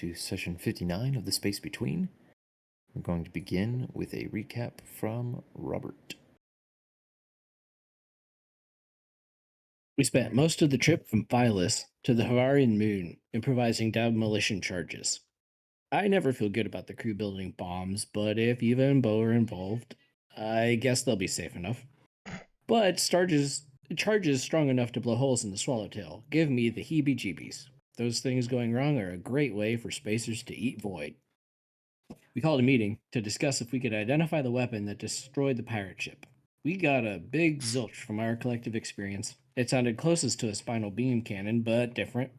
to session 59 of The Space Between. We're going to begin with a recap from Robert. We spent most of the trip from Phyllis to the Havarian moon improvising demolition charges. I never feel good about the crew building bombs, but if Eva and Bo are involved, I guess they'll be safe enough. But charges strong enough to blow holes in the swallowtail give me the heebie-jeebies. Those things going wrong are a great way for spacers to eat void. We called a meeting to discuss if we could identify the weapon that destroyed the pirate ship. We got a big zilch from our collective experience. It sounded closest to a spinal beam cannon, but different.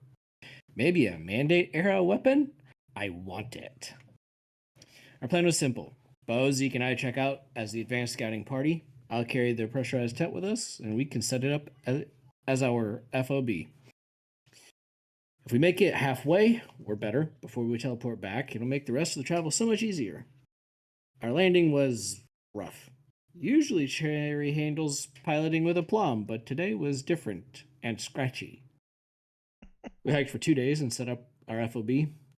Maybe a Mandate era weapon? I want it. Our plan was simple. Bo, Zeke, and I check out as the advanced scouting party. I'll carry the pressurized tent with us, and we can set it up as our FOB. If we make it halfway, or better, before we teleport back, it'll make the rest of the travel so much easier. Our landing was rough. Usually Cherry handles piloting with aplomb, but today was different and scratchy. We hiked for 2 days and set up our FOB.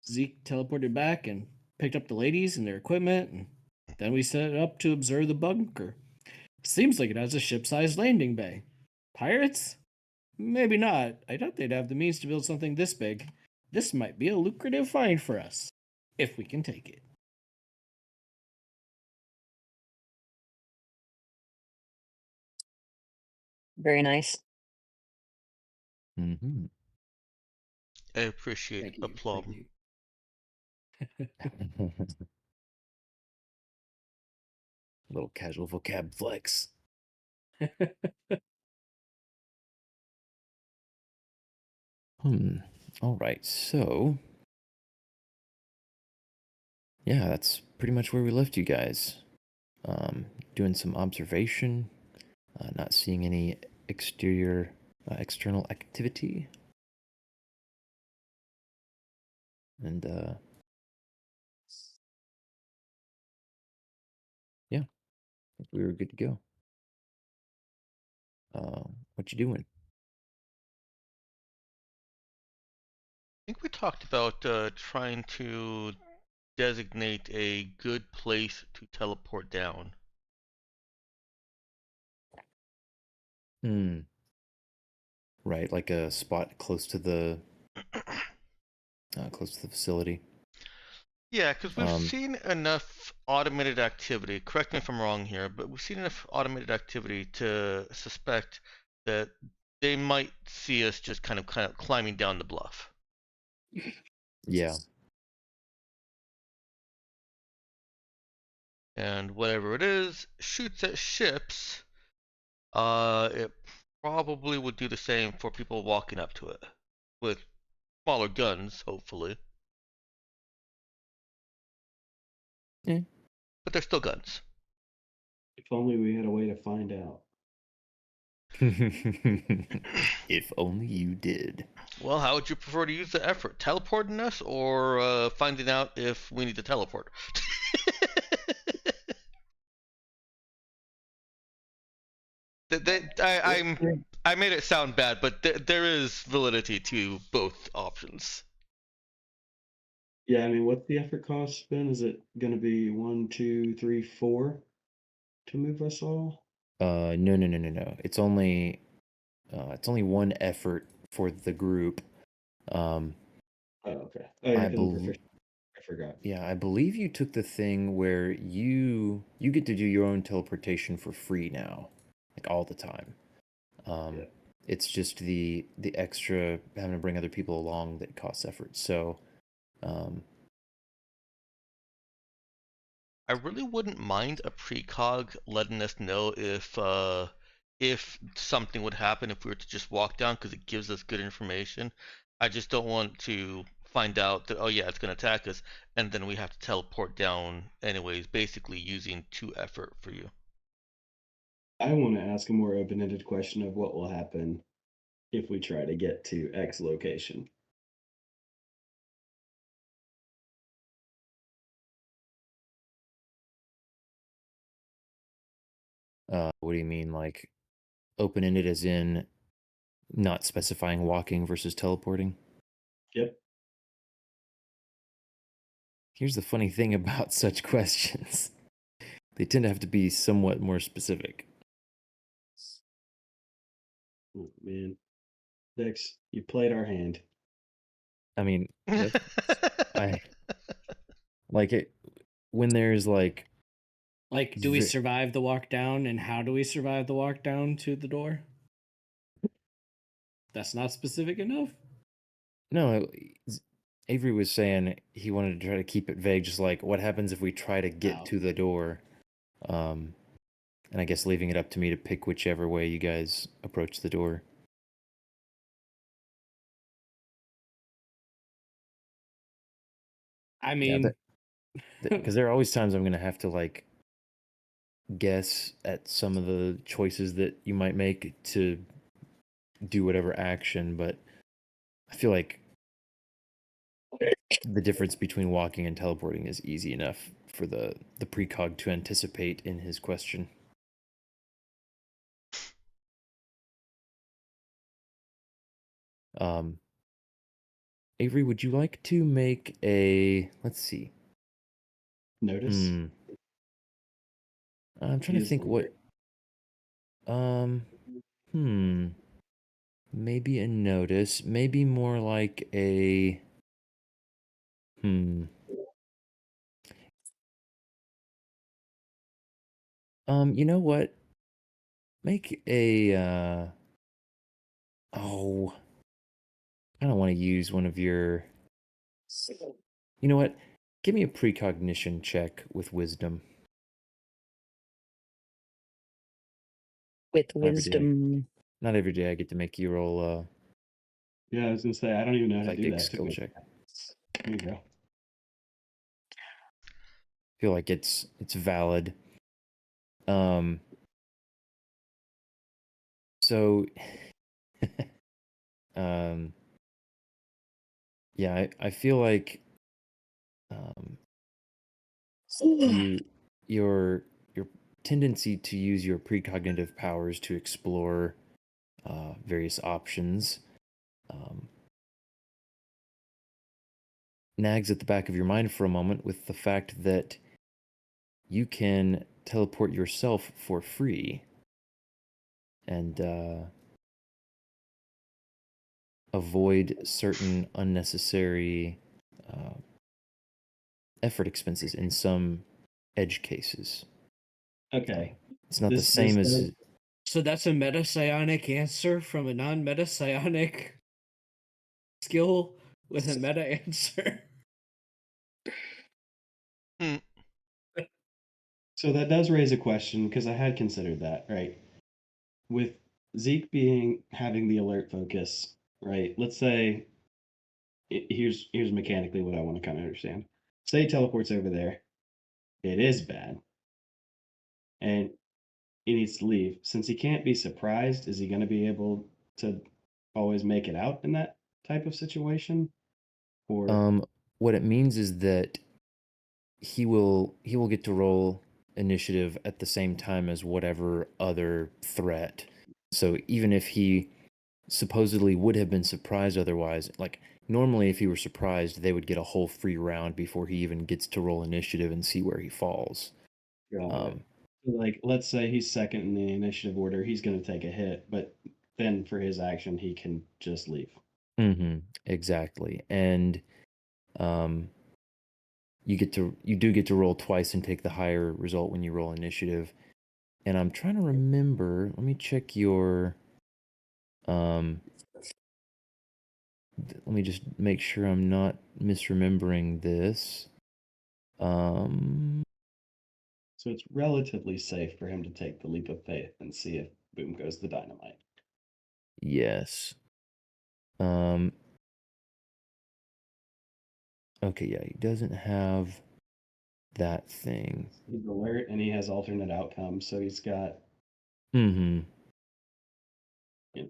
Zeke teleported back and picked up the ladies and their equipment, and then we set up to observe the bunker. Seems like it has a ship-sized landing bay. Pirates? Maybe not. I doubt they'd have the means to build something this big. This might be a lucrative find for us, if we can take it. Very nice. Mm-hmm. I appreciate aplomb. Little casual vocab flex. All right, so yeah, that's pretty much where we left you guys. Doing some observation, not seeing any external activity, and yeah, I think we were good to go. What you doing? I think we talked about trying to designate a good place to teleport down. Right, like a spot close to the facility. Yeah, because we've seen enough automated activity. Correct me if I'm wrong here, but we've seen enough automated activity to suspect that they might see us just kind of climbing down the bluff. Yeah. And whatever it is shoots at ships, it probably would do the same for people walking up to it with smaller guns, hopefully. Yeah. But they're still guns. If only we had a way to find out. If only you did. Well, how would you prefer to use the effort? Teleporting us or finding out if we need to teleport? I made it sound bad, but there is validity to both options. Yeah, I mean, what's the effort cost, Ben? Is it going to be 1, 2, 3, 4 to move us all? No. It's only one effort for the group. Oh, okay. Oh, yeah, I forgot. Yeah, I believe you took the thing where you get to do your own teleportation for free now, like all the time. Yeah. It's just the extra having to bring other people along that costs effort. So, I really wouldn't mind a precog letting us know if something would happen if we were to just walk down, because it gives us good information. I just don't want to find out that, oh yeah, it's going to attack us, and then we have to teleport down anyways, basically using 2 effort for you. I want to ask a more open-ended question of what will happen if we try to get to X location. what do you mean, like open-ended as in not specifying walking versus teleporting? Yep. Here's the funny thing about such questions. They tend to have to be somewhat more specific. Oh, man. Dex, you played our hand. I mean, I like it when there's like Like, do we survive the walk down, and how do we survive the walk down to the door? That's not specific enough. no, Avery was saying he wanted to try to keep it vague, just like what happens if we try to get Oh. to the door. And I guess leaving it up to me to pick whichever way you guys approach the door. I mean, because there are always times I'm going to have to like guess at some of the choices that you might make to do whatever action, but I feel like the difference between walking and teleporting is easy enough for the precog to anticipate in his question. Avery, would you like to make a, let's see. Notice? I'm trying to think what, maybe a notice, maybe more like a, you know what? Make a, I don't want to use one of your, you know what? Give me a precognition check with wisdom. With wisdom. Not every day I get to make you roll Yeah, I was gonna say I don't even know how to do that. skill check. There you go. I feel like it's valid. So yeah, I feel like your tendency to use your precognitive powers to explore various options nags at the back of your mind for a moment with the fact that you can teleport yourself for free and avoid certain unnecessary effort expenses in some edge cases. Okay. It's not the same as... So that's a meta-psionic answer from a non-meta-psionic skill with a meta answer. So that does raise a question, because I had considered that, right? With Zeke having the alert focus, right? Let's say here's mechanically what I want to kind of understand. Say he teleports over there. It is bad. And he needs to leave. Since he can't be surprised, is he going to be able to always make it out in that type of situation? Or what it means is that he will get to roll initiative at the same time as whatever other threat. So even if he supposedly would have been surprised otherwise, like normally if he were surprised, they would get a whole free round before he even gets to roll initiative and see where he falls. Like, let's say he's second in the initiative order, he's going to take a hit, but then for his action, he can just leave. Exactly. And you do get to roll twice and take the higher result when you roll initiative. And I'm trying to remember, let me check your let me just make sure I'm not misremembering this. So it's relatively safe for him to take the leap of faith and see if boom goes the dynamite. Yes. Okay, yeah, he doesn't have that thing. He's alert and he has alternate outcomes, so he's got you know,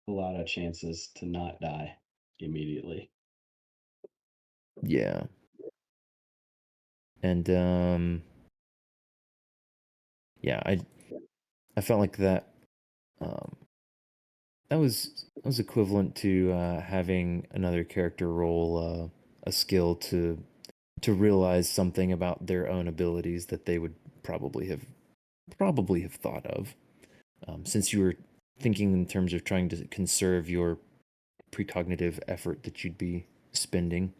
a lot of chances to not die immediately. Yeah. And yeah, I felt like that that was equivalent to having another character roll a skill to to realize something about their own abilities that they would probably have thought of, since you were thinking in terms of trying to conserve your precognitive effort that you'd be spending.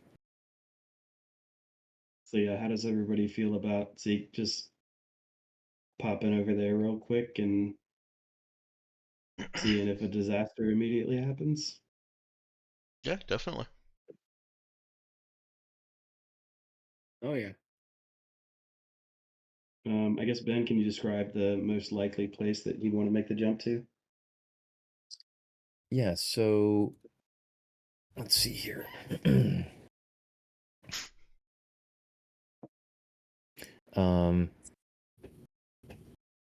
So yeah, how does everybody feel about Zeke just popping over there real quick and seeing if a disaster immediately happens? Yeah, definitely. Oh yeah. I guess Ben, can you describe the most likely place that you'd want to make the jump to? Yeah, so let's see here. um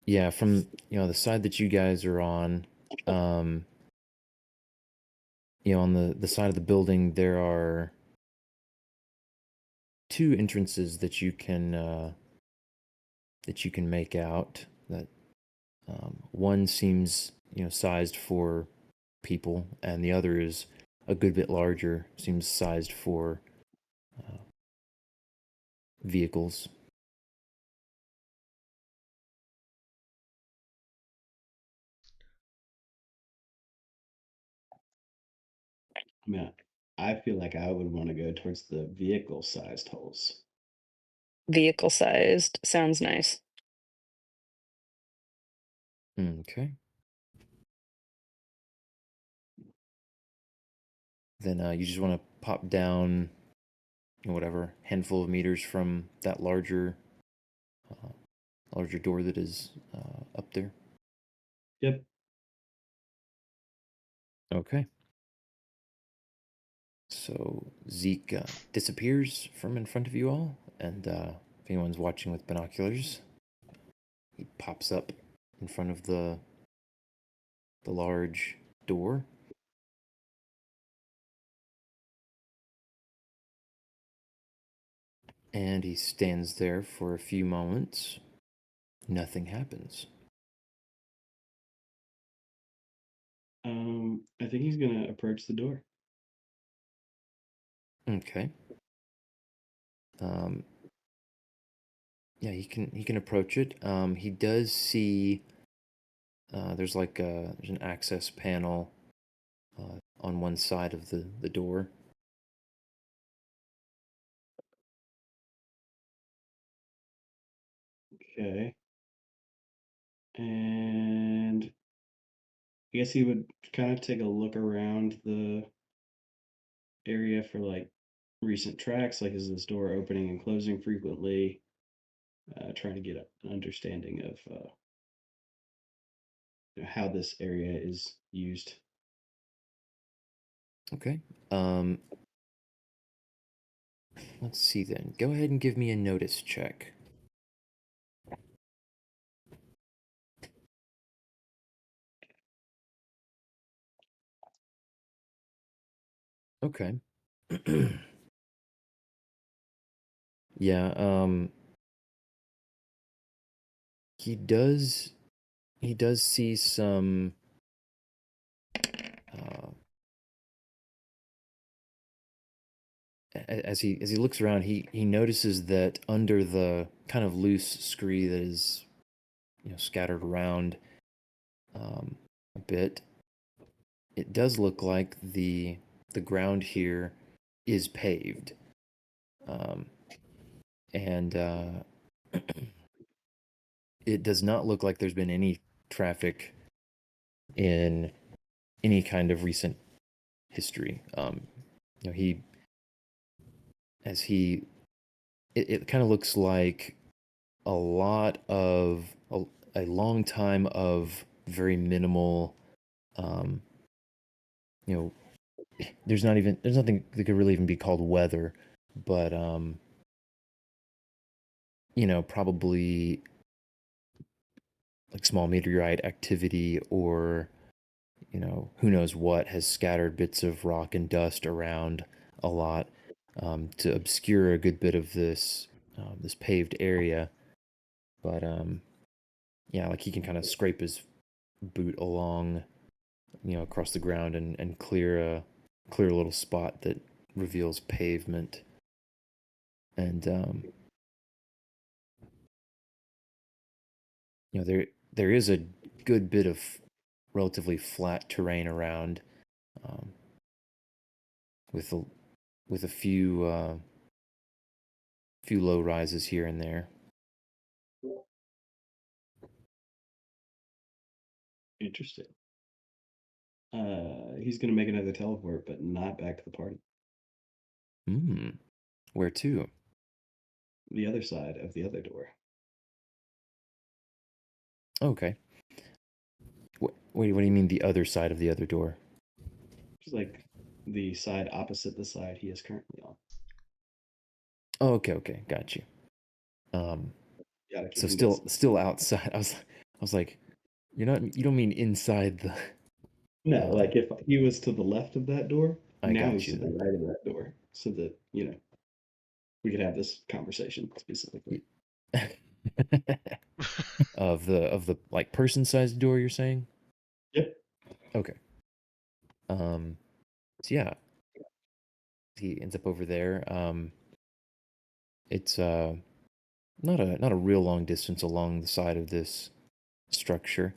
yeah, from the side that you guys are on, on the side of the building, there are two entrances that you can make out. That one seems sized for people, and the other is a good bit larger, seems sized for vehicles. I mean, I feel like I would want to go towards the vehicle-sized holes. Vehicle sized sounds nice. Okay. Then you just want to pop down, whatever handful of meters from that larger door that is up there. Yep. Okay. So Zeke disappears from in front of you all, and if anyone's watching with binoculars, he pops up in front of the large door. And he stands there for a few moments. Nothing happens. I think he's gonna approach the door. Okay. Yeah, he can approach it. He does see there's there's an access panel on one side of the door. Okay. And I guess he would kind of take a look around the area for like recent tracks, like is this door opening and closing frequently? Trying to get an understanding of how this area is used. Okay. Let's see then. Go ahead and give me a notice check. Okay. Yeah, he does see some as he looks around, he notices that under the kind of loose scree that is scattered around a bit, it does look like the ground here is paved, and it does not look like there's been any traffic in any kind of recent history. He as he it kind of looks like a lot of a long time of very minimal um you know there's nothing that could really even be called weather, but probably like small meteorite activity, or who knows what has scattered bits of rock and dust around a lot, to obscure a good bit of this this paved area. But yeah, like he can kind of scrape his boot along, across the ground, and clear a little spot that reveals pavement. and there is a good bit of relatively flat terrain around, um, with a few low rises here and there. Interesting. He's gonna make another teleport, but not back to the party. Where to? The other side of the other door. Okay. Wait, what do you mean the other side of the other door? Just like the side opposite the side he is currently on. Oh, okay, got you. Gotta keep So him still outside. I was like, you don't mean inside the. No, like if he was to the left of that door, I now got he's you. to the right of that door, so that we could have this conversation specifically. of the like person-sized door, you're saying? Yep. Okay. So yeah, he ends up over there. It's not a real long distance along the side of this structure,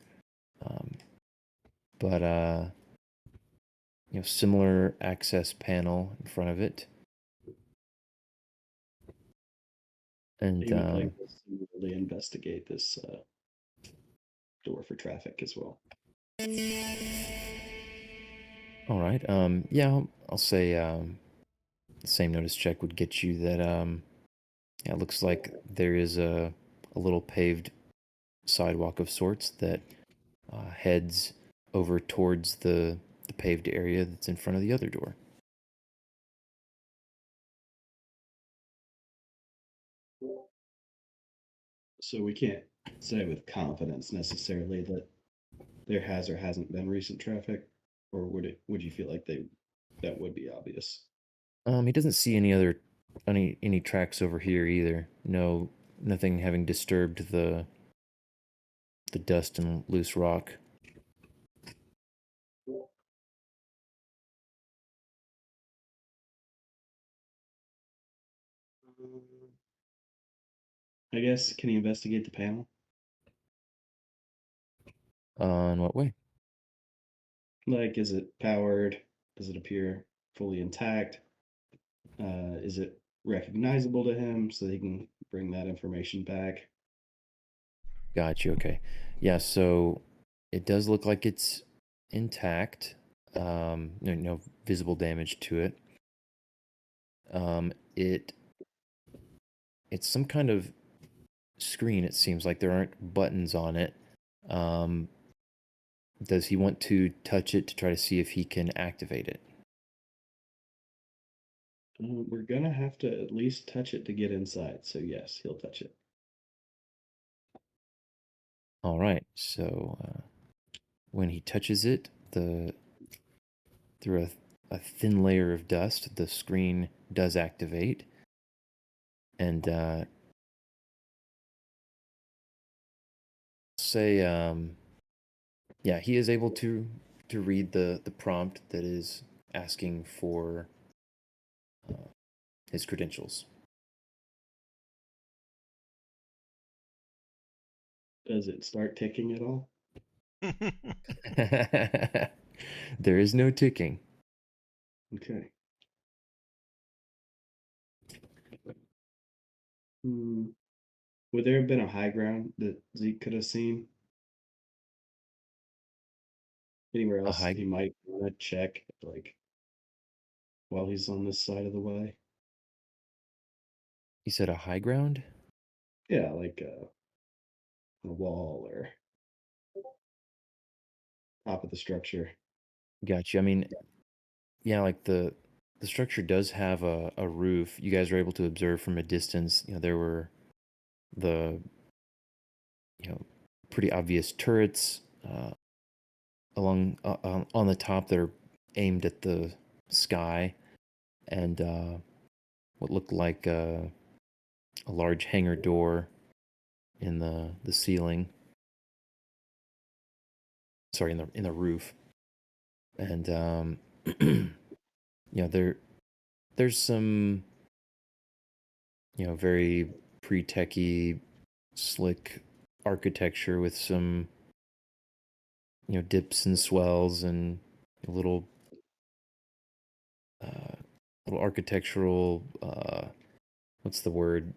but similar access panel in front of it, and He would like us to really investigate this door for traffic as well. all right. Yeah, I'll say the same notice check would get you that. Yeah, it looks like there is a little paved sidewalk of sorts that heads over towards the paved area that's in front of the other door. So we can't say with confidence necessarily that there has or hasn't been recent traffic, or would you feel like that would be obvious? He doesn't see any tracks over here either. No, nothing having disturbed the dust and loose rock. I guess, can you investigate the panel? In what way? Like, is it powered? Does it appear fully intact? Is it recognizable to him so he can bring that information back? Got you. Okay. Yeah. So it does look like it's intact. No visible damage to it. It's some kind of screen. It seems like there aren't buttons on it. Does he want to touch it to try to see if he can activate it? We're gonna have to at least touch it to get inside. So yes, he'll touch it. All right. So when he touches it, through a thin layer of dust, the screen does activate, and say, yeah, he is able to read the prompt that is asking for his credentials. Does it start ticking at all? There is no ticking. Okay. Would there have been a high ground that Zeke could have seen? Anywhere A else high. he might want to check, like while he's on this side of the way? You said a high ground? Yeah, like a wall or top of the structure. Gotcha. I mean, yeah, like the structure does have a roof. You guys are able to observe from a distance. There were the pretty obvious turrets along on the top that are aimed at the sky, and what looked like a large hangar door in the ceiling. Sorry, in the roof, and there's some very pre-techy, slick architecture with some dips and swells and little little architectural what's the word,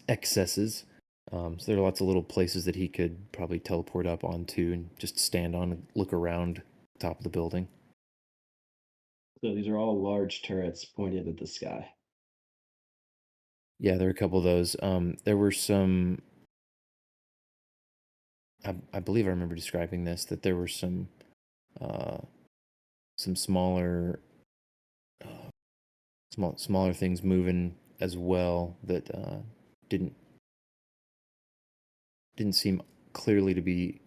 excesses. So there are lots of little places that he could probably teleport up onto and just stand on and look around top of the building. So these are all large turrets pointed at the sky. Yeah, there are a couple of those. There were some. I believe I remember describing this, that there were some smaller smaller things moving as well that didn't seem clearly to be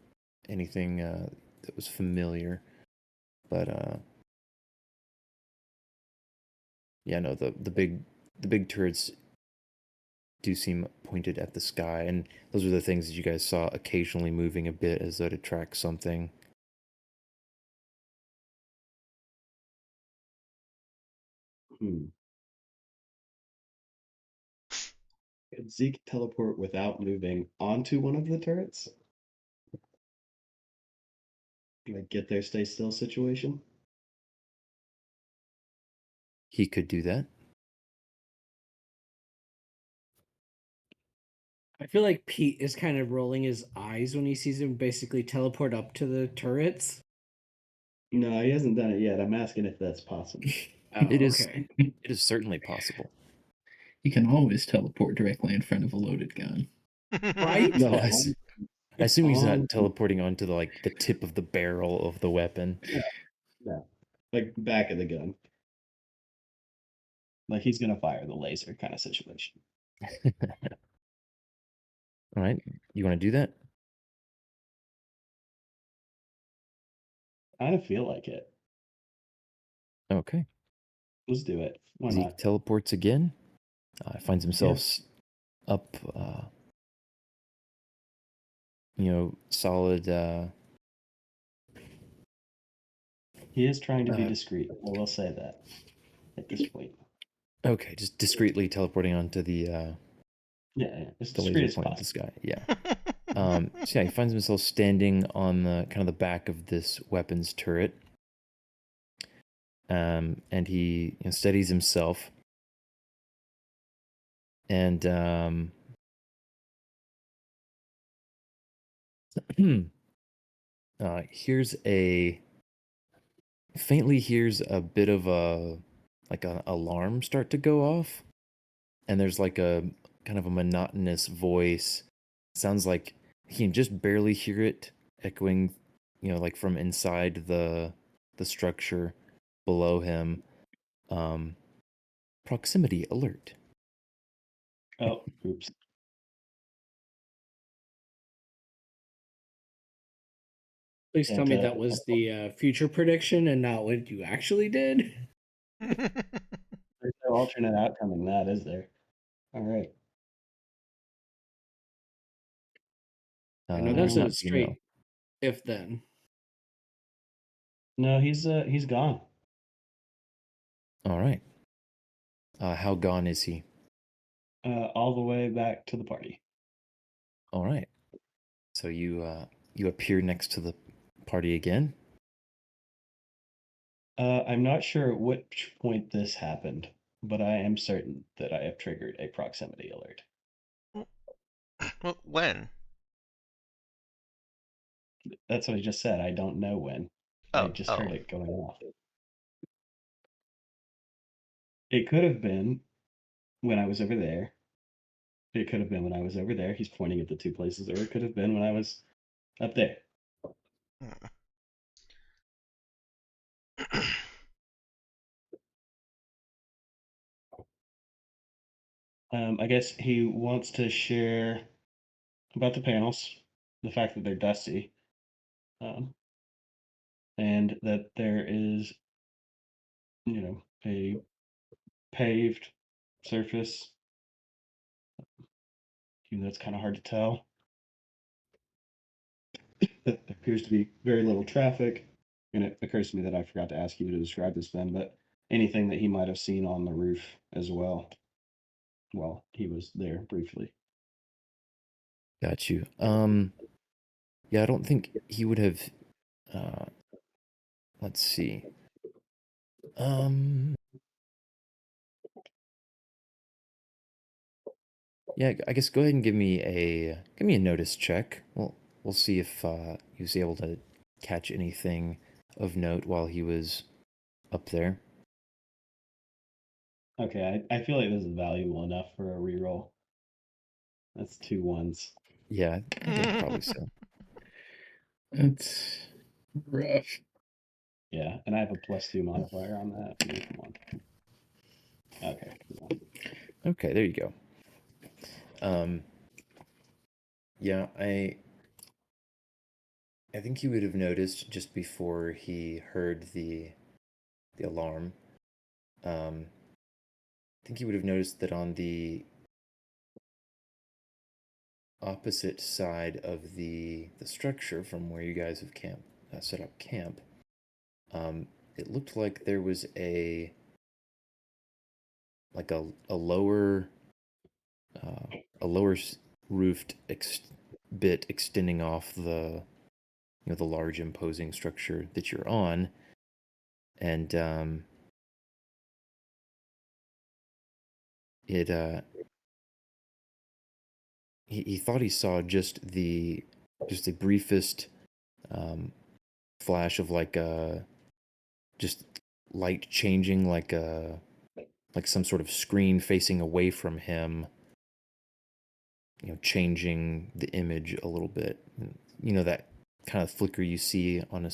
anything that was familiar, but yeah, no, the big turrets do seem pointed at the sky, and those are the things that you guys saw occasionally moving a bit as though to track something. Hmm. Could Zeke teleport without moving onto one of the turrets? Like get there, stay still situation? He could do that. I feel like Pete is kind of rolling his eyes when he sees him basically teleport up to the turrets. No, he hasn't done it yet. I'm asking if that's possible. Oh, It is. okay. It is certainly possible. You can always teleport directly in front of a loaded gun. Right? No, Yeah, I assume he's on- not teleporting onto the tip of the barrel of the weapon. Yeah, like back of the gun. Like he's gonna fire the laser kind of situation. All right, you want to do that? I kind of feel like it. Okay. Let's do it. Why Zeke not? teleports again. Finds himself up, solid. He is trying to be discreet. I will say that at this point. Okay, just discreetly teleporting onto the Yeah, as the discreet laser as point at the possible. sky. Yeah. So yeah, he finds himself standing on the kind of the back of this weapons turret. And he steadies himself. And faintly hears a bit of a alarm start to go off, and there's like a kind of a monotonous voice. Sounds like he can just barely hear it echoing, like from inside the structure below him. Proximity alert. Oh, oops. Please tell And, me that was the future prediction and not what you actually did. There's no alternate outcome in that, is there? All right. I know There's that's a not, straight if then. No, he's gone. All right. How gone is he? All the way back to the party. All right. So you appear next to the party again. I'm not sure at which point this happened, but I am certain that I have triggered a proximity alert. When? That's what I just said. I don't know when. I Oh, just oh. heard it going off. It could have been when I was over there. It could have been when I was over there. He's pointing at the two places, or it could have been when I was up there. I guess he wants to share about the panels, the fact that they're dusty, and that there is, a paved surface. Even though it's kind of hard to tell. There appears to be very little traffic, and it occurs to me that I forgot to ask you to describe this then, but anything that he might have seen on the roof as well. while he was there briefly. Got you. Yeah, I don't think he would have. Uh, let's see. Yeah, I guess go ahead and give me a notice check. We'll see if he was able to catch anything of note while he was up there. Okay, I feel like this is valuable enough for a reroll. That's 2 1s. Yeah, I think probably so. That's rough. Yeah, and I have a +2 modifier on that. Come on. Okay. Come on. Okay, there you go. Yeah, I think he would have noticed just before he heard the alarm. I think he would have noticed that on the opposite side of the structure from where you guys have set up camp, it looked like there was a lower roofed bit extending off the the large imposing structure that you're on, and he thought he saw just the briefest flash of just light changing, like some sort of screen facing away from him, changing the image a little bit. That kind of flicker you see on a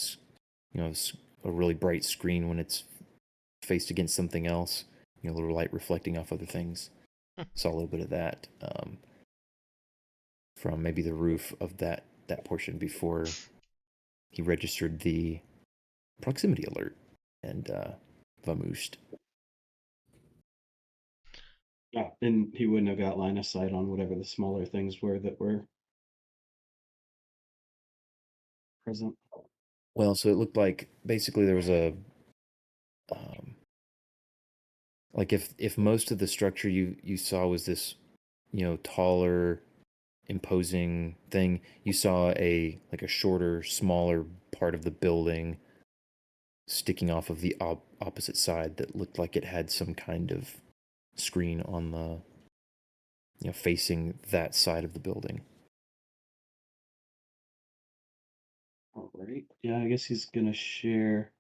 really bright screen when it's faced against something else, a little light reflecting off other things. Saw a little bit of that from maybe the roof of that portion before he registered the proximity alert and vamoosed. Yeah, and he wouldn't have got line of sight on whatever the smaller things were that were present. Well, so it looked like basically there was a like if most of the structure you saw was this taller imposing thing, you saw a shorter, smaller part of the building sticking off of the opposite side that looked like it had some kind of screen on the facing that side of the building. All right. Yeah, I guess he's gonna share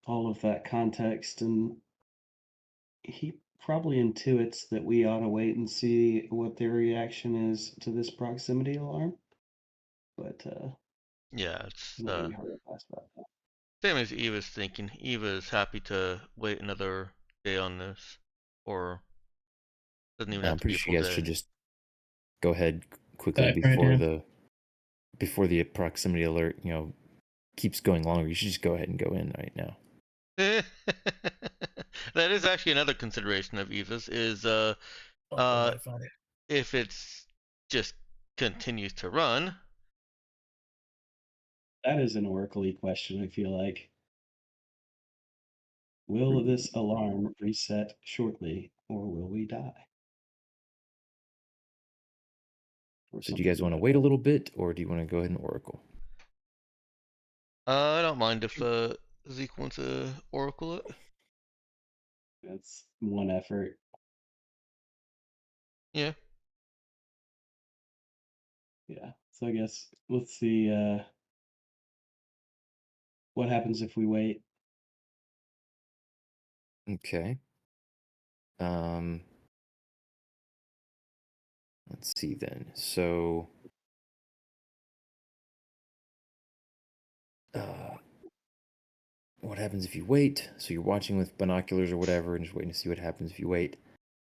all of that context, and he probably intuits that we ought to wait and see what their reaction is to this proximity alarm. But Yeah, it's not really hard to pass about that. same as Eva's thinking. Eva's happy to wait another day on this, or doesn't even have I'm to be pretty a sure full you guys day. should just go ahead quickly Right now. before the proximity alert keeps going longer. You should just go ahead and go in right now. That is actually another consideration of Eva's is if it's just continues to run. That is an oracle-y question, I feel like. Will this alarm reset shortly, or will we die? Or So do you guys something want to like wait that. a little bit, or do you want to go ahead and oracle? I don't mind if Zeke wants to oracle it. That's one effort. Yeah. Yeah. So I guess let's see what happens if we wait. Okay. Let's see then. So what happens if you wait? So you're watching with binoculars or whatever and just waiting to see what happens if you wait.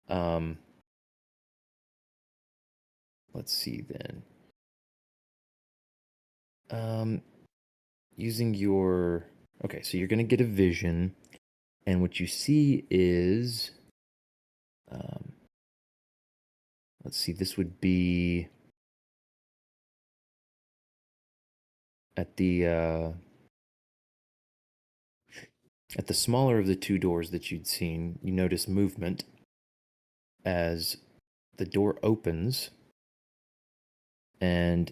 Let's see then. Using your... Okay, so you're going to get a vision, and what you see is... let's see, this would be... At the smaller of the two doors that you'd seen, you notice movement. as the door opens and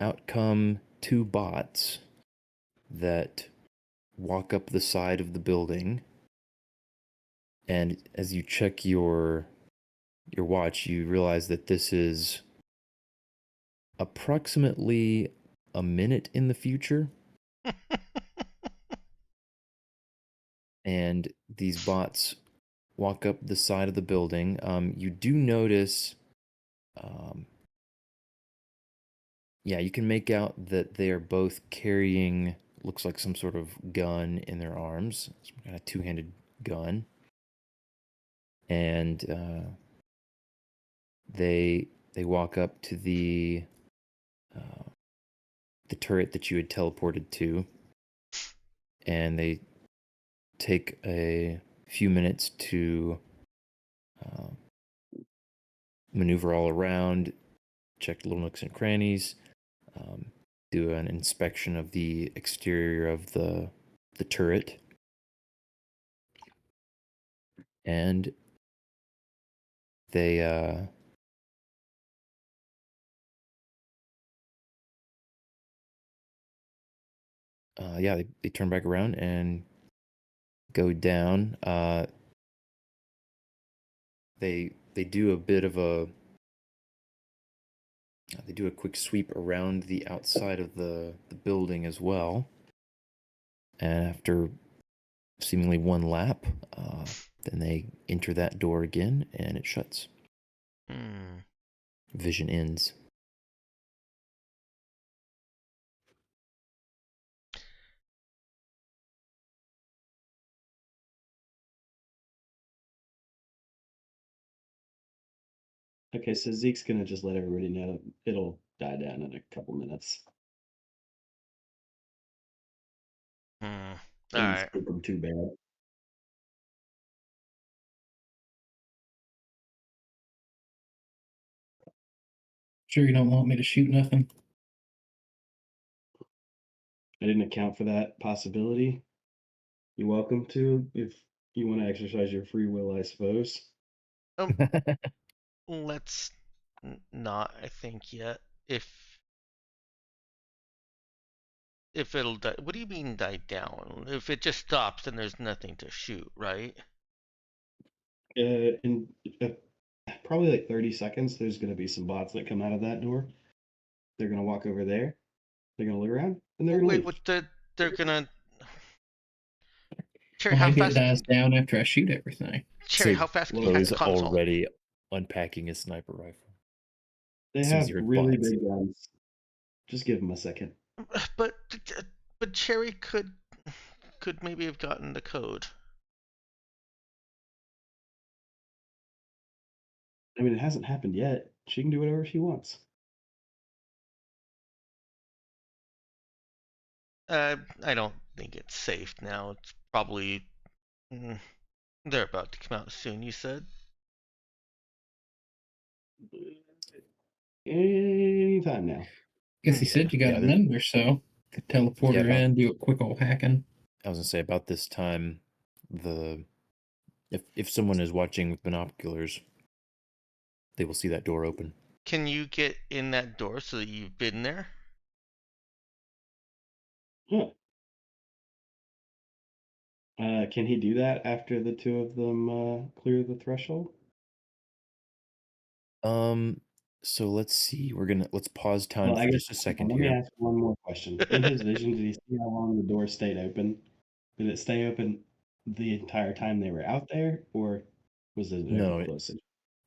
out come two bots that walk up the side of the building. And as you check your watch, you realize that this is approximately a minute in the future. And these bots walk up the side of the building. You do notice, you can make out that they are both carrying, looks like some sort of gun in their arms, some kind of two-handed gun. And they walk up to the turret that you had teleported to, and they take a few minutes to maneuver all around, check little nooks and crannies, do an inspection of the exterior of the turret, and they they turn back around and go down. They do a bit of a they do a quick sweep around the outside of the building as well. And after seemingly one lap, then they enter that door again, and it shuts. Vision ends. Okay, so Zeke's gonna just let everybody know it'll die down in a couple minutes. All Didn't right. spook him too bad. Sure you don't want me to shoot nothing? I didn't account for that possibility. You're welcome to if you want to exercise your free will, I suppose. Let's not. I think yet. If it'll die, what do you mean die down? If it just stops, then there's nothing to shoot, right? In probably like 30 seconds, there's gonna be some bots that come out of that door. They're gonna walk over there. They're gonna look around, and they're gonna Wait, leave. what? They're gonna. Cherry, Well, how maybe it fast? dies down after I shoot everything. Cherry, So how fast can you Well, hack Chloe's the console? already unpacking his sniper rifle. They As soon as have you heard really bots. big guns. Just give them a second. But Cherry could maybe have gotten the code. I mean, it hasn't happened yet. She can do whatever she wants. I don't think it's safe now. It's probably they're about to come out soon. You said. Anytime now. Guess he said you got Yeah, a minute or so. Could teleport Yeah, her about- in, do a quick old hacking. I was gonna say about this time, if someone is watching with binoculars, they will see that door open. Can you get in that door so that you've been there? Huh. Can he do that after the two of them clear the threshold? So let's see. Let's pause time Well, I for guess just a second let me here. ask one more question. In his vision, did he see how long the door stayed open? Did it stay open the entire time they were out there, or was it No, closing?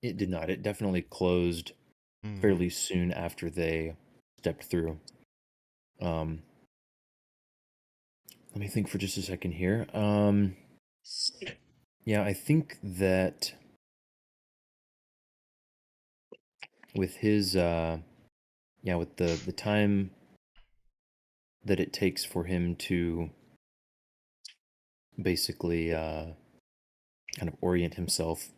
it did not. It definitely closed fairly soon after they stepped through. Let me think for just a second here. Yeah, I think that with his with the time that it takes for him to basically kind of orient himself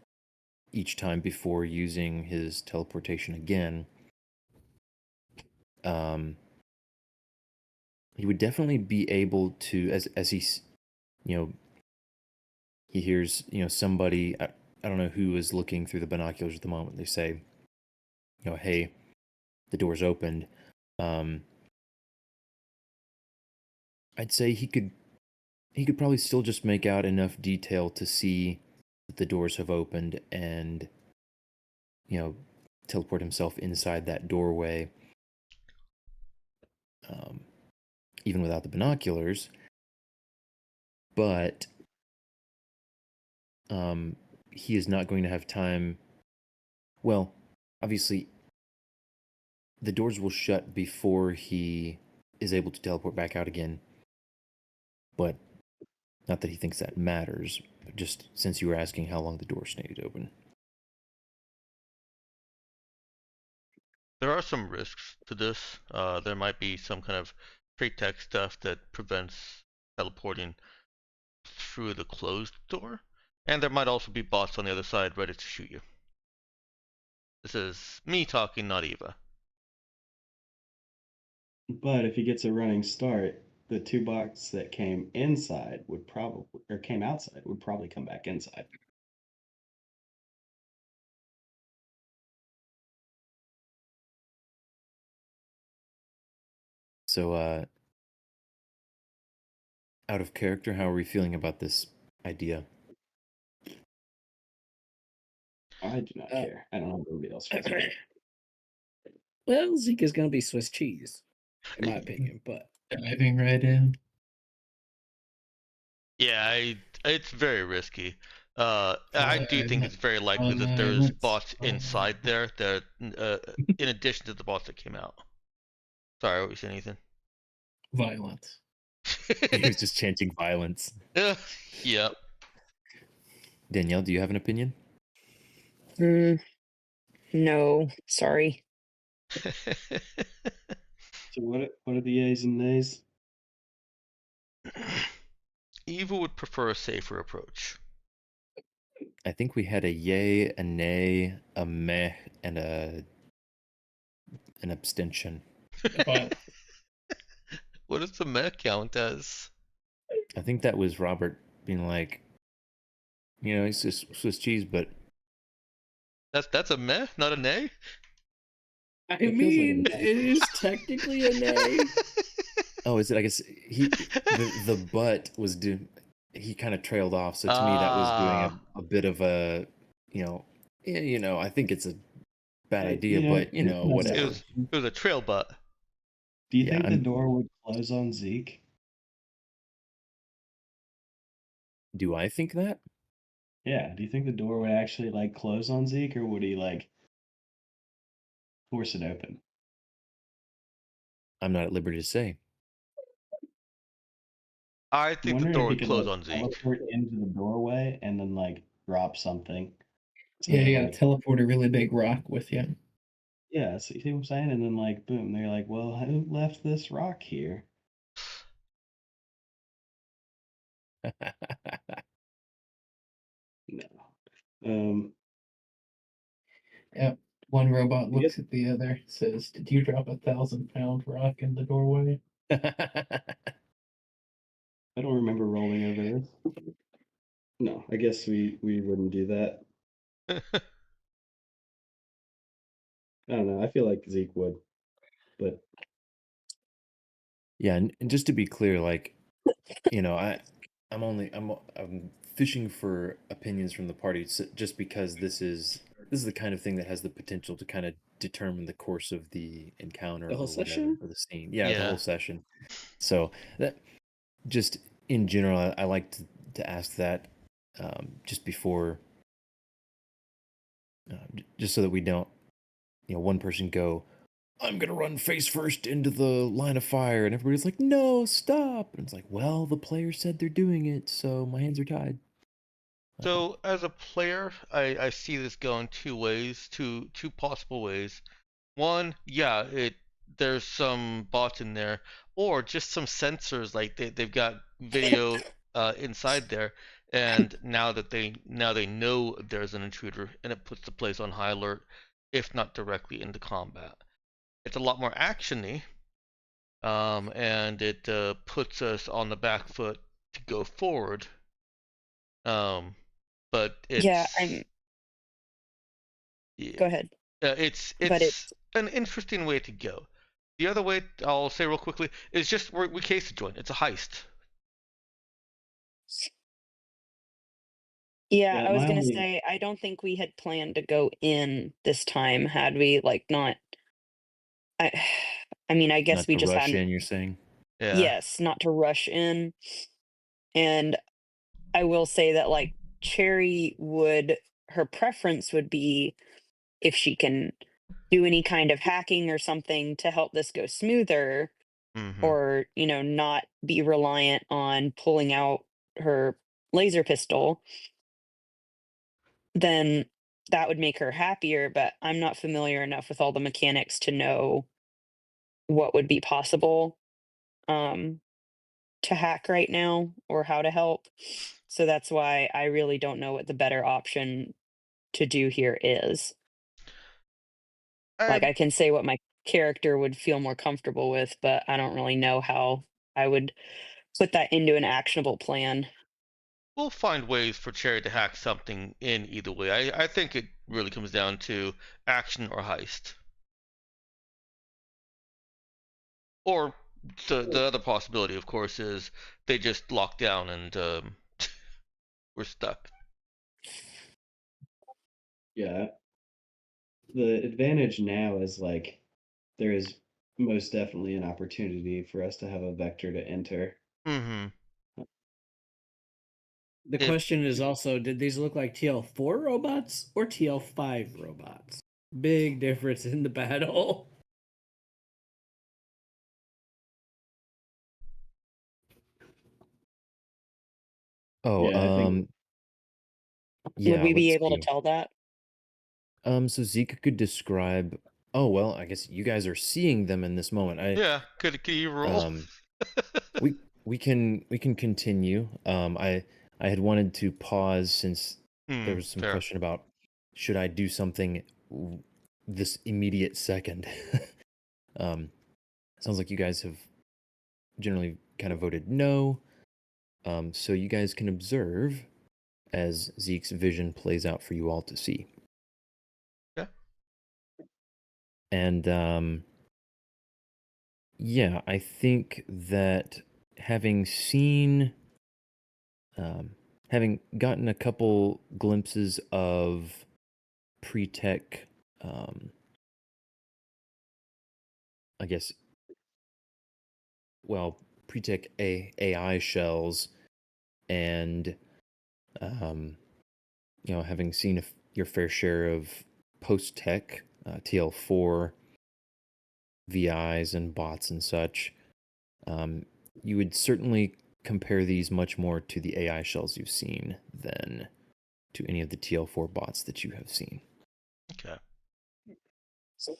each time before using his teleportation again, he would definitely be able to, as he, he hears, somebody I don't know who is looking through the binoculars at the moment. They say, hey, the door's opened. I'd say he could probably still just make out enough detail to see that the doors have opened and, teleport himself inside that doorway, even without the binoculars. But he is not going to have time. Well, obviously, the doors will shut before he is able to teleport back out again. But not that he thinks that matters, but just since you were asking how long the door stayed open. There are some risks to this. There might be some kind of pretext stuff that prevents teleporting through the closed door. And there might also be bots on the other side ready to shoot you. This is me talking, not Eva. But if he gets a running start, the 2 bots that came inside came outside would probably come back inside. So, out of character, how are we feeling about this idea? I do not care. I don't know what everybody else feels. Well, Zeke is going to be Swiss cheese, in my opinion, but Diving right in. Yeah, it's very risky. I do think it's very likely that there's bots inside there that, in addition to the bots that came out. Sorry, what were you saying, Ethan? Violence. He was just chanting violence. Yep. Danielle, do you have an opinion? No, sorry. So what are the yeas and nays? Eva would prefer a safer approach. I think we had a yay, a nay, a meh, and an abstention. What does the meh count as? I think that was Robert being like, it's just Swiss cheese, but That's a meh, not a nay? I It feels like a mean, nay. it is technically a nay. oh, is it? I guess the butt was he kind of trailed off. So to me, that was doing a bit of a, I think it's a bad idea, but whatever. It was a trail butt. Do you Yeah, think the door would close on Zeke? Do I think that? Yeah. Do you think the door would actually close on Zeke, or would he force it open? I'm not at liberty to say. I think the door would close on Zeke. Teleport into the doorway and then drop something. Yeah, you gotta teleport a really big rock with you. Yeah, so you see what I'm saying? And then boom, they're like, well, who left this rock here? No. Yep. One robot looks at the other, says, "Did you drop a 1,000-pound rock in the doorway?" I don't remember rolling over this. No, I guess we wouldn't do that. I don't know. I feel like Zeke would, but Yeah, and just to be clear, I'm fishing for opinions from the party, just because this is the kind of thing that has the potential to kind of determine the course of the encounter, The whole or whatever, session? or the scene. Yeah, the Yeah. whole session. So that, just in general, I like to ask that just before, just so that we don't, one person go, "I'm gonna run face first into the line of fire," and everybody's like, "No, stop!" And it's like, well, the player said they're doing it, so my hands are tied. So as a player, I see this going two ways, two possible ways. One, yeah, there's some bots in there, or just some sensors, like they've got video inside there, and now they know there's an intruder, and it puts the place on high alert, if not directly into combat. It's a lot more actiony, and it puts us on the back foot to go forward. But it's, Yeah, Yeah. Go ahead. It's But an interesting way to go. The other way, I'll say real quickly, is just we case the joint. It's a heist. Yeah, Yeah, I was my gonna only say I don't think we had planned to go in this time had we like not I I mean, I guess Not we to just rush hadn't in, you're saying? Yeah. yes, not to rush in. And I will say that like Cherry would her preference would be if she can do any kind of hacking or something to help this go smoother Mm-hmm. or, not be reliant on pulling out her laser pistol, then that would make her happier, but I'm not familiar enough with all the mechanics to know what would be possible um, to hack right now or how to help. So that's why I really don't know what the better option to do here is. Like, And I can say what my character would feel more comfortable with, but I don't really know how I would put that into an actionable plan. we'll find ways for Cherry to hack something in either way. I think it really comes down to action or heist. Or the other possibility, of course, is they just lock down and we're stuck. yeah, the advantage now is like there is most definitely an opportunity for us to have a vector to enter. Mm-hmm. The If question is also, did these look like TL4 robots or TL5 robots? Big difference in the battle. Oh, Yeah, I think Would yeah, we be let's able to see. tell that? So Zeke could describe. Oh well, I guess you guys are seeing them in this moment. yeah, could you roll? Um, we can continue. I had wanted to pause since there was some Fair. question about should I do something this immediate second. Sounds like you guys have generally kind of voted no. So you guys can observe as Zeke's vision plays out for you all to see. Yeah. And yeah, I think that having seen, having gotten a couple glimpses of pre-tech, I guess, well, pre-tech AI shells, and having seen your fair share of post-tech TL4 VIs and bots and such, you would certainly compare these much more to the AI shells you've seen than to any of the TL4 bots that you have seen. Okay. So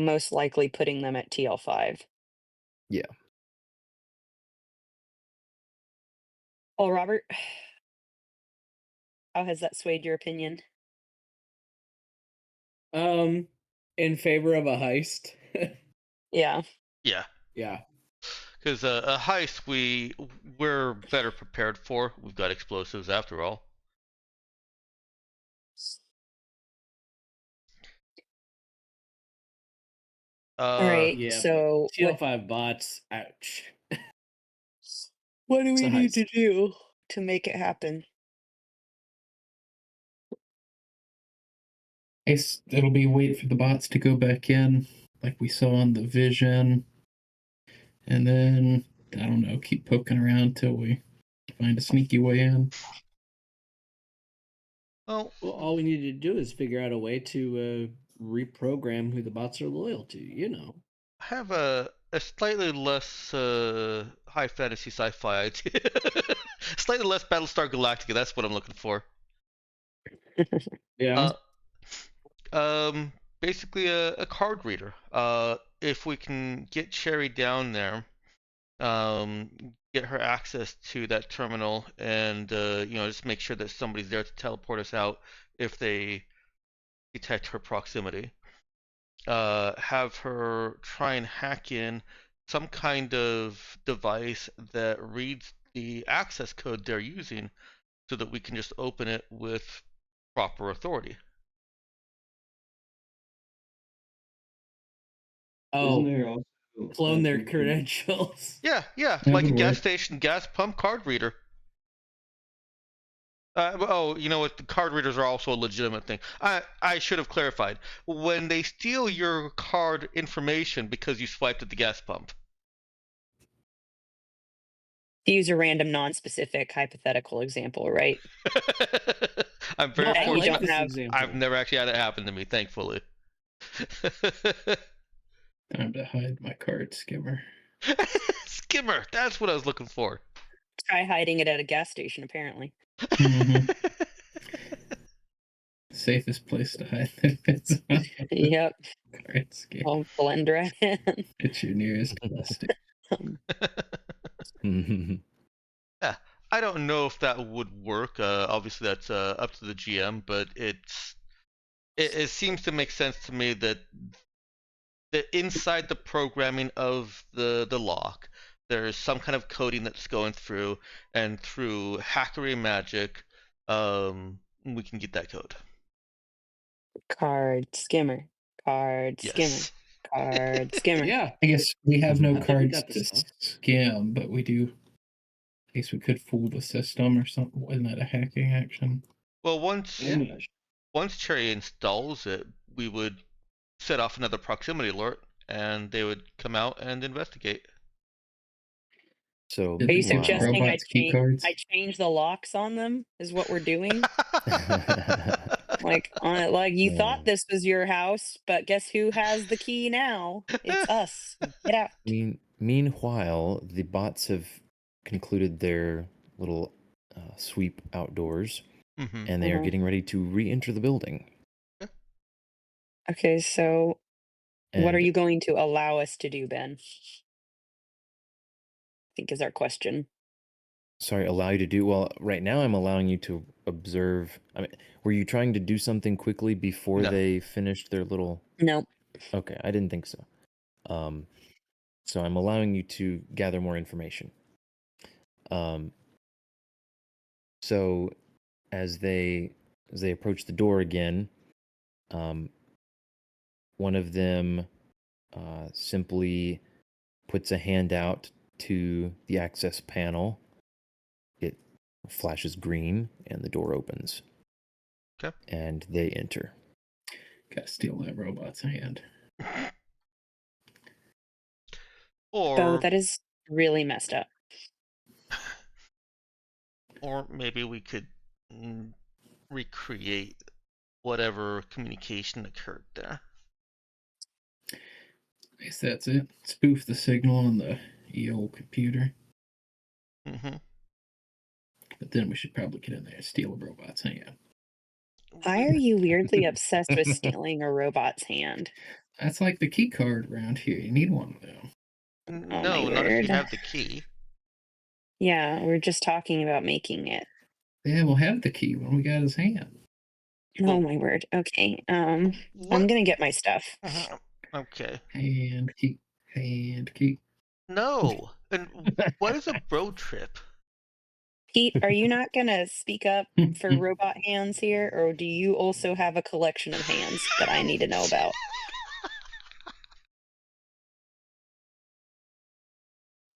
most likely putting them at TL5. Yeah. Well, Robert, how has that swayed your opinion? In favor of a heist. Yeah. Yeah. Yeah. Because a heist we're better prepared for. We've got explosives after all. All right. Yeah, but So TL5 bots, ouch. what do It's we a need heist. to do to make it happen? It'll be wait for the bots to go back in, like we saw on the vision, and then I don't know, keep poking around till we find a sneaky way in. Well, Well, all we need to do is figure out a way to reprogram who the bots are loyal to, you know. I have a slightly less high fantasy sci-fi idea. Slightly less Battlestar Galactica. That's what I'm looking for. Yeah. Basically a card reader. If we can get Cherry down there, get her access to that terminal, and just make sure that somebody's there to teleport us out if they detect her proximity. Have her try and hack in some kind of device that reads the access code they're using, so that we can just open it with proper authority. Oh, Isn't there also clone their you can- credentials. Yeah, That like a would gas work. station gas pump card reader. Oh, you know what? The card readers are also a legitimate thing. I should have clarified. When they steal your card information because you swiped at the gas pump. To use a random, non-specific hypothetical example, right? I'm very No, That I you like fortunate. don't this have. example. I've never actually had it happen to me, thankfully. Time to hide my card skimmer. Skimmer, that's what I was looking for. Try hiding it at a gas station, apparently. Mhm. Safest place to hide it. Yep. Card skimmer. I'll blend right in. It's your nearest gas station. Yeah, I don't know if that would work. Obviously, that's up to the GM, but it seems to make sense to me that inside the programming of the lock, there's some kind of coding that's going through, and through hackery magic, we can get that code. Card skimmer. Card skimmer. Yes. Card skimmer. Yeah. I guess we have no I think we cards got the to stuff. skim, but we do. I guess we could fool the system or something. Wasn't that a hacking action? Well, once Yeah. once Cherry installs it, we would set off another proximity alert, and they would come out and investigate. So Did Are you the suggesting robots key cards? I change the locks on them? Is what we're doing? Like you thought this was your house, but guess who has the key now? It's us. Get out. Meanwhile, the bots have concluded their little sweep outdoors, Mhm. and they are Mhm. getting ready to re-enter the building. Okay, so what are And you going to allow us to do, Ben? I think is our question. sorry, allow you to do well. Right now, I'm allowing you to observe. I mean, were you trying to do something quickly before No. they finished their little? No. Okay, I didn't think so. So I'm allowing you to gather more information. So as they approach the door again, one of them simply puts a hand out to the access panel. It flashes green, and the door opens. Okay. And they enter. Gotta steal that robot's hand. Or Oh, that is really messed up. or maybe we could recreate whatever communication occurred there. I guess that's it. Spoof the signal on the EO computer. Mm-hmm. But then we should probably get in there and steal a robot's hand. Why are you weirdly obsessed with stealing a robot's hand? That's like the key card around here. You need one of them. Oh, No, my not if word. you have the key. Yeah, we're just talking about making it. Yeah, we'll have the key when we got his hand. Oh my word. Okay. I'm What? gonna get my stuff. Okay. Hand key. Hand key. No. And what is a road trip? Pete, are you not gonna speak up for robot hands here, or do you also have a collection of hands that I need to know about?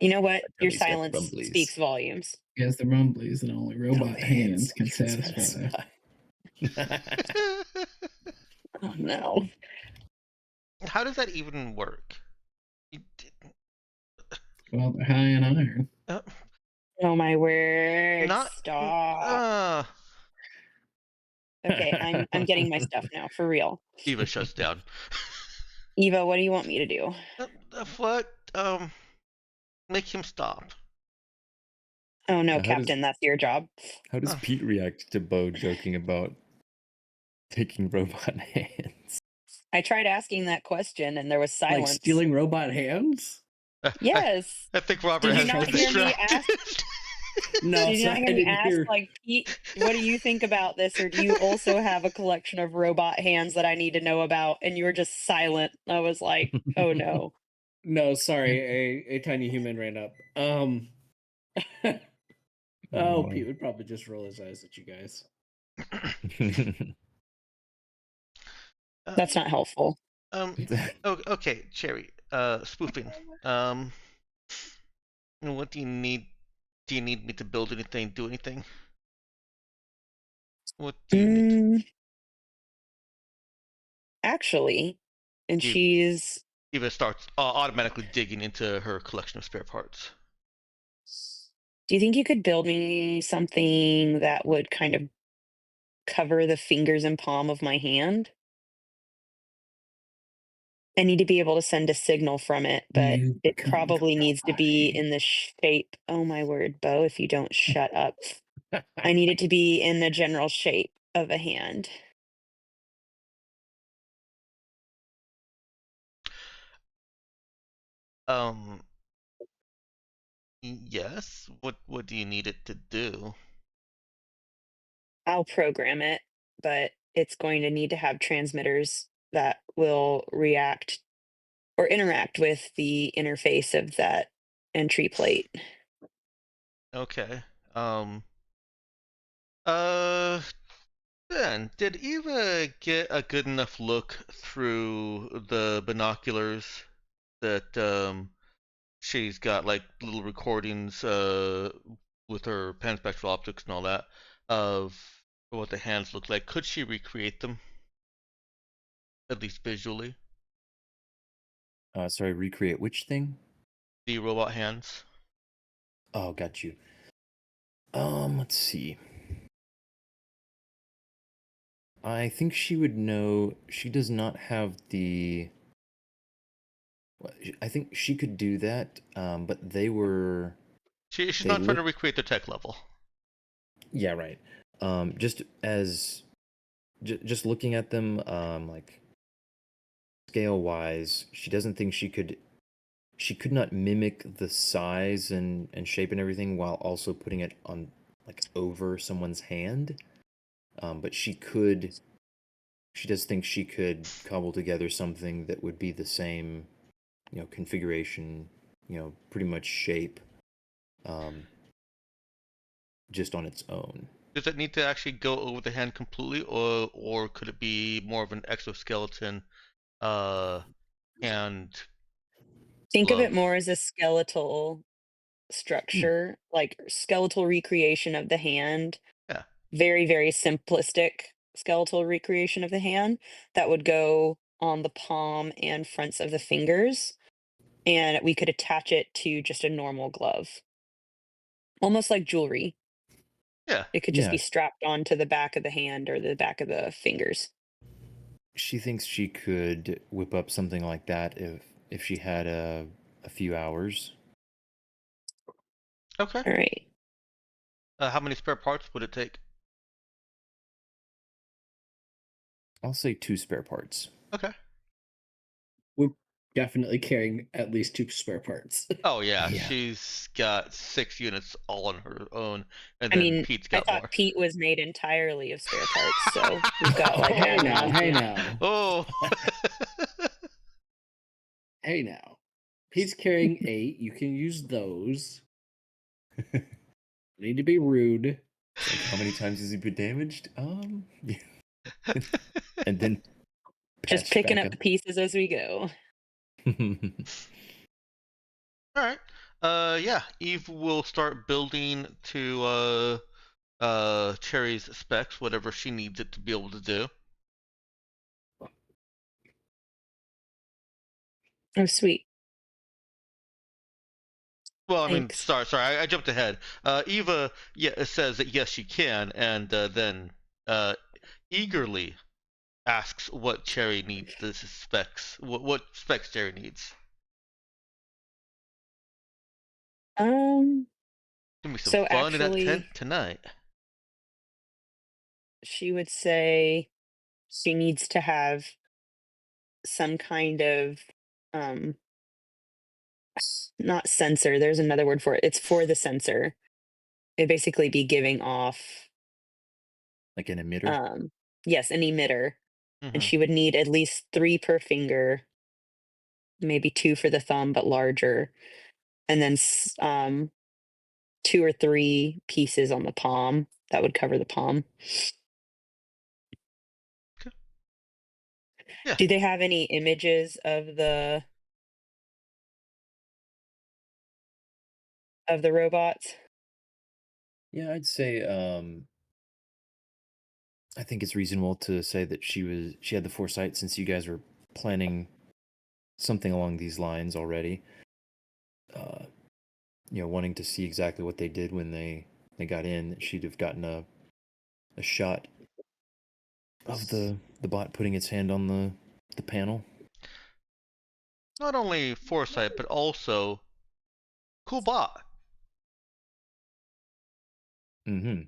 You know what? Your He's got silence rumblies. speaks volumes. He has the rumblies, and only robot hands can satisfy. Oh no. How does that even work? You didn't. Well, they're high in iron. Oh my word. Not. Stop. Okay, I'm getting my stuff now, for real. Eva shuts down. Eva, what do you want me to do? What? Make him stop. Oh no, How does- Captain, that's your job. How does Oh. Pete react to Bo joking about taking robot hands? I tried asking that question and there was Like silence. stealing robot hands? Yes. I think Robert Did you has not been hear me distracted. No, Did you not sorry, I hear me didn't ask, hear. like, Pete, what do you think about this? Or do you also have a collection of robot hands that I need to know about? And you were just silent. I was like, oh no. No, sorry, a tiny human ran up. Oh, Pete would probably just roll his eyes at you guys. That's not helpful. Okay, Cherry. spoofing. What do you need? Do you need me to build anything? Do anything? What do you need? Actually, and Eve, she's Eva starts automatically digging into her collection of spare parts. do you think you could build me something that would kind of cover the fingers and palm of my hand? I need to be able to send a signal from it, but You it become probably needs to be dry. in the shape. Oh my word, Bo, if you don't shut up. I need it to be in the general shape of a hand. Um, yes. What do you need it to do? I'll program it, but it's going to need to have transmitters that will react or interact with the interface of that entry plate. Okay. Uh, Ben, did Eva get a good enough look through the binoculars that she's got like little recordings with her panspectral optics and all that of what the hands look like? Could she recreate them at least visually? Sorry, recreate which thing? The robot hands. Oh, got you. Let's see. I think she would know. She does not have the. I think she could do that, but they were. She's They not trying to look. recreate their tech level. Yeah, right. Just as. Just looking at them, like scale wise, she doesn't think she could. She could not mimic the size and shape and everything while also putting it on like over someone's hand. But she could. She does think she could cobble together something that would be the same, configuration, pretty much shape, um, just on its own. Does it need to actually go over the hand completely, or could it be more of an exoskeleton hand Think of it glove? more as a skeletal structure, like skeletal recreation of the hand. Yeah. Very, very simplistic skeletal recreation of the hand that would go on the palm and fronts of the fingers. And we could attach it to just a normal glove, almost like jewelry. Yeah. It could just be Yeah, strapped onto the back of the hand or the back of the fingers. she thinks she could whip up something like that if she had a few hours. Okay. All right. How many spare parts would it take? I'll say 2 spare parts. Okay. We're definitely carrying at least 2 spare parts. Oh yeah, Yeah. she's got 6 units all on her own, and I then mean, Pete's I got thought more. Pete was made entirely of spare parts, so we've got like Hey one now, and hey two. now. Oh. Hey now. He's carrying 8. You can use those. Need to be rude. It's like, how many times has he been damaged? Yeah. And then Just patched picking back up the pieces as we go. up. All right. Yeah, Eve will start building to Cherry's specs, whatever she needs it to be able to do. Oh, sweet. Well, I mean, Thanks. sorry, I jumped ahead. Eva, yeah, says that yes, she can, and then uh, eagerly asks what Cherry needs. The specs, what specs Cherry needs. Um, Gonna be some so fun in that tent actually, tonight. she would say she needs to have some kind of um not sensor, there's another word for it. It's for the sensor. It'd basically be giving off Like an emitter. um yes, an emitter. And Hmm. she would need at least 3 per finger, maybe 2 for the thumb, but larger. And then 2 or 3 pieces on the palm that would cover the palm. Yeah. Do they have any images of the of the robots? Yeah, I'd say I think it's reasonable to say that she had the foresight since you guys were planning something along these lines already. Uh, wanting to see exactly what they did when they got in, that she'd have gotten a shot of the bot putting its hand on the panel. Not only foresight, but also cool bot. Mm-hmm.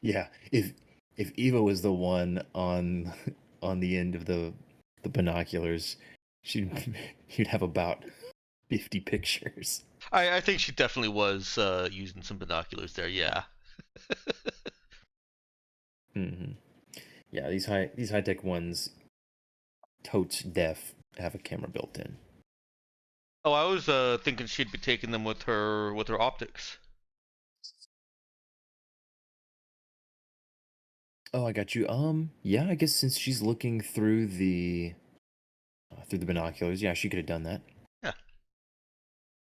Yeah. If Eva was the one on on the end of the binoculars, you'd have about 50 pictures. I think she definitely was using some binoculars there. Yeah. Mm-hmm. Yeah, these high tech ones, totes def, have a camera built in. Oh, I was thinking she'd be taking them with her optics. Oh, I got you. Yeah, I guess since she's looking through the binoculars, yeah, she could have done that. Yeah.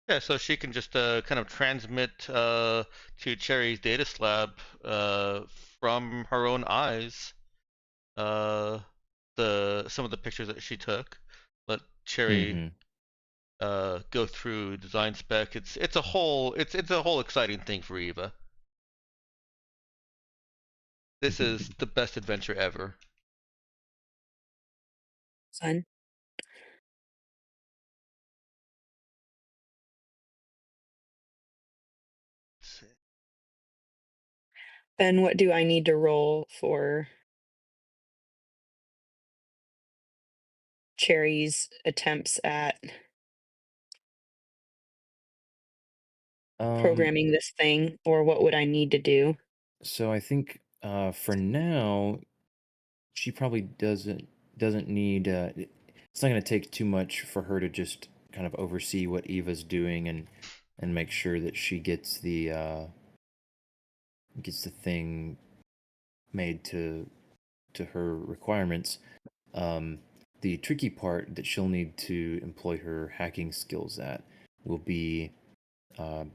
Yeah, so she can just kind of transmit to Cherry's data slab from her own eyes uh, some of the pictures that she took. Let Cherry Mm-hmm. go through design spec. It's a whole exciting thing for Eva. This is the best adventure ever. Fun. Then what do I need to roll for Cherry's attempts at programming this thing, or what would I need to do? So I think for now, she probably doesn't need. It's not going to take too much for her to just kind of oversee what Eva's doing and make sure that she gets the thing made to her requirements. The tricky part that she'll need to employ her hacking skills at will be uh,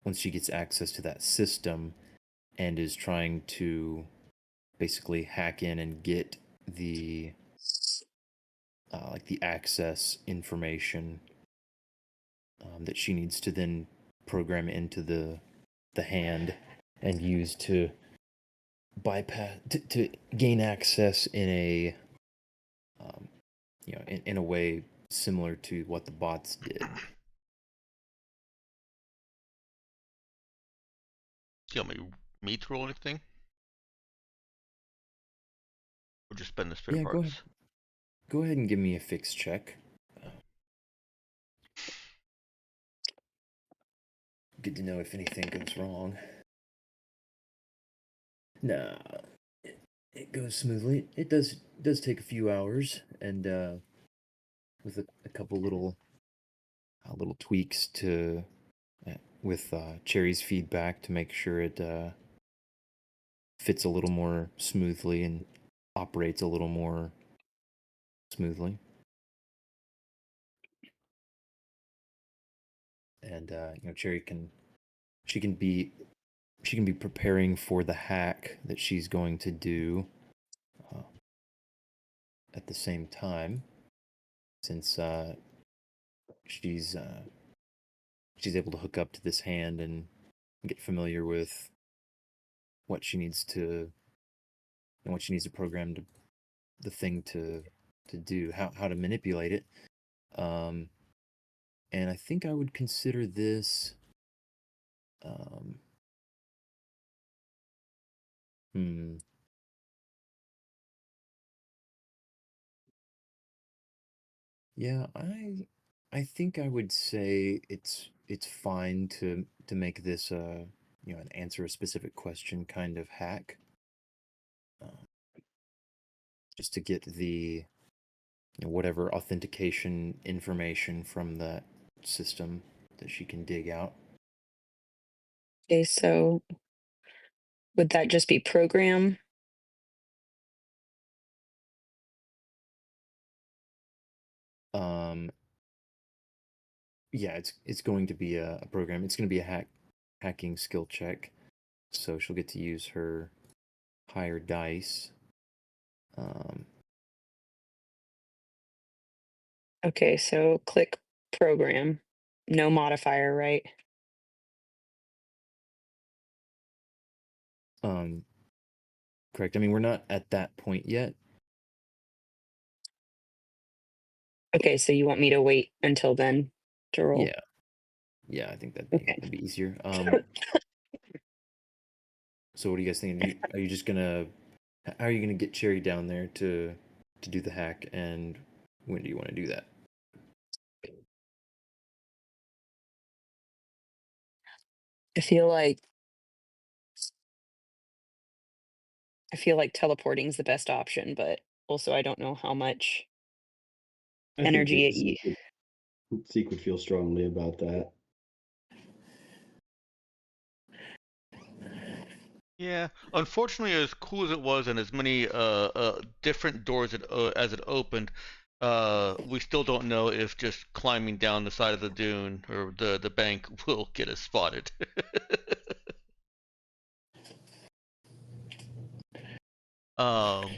once she gets access to that system and is trying to basically hack in and get the like the access information that she needs to then program into the hand and use to bypass to gain access in a in a way similar to what the bots did. Do you want me to roll anything? Or just spend the spare Yeah, parts? Go ahead and give me a fix check. Good to know if anything goes wrong. Nah, it goes smoothly. It does take a few hours, and with a couple little tweaks to with Cherry's feedback to make sure it fits a little more smoothly and operates a little more smoothly. And Cherry can be preparing for the hack that she's going to do at the same time, since she's able to hook up to this hand and get familiar with what she needs to program the thing to do, how to manipulate it. And I think I would consider this hmm yeah, I think I would say it's fine to make this an answer a specific question kind of hack, just to get the whatever authentication information from that system that she can dig out. Okay, so would that just be program? Um, Yeah, it's going to be a program. It's going to be a hacking skill check. So she'll get to use her higher dice. Okay, so click program. No modifier, right? Correct. I mean, we're not at that point yet. Okay, so you want me to wait until then to roll? Yeah, I think Okay. that'd be easier. So what are you guys thinking? Are you just gonna how are you gonna get Cherry down there to do the hack, and when do you want to do that? I feel like teleporting is the best option, but also I don't know how much I think energy Zeke would feel strongly about that. Yeah, unfortunately, as cool as it was, and as many different doors as it opened, we still don't know if just climbing down the side of the dune or the bank will get us spotted. um,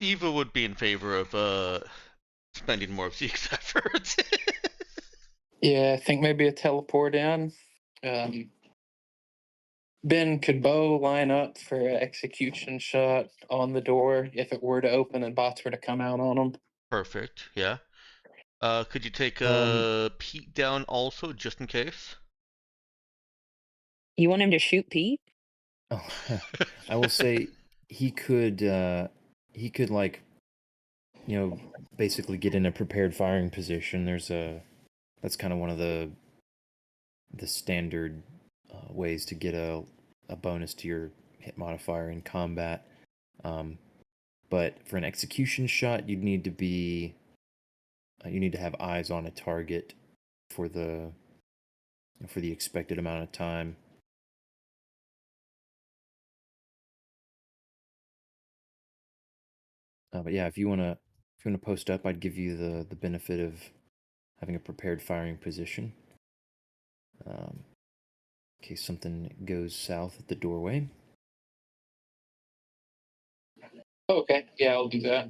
Eva would be in favor of spending more of Zeke's effort. Yeah, I think maybe a teleport in. Ben, could Bo line up for an execution shot on the door if it were to open and bots were to come out on them? Perfect. Yeah. Could you take Pete down also, just in case? You want him to shoot Pete? Oh, I will say he could like, basically get in a prepared firing position. That's kind of one of the standard ways to get a bonus to your hit modifier in combat. But for an execution shot, you need to have eyes on a target for the expected amount of time. But yeah, if you wanna post up, I'd give you the benefit of having a prepared firing position, in case something goes south at the doorway. Okay, yeah, I'll do that.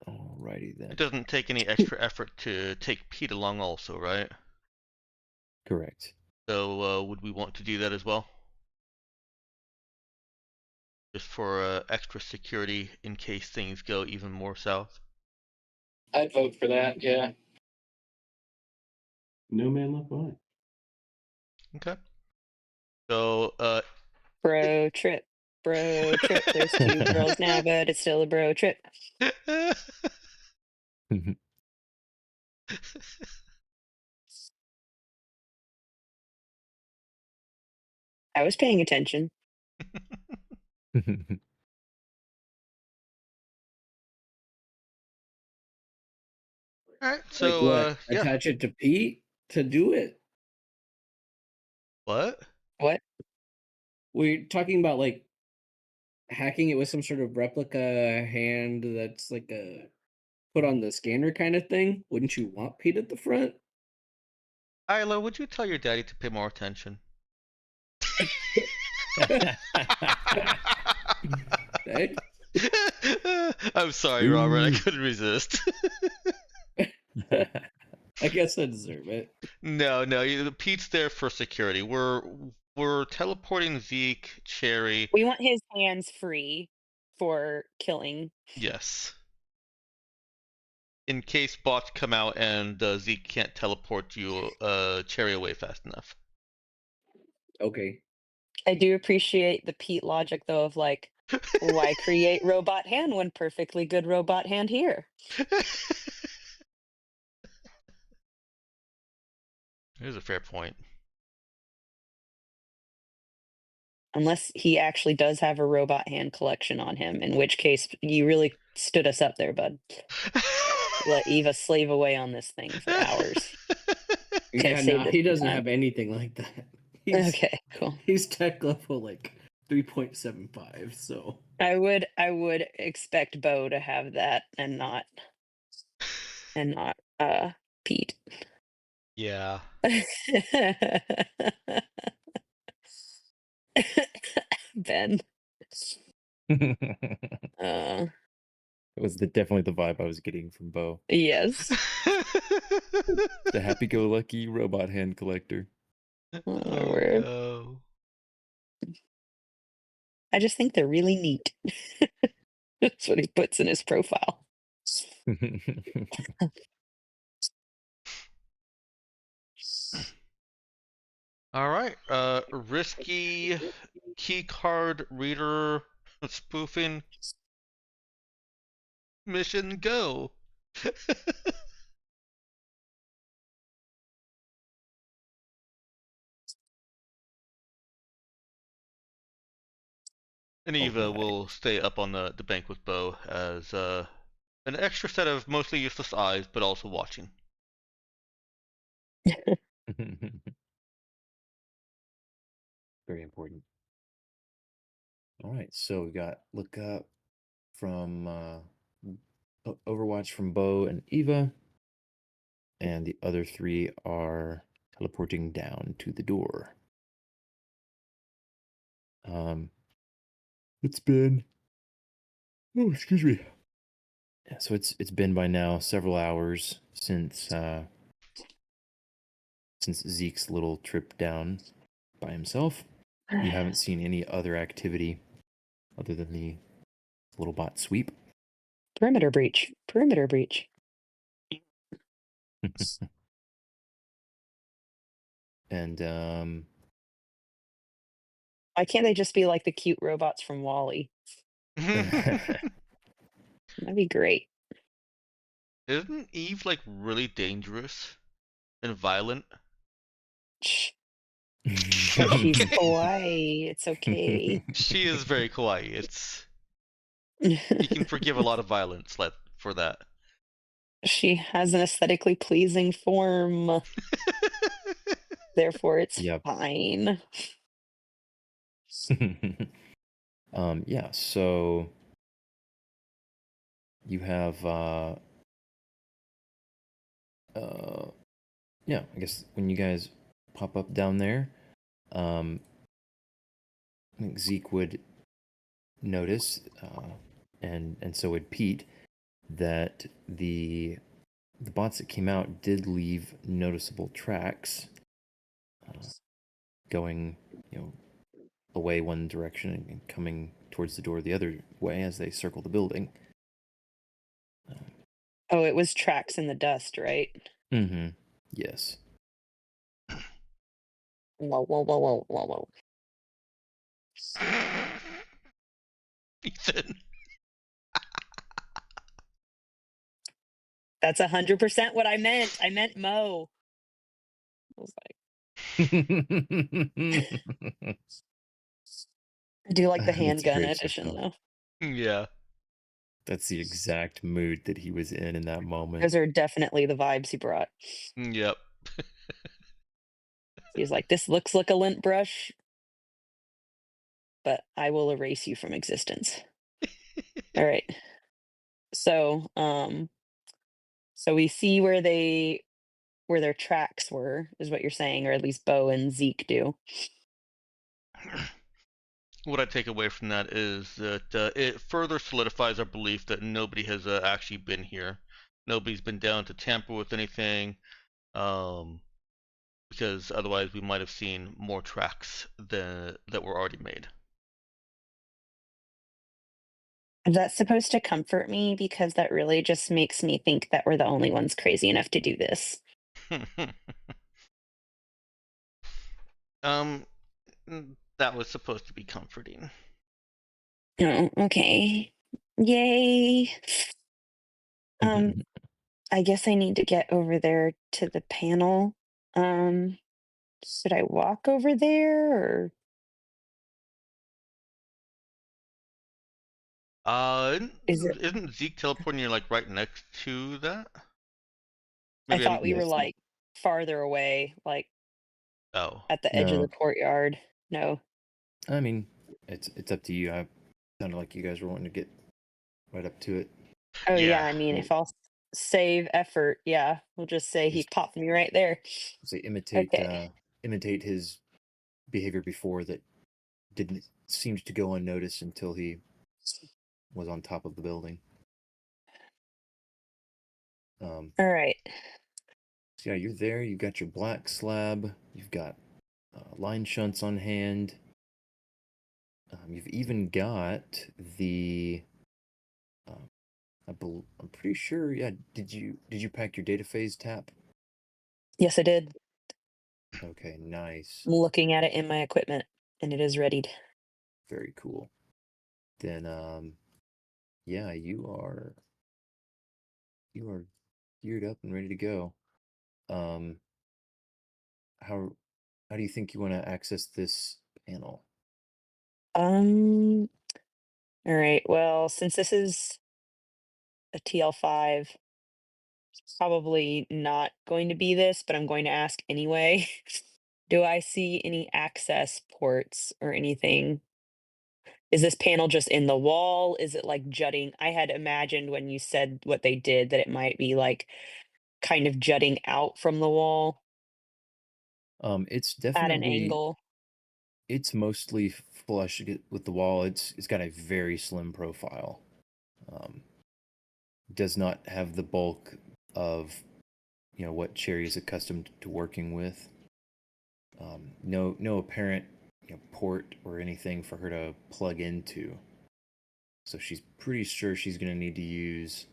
Alrighty then. It doesn't take any extra effort to take Pete along also, right? Correct. So would we want to do that as well? Just for extra security in case things go even more south? I'd vote for that, yeah. No man left behind. Okay. So Bro trip. Bro trip. There's 2 girls now, but it's still a bro trip. I was paying attention. Alright, Like so what? yeah. Attach it to Pete to do it? What? What? We're talking about like hacking it with some sort of replica hand that's like a put on the scanner kind of thing. Wouldn't you want Pete at the front? Isla, would you tell your daddy to pay more attention? Hey? I'm sorry, Robert. I couldn't resist. I guess I deserve it. No, Pete's there for security. We're teleporting Zeke, Cherry. We want his hands free for killing. Yes. In case bots come out and Zeke can't teleport you Cherry away fast enough. Okay. I do appreciate the Pete logic though of like, why create robot hand when perfectly good robot hand here? Here's a fair point. Unless he actually does have a robot hand collection on him, in which case you really stood us up there, bud. Let Eva slave away on this thing for hours. Okay, Yeah, saved no, it he this doesn't time. have anything like that. Okay, cool. He's tech level like 3.75, so I would expect Bo to have that and not Pete. Yeah. Ben. It Uh was definitely the vibe I was getting from Bo. yes. The happy-go-lucky robot hand collector. Oh, my Oh word. no. I just think they're really neat. That's what he puts in his profile. All right. Risky key card reader spoofing mission go. And Eva Alright. will stay up on the bank with Bo as an extra set of mostly useless eyes, but also watching. Very important. All right, so we got look up from Overwatch from Bo and Eva, and the other three are teleporting down to the door. It's been excuse me. Yeah, so it's been by now several hours since Zeke's little trip down by himself. You haven't seen any other activity other than the little bot sweep. Perimeter breach. Perimeter breach. And Why can't they just be like the cute robots from Wall-E? Isn't That'd be great. Eve like really dangerous and violent? Shh. But she's kawaii. It's okay. She is very kawaii. You can forgive a lot of violence for that. She has an aesthetically pleasing form. Therefore, it's Yep. fine. Yeah, so you have yeah, I guess when you guys pop up down there, I think Zeke would notice, and so would Pete, that the bots that came out did leave noticeable tracks, going, away one direction and coming towards the door the other way as they circle the building. Oh, it was tracks in the dust, right? Mm-hmm. Yes. Whoa, whoa, whoa, whoa, whoa, whoa. Ethan. That's 100% what I meant. I meant Mo. I was like, I do like the That's a handgun great edition shot. though. Yeah. That's the exact mood that he was in that moment. Those are definitely the vibes he brought. Yep. He's like, this looks like a lint brush, but I will erase you from existence. All right. So, so we see where their tracks were, is what you're saying, or at least Bo and Zeke do. What I take away from that is that it further solidifies our belief that nobody has actually been here. Nobody's been down to tamper with anything, because otherwise we might have seen more tracks that were already made. That's supposed to comfort me because that really just makes me think that we're the only ones crazy enough to do this. That was supposed to be comforting. Oh, okay. Yay. I guess I need to get over there to the panel. Should I walk over there or is it? Isn't Zeke teleporting you like right next to that? I Maybe thought we were Yes. like farther away, like Oh, at the edge of No. the courtyard. No. I mean, it's up to you. I sounded like you guys were wanting to get right up to it. Oh yeah, yeah. I mean, if I'll save effort, yeah, we'll just say he Just- popped me right there. Say imitate Okay. imitate his behavior before that didn't seemed to go unnoticed until he was on top of the building. All right. So yeah, you're there. You've got your black slab. You've got line shunts on hand. You've even got the. I'm pretty sure. Yeah. Did you pack your data phase tap? Yes, I did. Okay. Nice. I'm looking at it in my equipment, and it is readied. Very cool. Then yeah, you are geared up and ready to go. How do you think you want to access this panel? All right. Well, since this is a TL5, it's probably not going to be this, but I'm going to ask anyway. Do I see any access ports or anything? Is this panel just in the wall? Is it like jutting? I had imagined when you said what they did that it might be like kind of jutting out from the wall It's at an definitely angle. it's mostly flush with the wall. It's got a very slim profile. Does not have the bulk of what Cherry is accustomed to working with. No apparent port or anything for her to plug into. So she's pretty sure she's going to need to use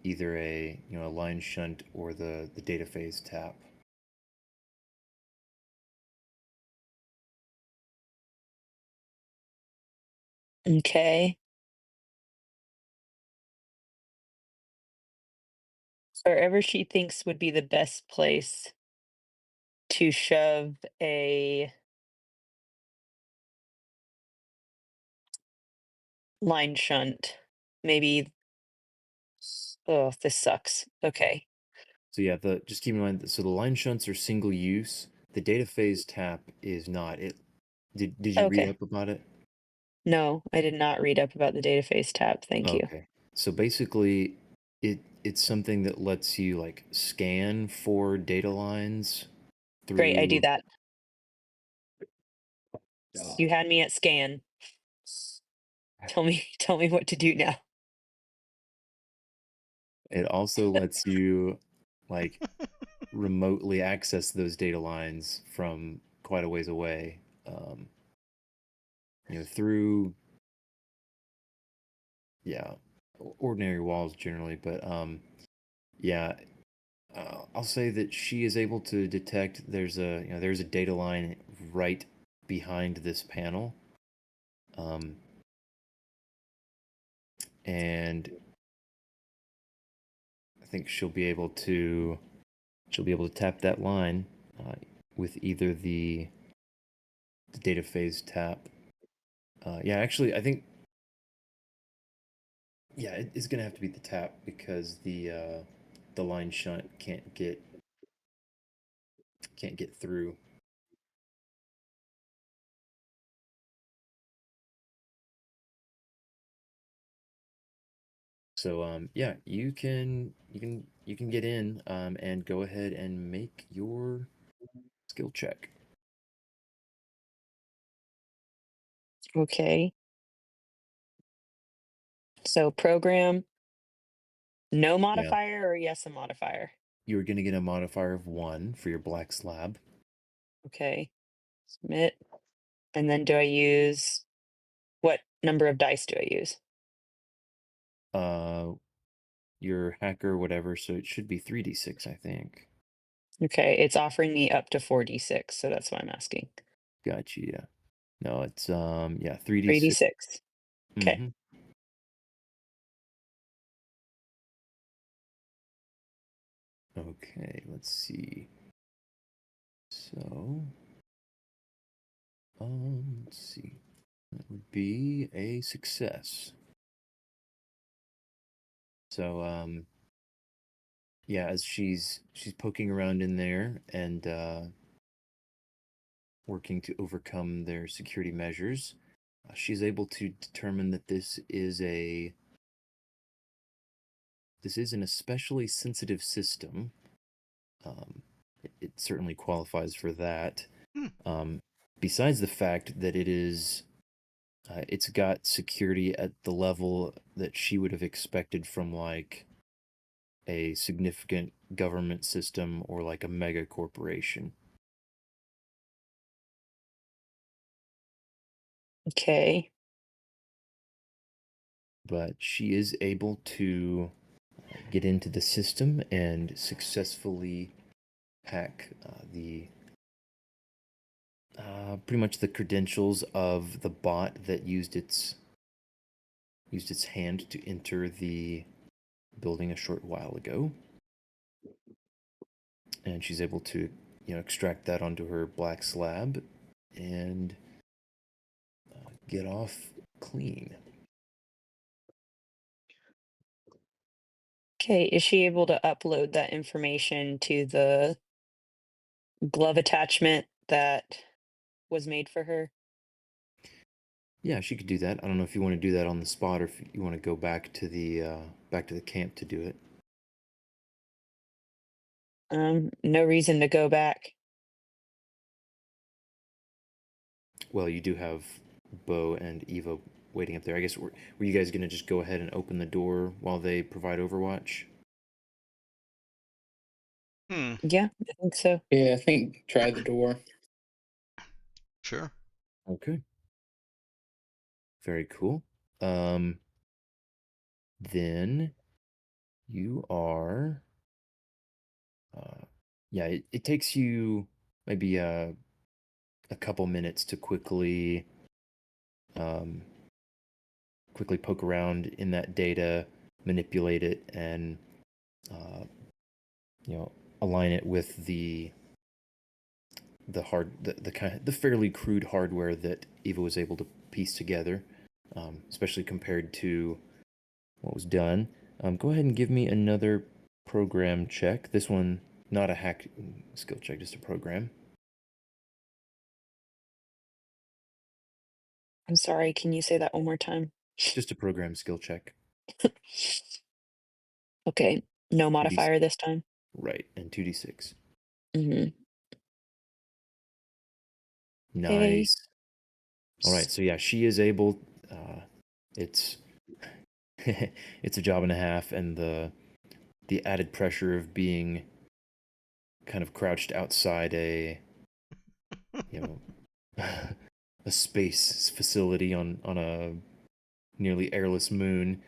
either a line shunt or the data phase tap. Okay. Wherever she thinks would be the best place to shove a line shunt. Maybe. Oh, this sucks. Okay. So yeah, just keep in mind that the line shunts are single use. The data phase tap is not. Did you read Okay. up about it? No, I did not read up about the data phase tab. Thank you. Okay. So basically it's something that lets you like scan for data lines through Great, I do that. You had me at scan. Tell me what to do now. It also lets you like remotely access those data lines from quite a ways away. Through ordinary walls generally, but yeah, I'll say that she is able to detect there's a data line right behind this panel, and I think she'll be able to tap that line with either the data phase tap. Yeah, actually, I think it's gonna have to be the tap because the line shunt can't get through. So yeah, you can get in and go ahead and make your skill check. Okay. So program, no Yeah, modifier or yes a modifier? you're gonna get a modifier of 1 for your black slab. Okay. Submit. And then do I use what number of dice do I use? Your hacker whatever, so it should be 3d6, I think. Okay, it's offering me up to 4d6, so that's why I'm asking. Gotcha. Yeah. No, it's 3d6. 3d6. Okay. Mhm. Okay, let's see. So, let's see. That would be a success. So, yeah, as she's poking around in there and working to overcome their security measures, she's able to determine that this is an especially sensitive system. It certainly qualifies for that. Hmm. Besides the fact that it's got security at the level that she would have expected from like a significant government system or like a mega corporation. Okay. But she is able to get into the system and successfully hack the pretty much the credentials of the bot that used its hand to enter the building a short while ago. And she's able to, extract that onto her black slab and get off clean. Okay. Is she able to upload that information to the glove attachment that was made for her? Yeah, she could do that. I don't know if you want to do that on the spot or if you want to go back to the camp to do it. No reason to go back. Well, you do have Bo and Eva waiting up there. I guess were you guys gonna just go ahead and open the door while they provide Overwatch? Yeah, I think so. Yeah, I think try the door. Sure. Okay. Very cool. Then you are. Yeah, it takes you maybe a couple minutes to quickly poke around in that data, manipulate it, and align it with the fairly crude hardware that Eva was able to piece together, especially compared to what was done. Go ahead and give me another program check. This one, not a hack skill check, just a program. I'm sorry, can you say that one more time? Just a program skill check. Okay, no 2d6. modifier this time. Right, and 2d6. Mm-hmm. Nice. All right, so yeah, she is able. It's it's a job and a half, and the added pressure of being kind of crouched outside a a space facility on a nearly airless moon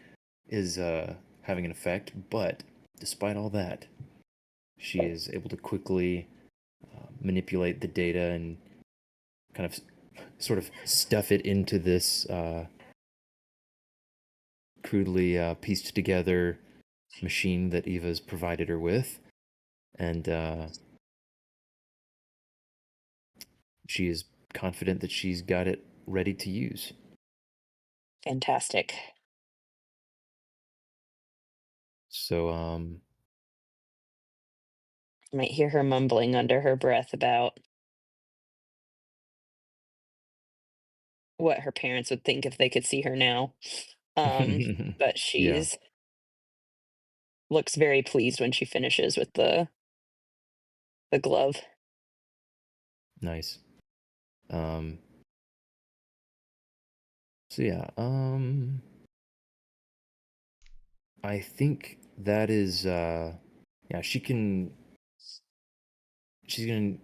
is having an effect. But despite all that, she is able to quickly manipulate the data and kind of sort of stuff it into this crudely pieced together machine that Eva's provided her with. And she is confident that she's got it ready to use. Fantastic. So, You might hear her mumbling under her breath about what her parents would think if they could see her now. But yeah, she's looks very pleased when she finishes with the glove. nice. So yeah, I think that is yeah, she's gonna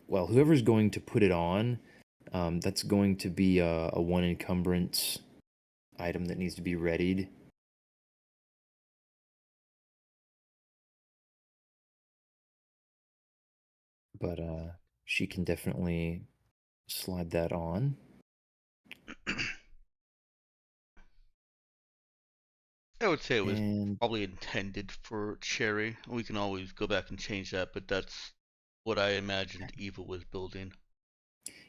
well, whoever's going to put it on, that's going to be a one encumbrance item that needs to be readied. But she can definitely slide that on. I would say it was And probably intended for Cherry. We can always go back and change that, but that's what I imagined Eva was building.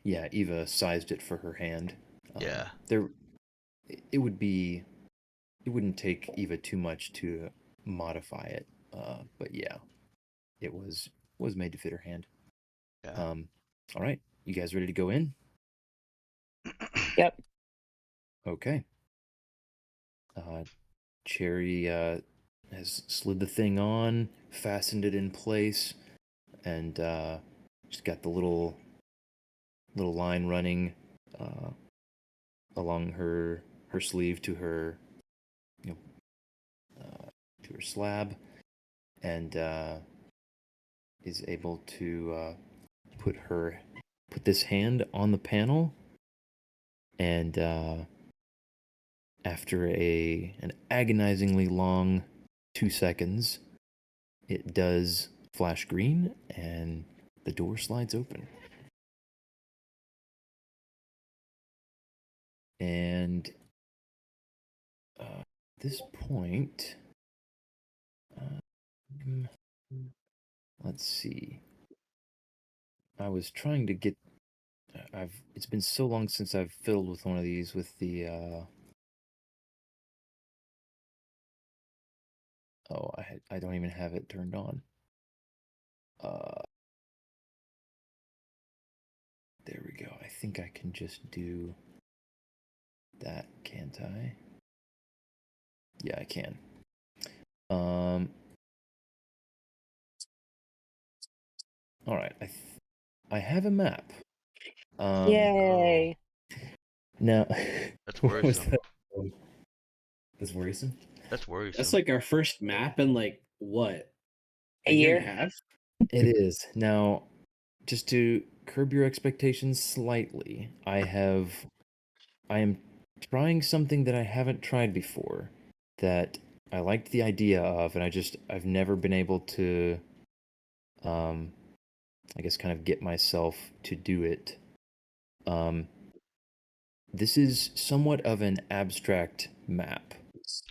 yeah, Eva sized it for her hand. Yeah. It wouldn't take Eva too much to modify it. But yeah, it was made to fit her hand. Yeah. All right, you guys ready to go in? Yep. Okay. Cherry has slid the thing on, fastened it in place, and just got the little line running along her sleeve to her to her slab, and is able to put this hand on the panel, and after an agonizingly long 2 seconds, it does flash green, and the door slides open. And at this point, let's see. I was trying to get. It's been so long since I've fiddled with one of these with the. Oh, I don't even have it turned on. There we go. I think I can just do that, can't I? Yeah, I can. All right. I have a map. Yay. Now, That's what was worrisome. that? That's worrisome. That's worrisome. That's like our first map in like what? A and year? a half? It is. Now, just to curb your expectations slightly, I am trying something that I haven't tried before that I liked the idea of, and I've never been able to I guess kind of get myself to do it. This is somewhat of an abstract map.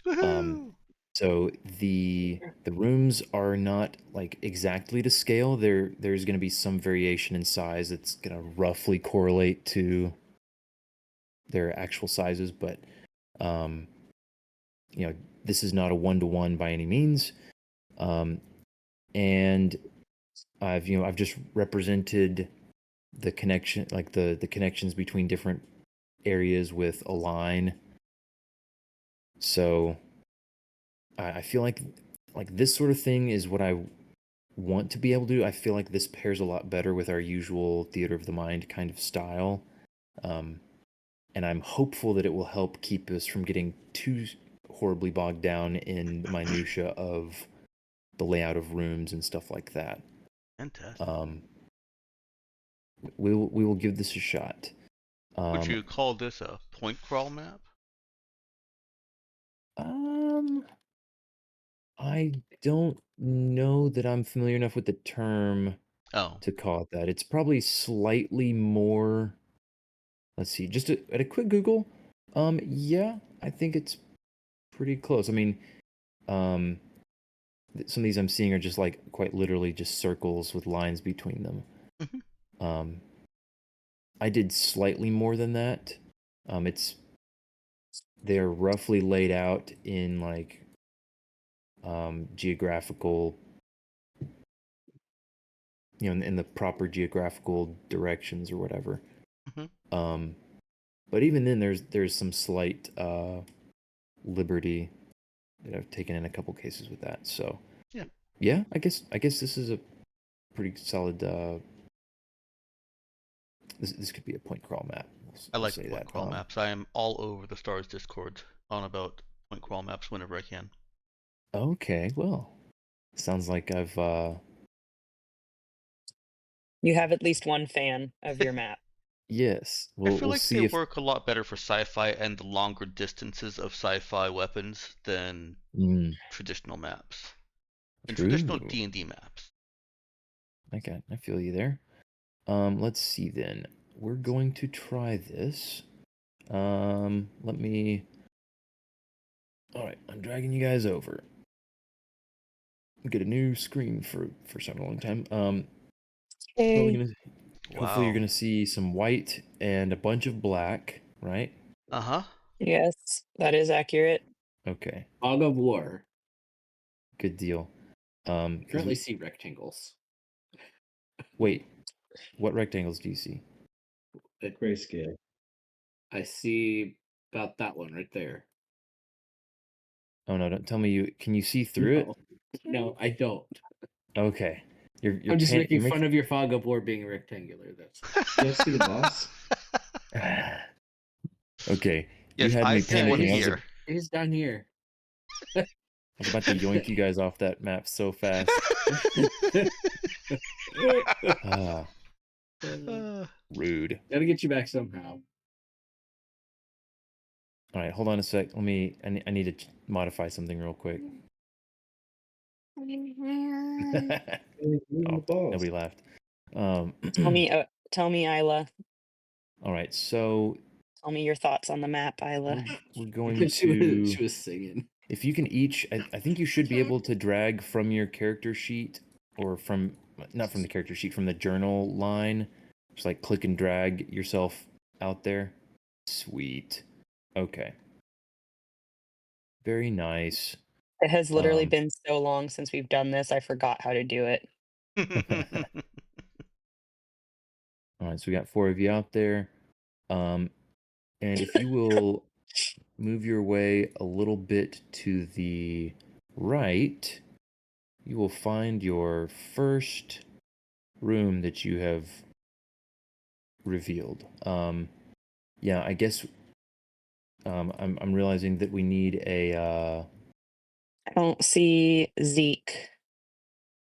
Woohoo! So the rooms are not like exactly to scale. There's going to be some variation in size that's going to roughly correlate to their actual sizes, but this is not a 1-to-1 by any means. And I've just represented the connection, like the connections between different areas with a line. So I feel like this sort of thing is what I want to be able to do. I feel like this pairs a lot better with our usual theater of the mind kind of style. And I'm hopeful that it will help keep us from getting too horribly bogged down in the minutia of the layout of rooms and stuff like that. Fantastic. We will give this a shot. Would you call this a point crawl map? I don't know that I'm familiar enough with the term Oh, to call it that. It's probably slightly more. Let's see, just at a quick Google. Yeah, I think it's pretty close. I mean, some of these I'm seeing are just like quite literally just circles with lines between them. Mhm. I did slightly more than that. They're roughly laid out in like geographical, in the proper geographical directions or whatever. Mhm. But even then, there's some slight liberty that I've taken in a couple cases with that. So yeah, I guess this is a pretty solid. This could be a point crawl map. I We'll like say point that. crawl maps. I am all over the Stars Discord on about point crawl maps whenever I can. Okay, well, sounds like I've You have at least one fan of your map. yes. I feel We'll like see they if work a lot better for sci-fi and the longer distances of sci-fi weapons than traditional maps. And traditional True. D&D maps. Okay, I feel you there. Let's see then. We're going to try this. Let me. All right, I'm dragging you guys over. Get a new screen for such a long time. Hey. Hopefully you're Wow. gonna see some white and a bunch of black, right? Uh-huh. Yes, that is accurate. Okay, Fog of War. good deal. 'cause Currently see rectangles. wait, what rectangles do you see? Grayscale. I see about that one right there. Oh no, don't tell me you can you see through No, I don't. it? Okay. You're I'm just making you're fun of your fog of war being rectangular. That's You guys see the boss? Okay. You Yes, had I me see one panicking. here. he's down here. I was about to yoink you guys off that map so fast. Ah, rude. Gotta get you back somehow. All right, hold on a sec. I need to modify something real quick. The boss. Nobody laughed. Tell me, Isla. All right, so Tell me your thoughts on the map, Isla. we're going she to. was singing. If you can each, I think you should be able to drag from your character sheet, or from not from the character sheet, from the journal line. Just like click and drag yourself out there. Sweet. Okay. Very nice. It has literally Um, been so long since we've done this, I forgot how to do it. All right, so we got 4 of you out there. And if you will move your way a little bit to the right, you will find your first room that you have revealed. Yeah, I guess I'm realizing that we need a I don't see Zeke.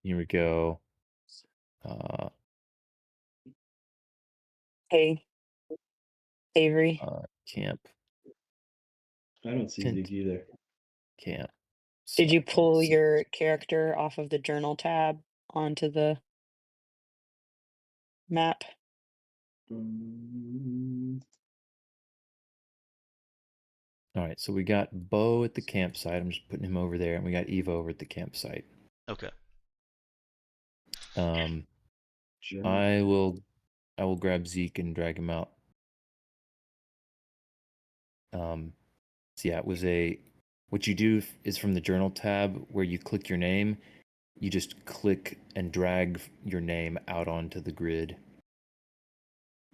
here we go. Hey, Avery. Camp. I don't see Tent. Zeke either. Camp. Did you pull Let's see. your character off of the journal tab onto the map? All right, so we got Bo at the campsite. I'm just putting him over there, and we got Eva over at the campsite. Okay. I will grab Zeke and drag him out. So yeah, it was what you do is from the journal tab where you click your name, you just click and drag your name out onto the grid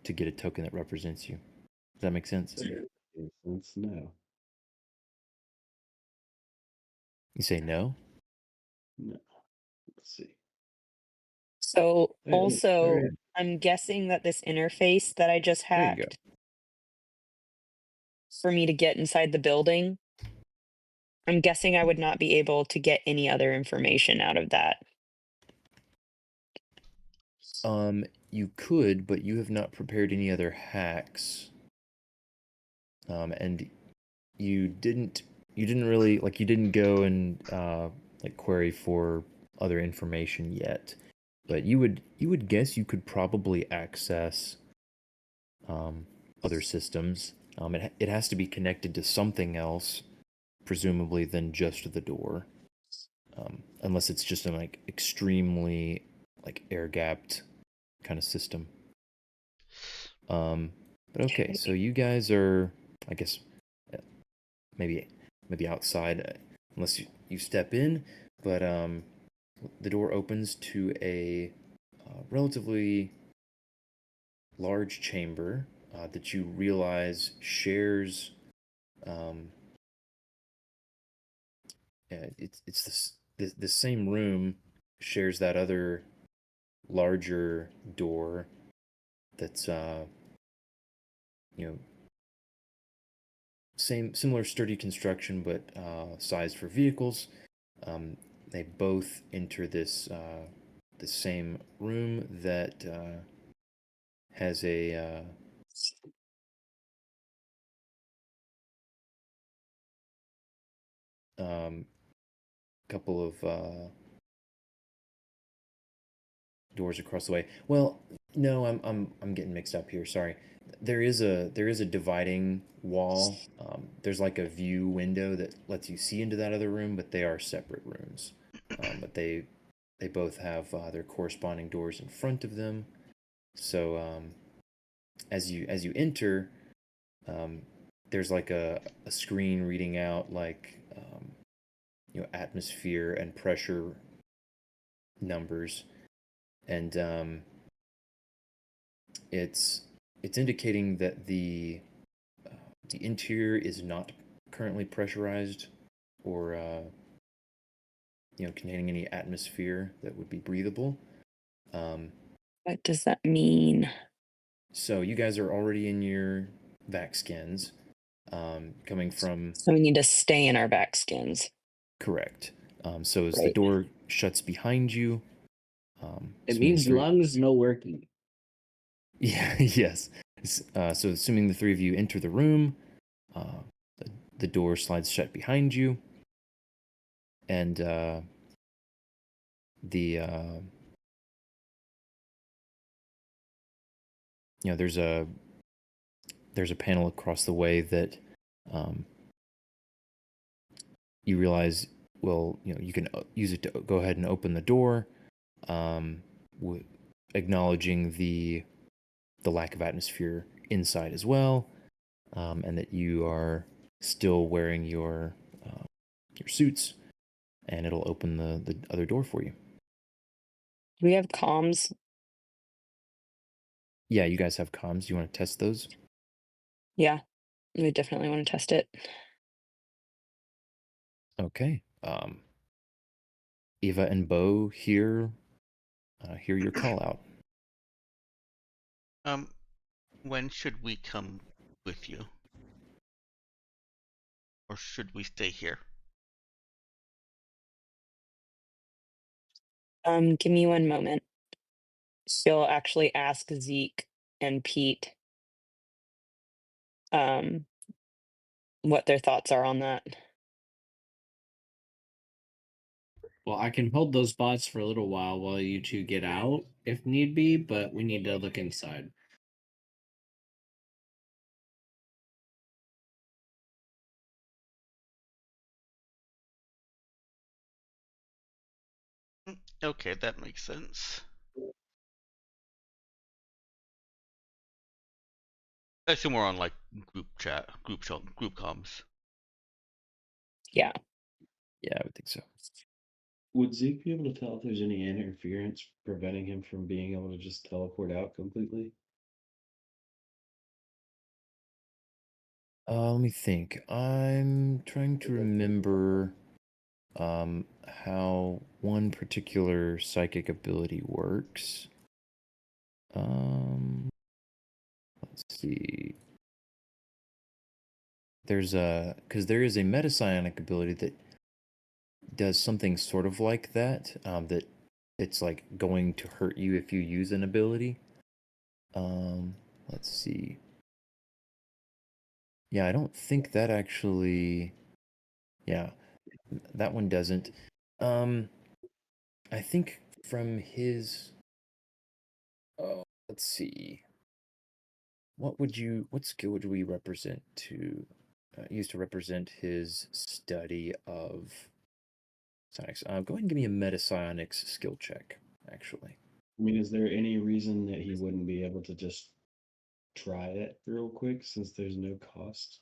to get a token that represents you. Does that make sense? No. You say no? No. Let's see. So Hey, look, also, there it is. I'm guessing that this interface that I just There you go. hacked for me to get inside the building, I'm guessing I would not be able to get any other information out of that. You could, but you have not prepared any other hacks. And you didn't really you didn't go and like query for other information yet. But you would guess you could probably access other systems. It has to be connected to something else, presumably than just the door. Unless it's just an like extremely like air gapped kind of system. But okay, so you guys are, I guess, maybe outside, unless you step in. But the door opens to a relatively large chamber that you realize shares. It's the same room shares that other larger door that's similar sturdy construction, but sized for vehicles. They both enter the same room that has a couple of doors across the way. Well, no, I'm getting mixed up here. Sorry. There is a dividing wall. There's like a view window that lets you see into that other room, but they are separate rooms. But they both have their corresponding doors in front of them. So as you enter, there's like a screen reading out like atmosphere and pressure numbers, and it's indicating that the interior is not currently pressurized or containing any atmosphere that would be breathable. What does that mean? So you guys are already in your vac skins, coming from So we need to stay in our back skins. correct. So as the Right. door shuts behind you, It assuming means the three- lungs no working. Yeah, yes. So assuming the three of you enter the room, the door slides shut behind you, and there's a panel across the way that you realize, well, you can use it to go ahead and open the door, acknowledging the lack of atmosphere inside as well, and that you are still wearing your suits, and it'll open the other door for you. Do we have comms? Yeah, you guys have comms. You want to test those? Yeah, we definitely want to test it. Okay. Eva and Bo hear your call out. When should we come with you? Or should we stay here? Give me one moment. She'll actually ask Zeke and Pete what their thoughts are on that. Well, I can hold those bots for a little while you two get out if need be, but we need to look inside. Okay, that makes sense. I assume we're on like group chat, group comms. Yeah. Yeah, I would think so. Would Zeke be able to tell if there's any interference preventing him from being able to just teleport out completely? Let me think. I'm trying to remember how one particular psychic ability works. Let's see. Because there is a metapsionic ability that does something sort of like that. That it's like going to hurt you if you use an ability. Let's see. Yeah, I don't think that actually. Yeah, that one doesn't. I think from his. Oh, let's see. What skill would we represent to use to represent his study of psionics? Go ahead and give me a metapsionics skill check, actually. I mean, is there any reason that he wouldn't be able to just try it real quick since there's no cost?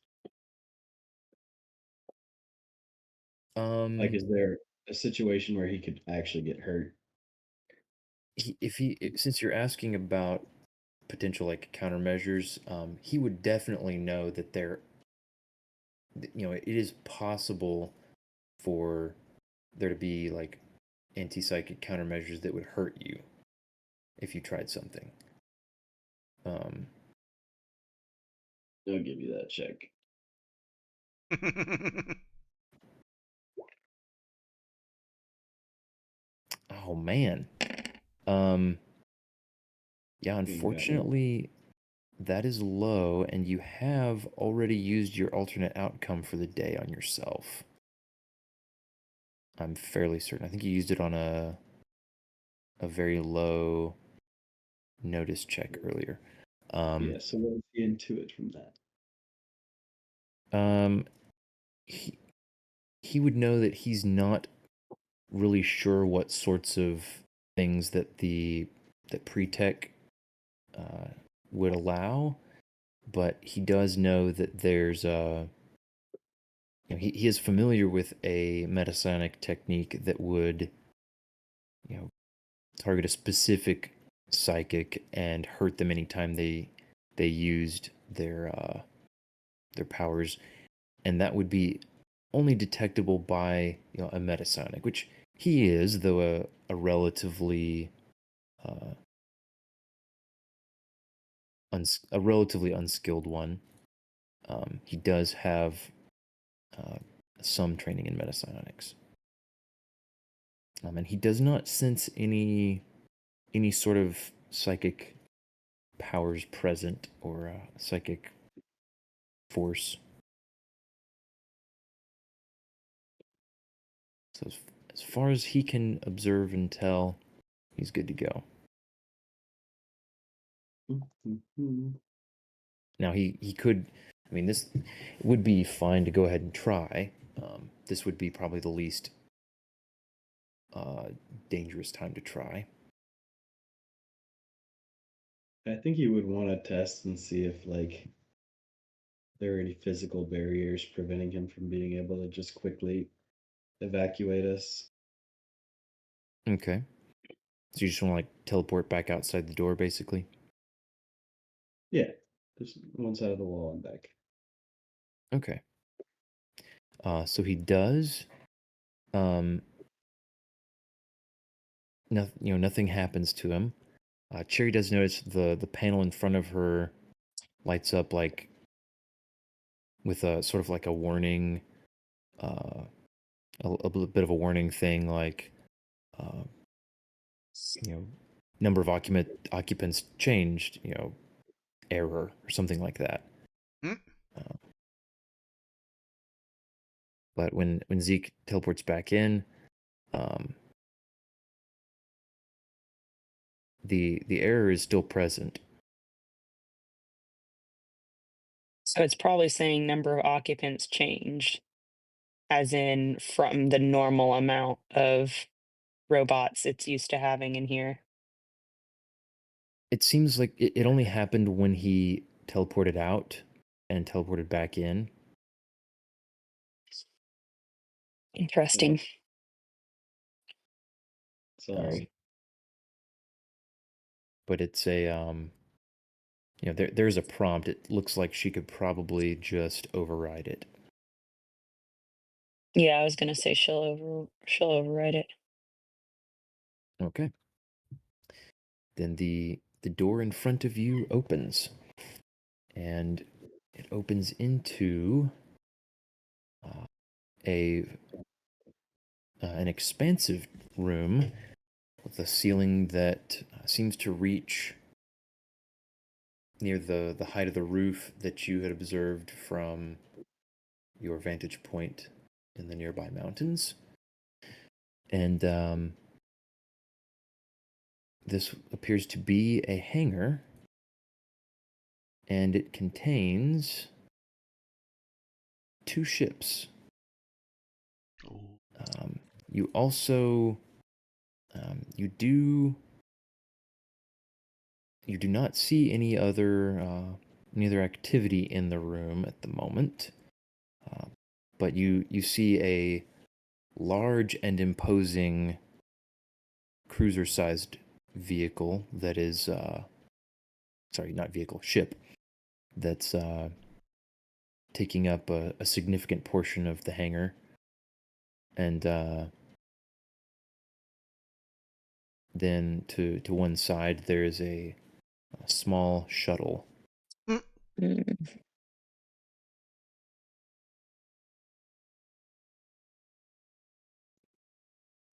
Like, is there a situation where he could actually get hurt? Since you're asking about potential like countermeasures, he would definitely know that it is possible for there to be like anti-psychic countermeasures that would hurt you if you tried something. I'll give you that check. Oh man. Yeah, unfortunately that is low, and you have already used your alternate outcome for the day on yourself. I'm fairly certain. I think you used it on a very low notice check earlier. Yeah, so what is the intuit from that? He would know that he's not really sure what sorts of things that pre-tech would allow, but he does know that there's he is familiar with a metapsionic technique that would target a specific psychic and hurt them anytime they used their powers, and that would be only detectable by a metasonic, which he is, though a relatively a relatively unskilled one. He does have some training in metasonics, and he does not sense any sort of psychic powers present or psychic force. So as far as he can observe and tell, he's good to go. Now he could, I mean, this would be fine to go ahead and try. This would be probably the least dangerous time to try. I think you would want to test and see if there are any physical barriers preventing him from being able to just quickly evacuate us. Okay. So you just want to teleport back outside the door, basically? Yeah, just one side of the wall and back. Okay. So he does. Nothing happens to him. Cherry does notice the panel in front of her lights up with a sort of like a warning, a bit of a warning thing, number of occupants changed, error or something like that. But when Zeke teleports back in, the error is still present. So it's probably saying number of occupants changed, as in from the normal amount of robots it's used to having in here. It seems like it only happened when he teleported out and teleported back in. Interesting. Sorry. But it's a there's a prompt. It looks like she could probably just override it. Yeah, I was gonna say she'll override it. Okay. Then the door in front of you opens, and it opens into an expansive room with a ceiling that seems to reach near the height of the roof that you had observed from your vantage point in the nearby mountains. And this appears to be a hangar, and it contains 2 ships. You also you do not see any other activity in the room at the moment, but you see a large and imposing cruiser-sized vehicle that is ship that's taking up a significant portion of the hangar, and then to one side there is a small shuttle.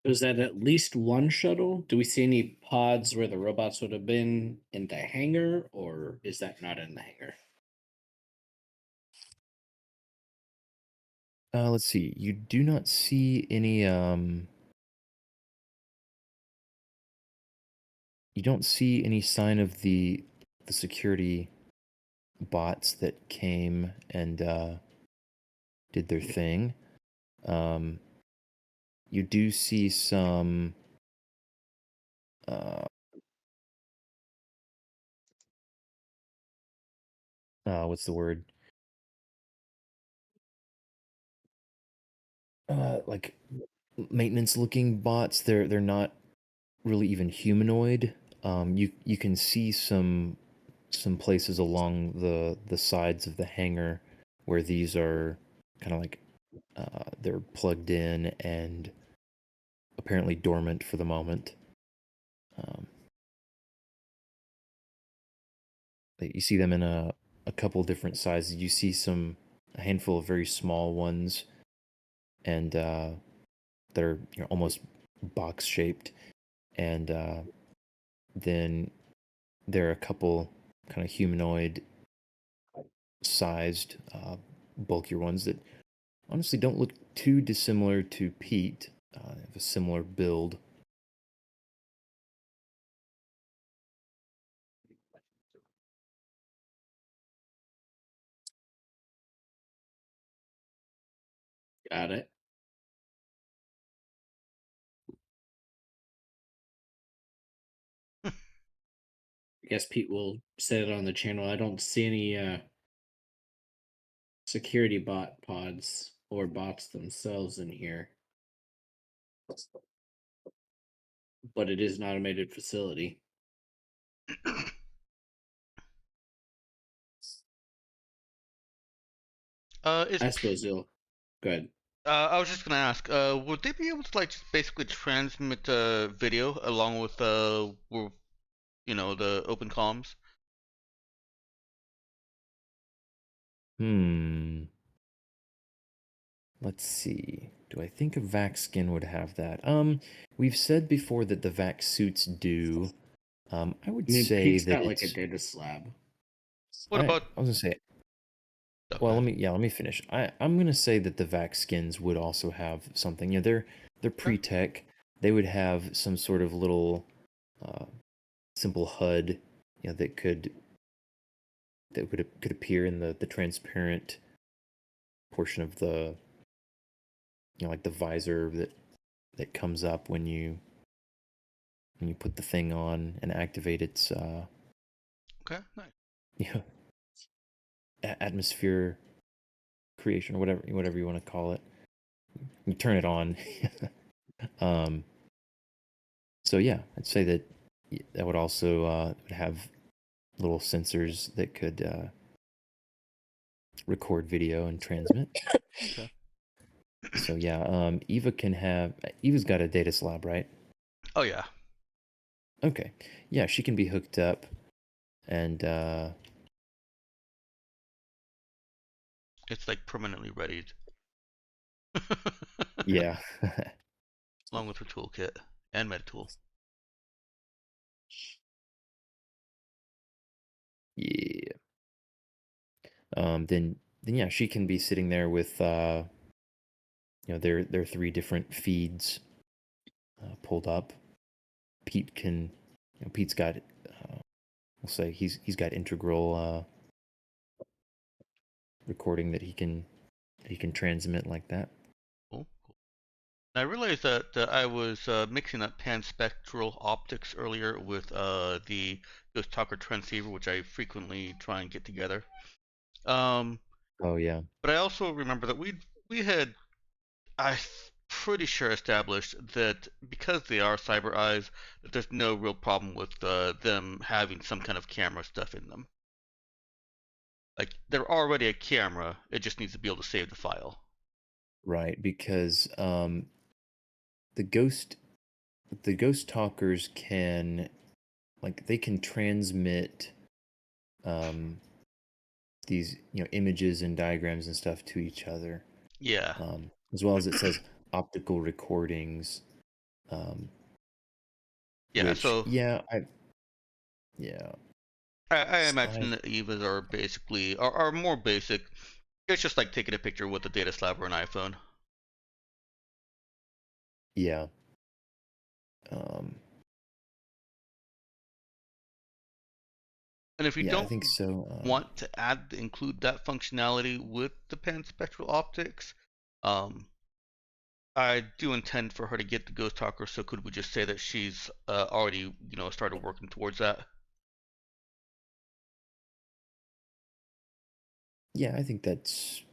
Was that at least one shuttle? Do we see any pods where the robots would have been in the hangar, or is that not in the hangar? Let's see. You do not see any you don't see any sign of the security bots that came and did their thing. You do see some what's the word? Like maintenance looking bots. They're not really even humanoid. You can see some places along the sides of the hangar where these are kind of like they're plugged in and apparently dormant for the moment. You see them in a couple different sizes. You see a handful of very small ones, and they're almost box shaped, and then there are a couple kind of humanoid sized bulkier ones that honestly don't look too dissimilar to Pete. They have a similar build. Got it. I guess Pete will set it on the channel. I don't see any security bot pods or bots themselves in here. But it is an automated facility. I suppose you'll go ahead. I was just gonna ask, would they be able to like just basically transmit video along with the open comms? Let's see. Do I think a vac skin would have that? We've said before that the vac suits do. I would say Pete's that got like a it's. data slab. What about? I was gonna say. Well, let me finish. I'm gonna say that the vac skins would also have something. They're pre-tech. They would have some sort of little simple HUD, that could appear in the transparent portion of the like the visor that comes up when you put the thing on and activate its Okay, nice. Atmosphere creation or whatever you want to call it. You turn it on. So yeah, I'd say that would also have little sensors that could record video and transmit. Okay. So yeah, Eva's got a data slab, right? Oh yeah. Okay. Yeah, she can be hooked up and It's like permanently readied. yeah. Along with her toolkit and MetaTool. Yeah. Then yeah, she can be sitting there with their 3 different feeds pulled up. Pete's got we'll say he's got integral recording that he can transmit like that. Cool. I realized that I was mixing up panspectral optics earlier with the Ghost Talker transceiver, which I frequently try and get together. Oh yeah. But I also remember that we had, I'm pretty sure, established that because they are cyber eyes, that there's no real problem with them having some kind of camera stuff in them. Like they're already a camera, it just needs to be able to save the file. Right, because the ghost talkers can they can transmit these images and diagrams and stuff to each other. Yeah. As well as it says optical recordings. Yeah. Which, So yeah, I imagine that Evas are basically are more basic. It's just like taking a picture with a data slab or an iPhone. Yeah. And if you yeah, don't I think so. want to include that functionality with the panspectral optics, I do intend for her to get the Ghost Talker. So could we just say that she's already started working towards that? Yeah, I think that's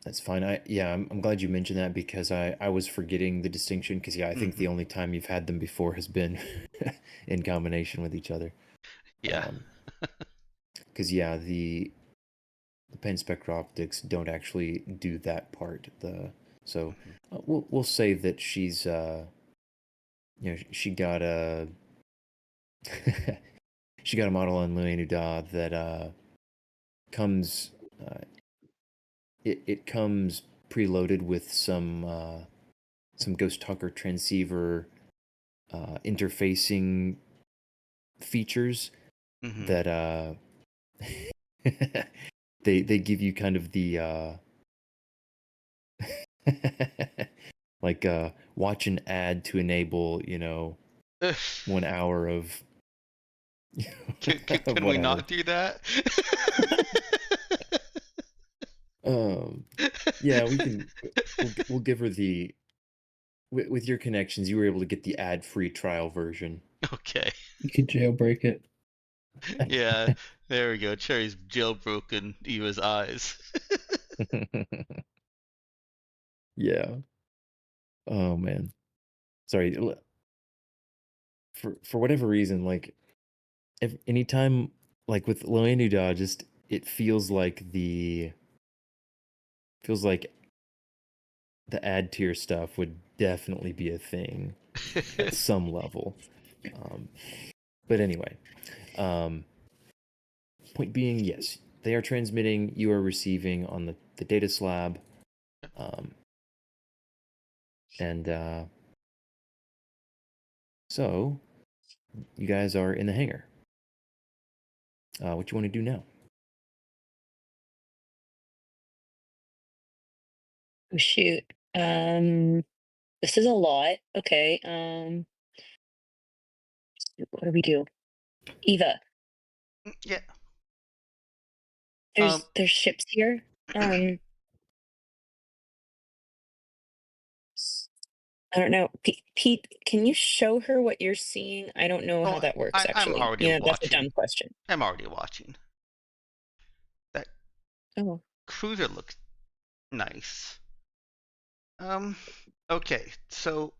That's fine. I'm glad you mentioned that because I was forgetting the distinction because I think the only time you've had them before has been in combination with each other. Yeah. Because the paint spectral optics don't actually do that part. We'll say that she's she got a she got a model on Luenuda that comes it comes preloaded with some Ghost Talker transceiver interfacing features Mhm. that they give you kind of the like watch an ad to enable 1 hour of Can we whatever. not do that? Yeah, we'll give her the with your connections you were able to get the ad-free trial version. Okay. You could jailbreak it. Yeah, there we go. Cherry's jailbroken Eva's eyes. Yeah. Oh man. Sorry. For whatever reason, like if anytime like with Loenuda, just it feels like the ad tier stuff would definitely be a thing at some level. But anyway, point being, yes, they are transmitting, you are receiving on the data slab. And so you guys are in the hangar. What you want to do now? Oh shoot. This is a lot. Okay. What do we do? Eva, Yeah. there's ships here. I don't know. Pete, can you show her what you're seeing? I don't know how Oh, that works I'm actually. already That's a watching. dumb question. I'm already watching. That Oh. cruiser looks nice. Okay, so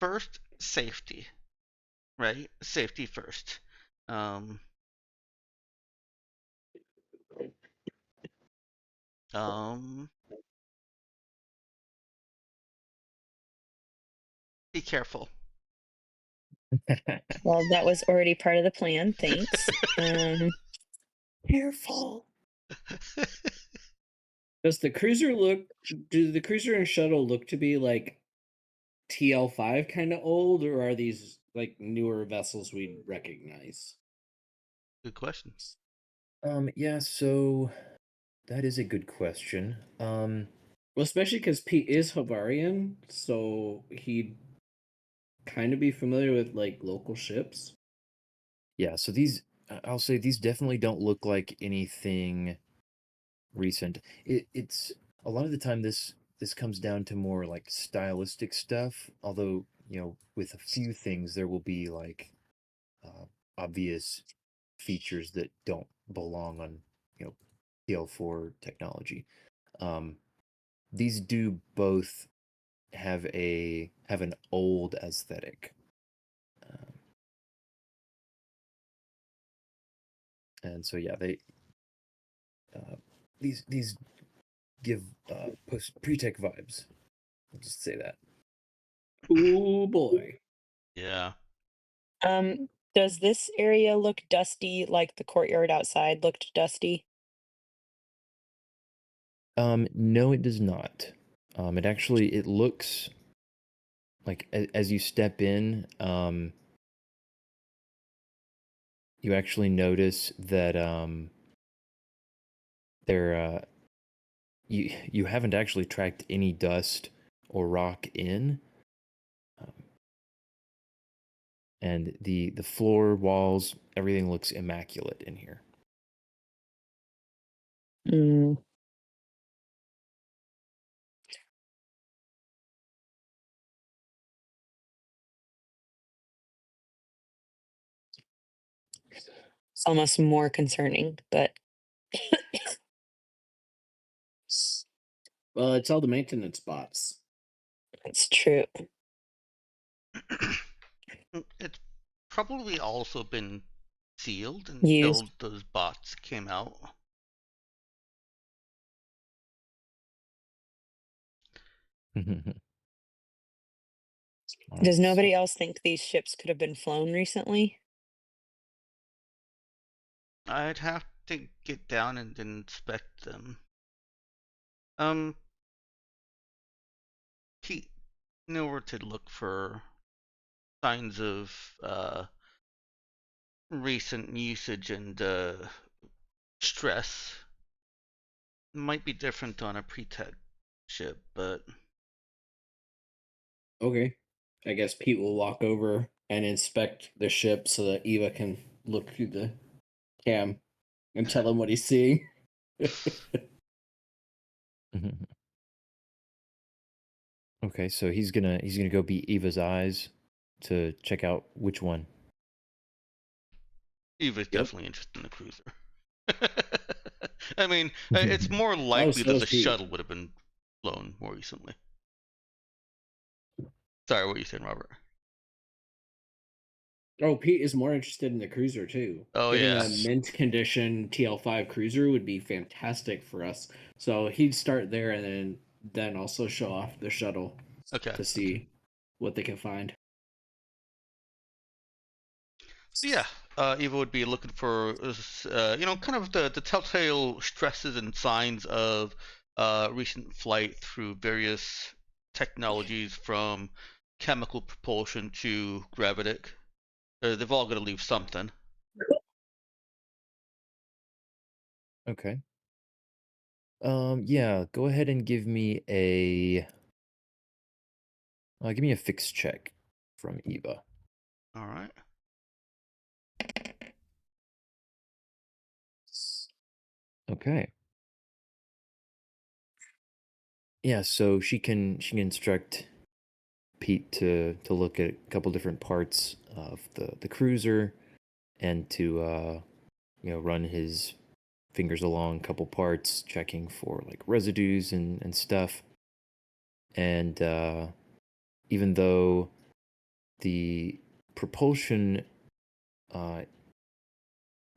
first safety, right? Safety first. Um, be careful. Well, that was already part of the plan. Thanks. Careful. Does the cruiser do the cruiser and shuttle look to be like TL5 kind of old, or are these like newer vessels we recognize? Good question. Yeah, so that is a good question. Well, especially because Pete is Havarian, so he'd kind of be familiar with like local ships. Yeah, so I'll say these definitely don't look like anything recent. It's a lot of the time this comes down to more like stylistic stuff, although, with a few things there will be like obvious features that don't belong on, PL4 technology. These do both have an old aesthetic. And so yeah, these give post pre-tech vibes. I'll just say that. Oh boy. Yeah. Does this area look dusty like the courtyard outside looked dusty? No, it does not. It looks like as you step in, you actually notice that there you haven't actually tracked any dust or rock in. And the floor, walls, everything looks immaculate in here. Mm. It's almost more concerning, but Well, it's all the maintenance bots. That's true. It's probably also been sealed Used. until those bots came out. All Does right, nobody else think these ships could have been flown recently? I'd have to get down and inspect them. Pete knew where to look for signs of recent usage and stress. Might be different on a pre-tech ship, but Okay. I guess Pete will walk over and inspect the ship so that Eva can look through the cam and tell him what he's seeing. Okay, so he's gonna go be Eva's eyes to check out which one. Eva's Yep. definitely interested in the cruiser. I mean, it's more likely so that is the Pete. shuttle would have been flown more recently. Sorry, what were you saying, Robert? Oh, Pete is more interested in the cruiser too. Oh, Getting yeah. a mint condition TL5 cruiser would be fantastic for us. So he'd start there and then also show off the shuttle Okay. to see what they can find. So yeah, Eva would be looking for, kind of the telltale stresses and signs of recent flight through various technologies from chemical propulsion to gravitic. They've all got to leave something. Okay. Yeah, go ahead and give me a fixed check from Eva. All right. Okay. Yeah, so she can instruct Pete to look at a couple different parts of the cruiser and to run his fingers along a couple parts, checking for like residues and stuff. And even though the propulsion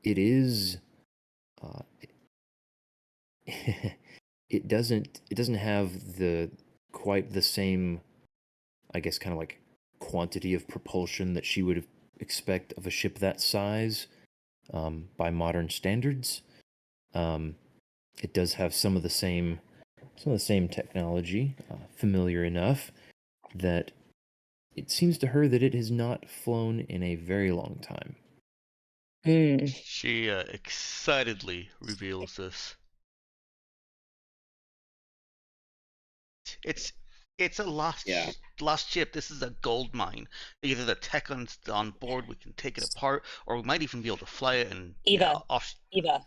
it is it doesn't have the quite the same, I guess, kind of like quantity of propulsion that she would expect of a ship that size by modern standards. It does have some of the same technology, familiar enough that it seems to her that it has not flown in a very long time. She excitedly reveals this. It's a lost ship. This is a gold mine. Either the tech on board, we can take it apart, or we might even be able to fly it and Eva. off. Eva.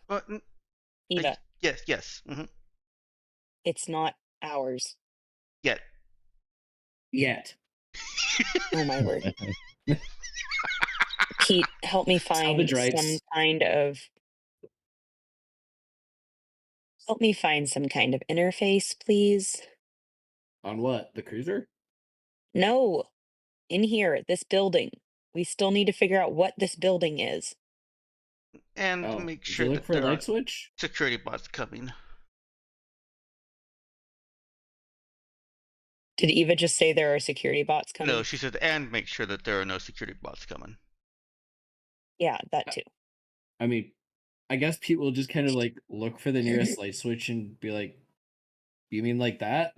Eva. Yes. Mm-hmm. It's not ours. Yet. Oh my word. Pete, help me find some kind of interface, please. On what? The cruiser? No. In here at this building. We still need to figure out what this building is. And make sure look that for a there light are switch? security bots coming. Did Eva just say there are security bots coming? No, she said, and make sure that there are no security bots coming. Yeah, that too. I mean, I guess Pete will just kind of like look for the nearest light switch and be like, "You mean like that?"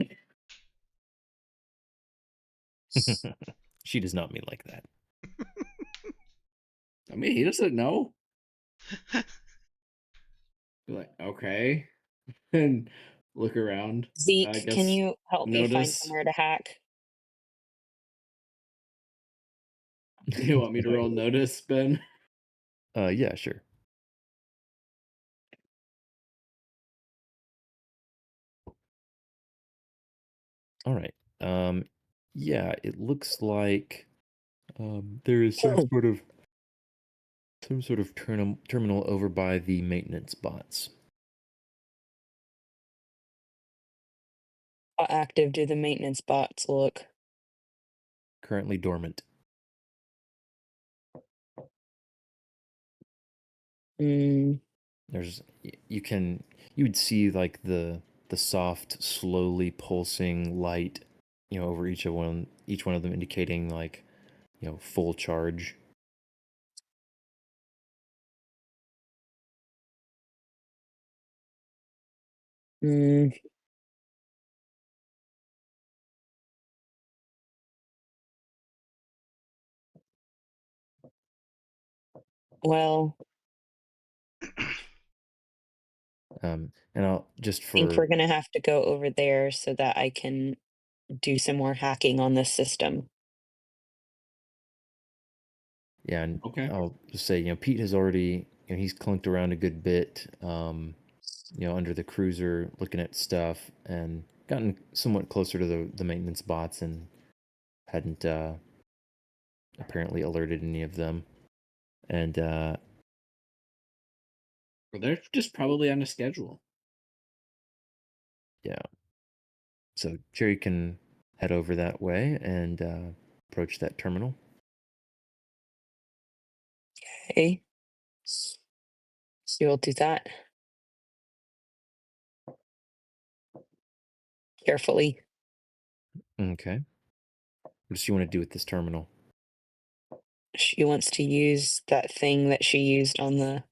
She does not mean like that. I mean, he doesn't know. Be like, okay, and look around. Zeke, can you help me find somewhere to hack? You want me to roll notice, Ben? Yeah, sure. All right. Yeah, it looks like there is some sort of terminal over by the maintenance bots. How active do the maintenance bots look? Currently dormant. Mm, There's you would see like the soft, slowly pulsing light, over each one of them indicating like, full charge. mm, well, And I'll just I think for we're gonna have to go over there so that I can do some more hacking on this system. Yeah, and Okay. I'll just say, Pete has already, he's clunked around a good bit, under the cruiser, looking at stuff, and gotten somewhat closer to the maintenance bots, and hadn't apparently alerted any of them. And Well, they're just probably on a schedule. yeah, so Jerry can head over that way and approach that terminal. Okay. So we'll do that carefully. Okay. What does she want to do with this terminal? She wants to use that thing that she used on the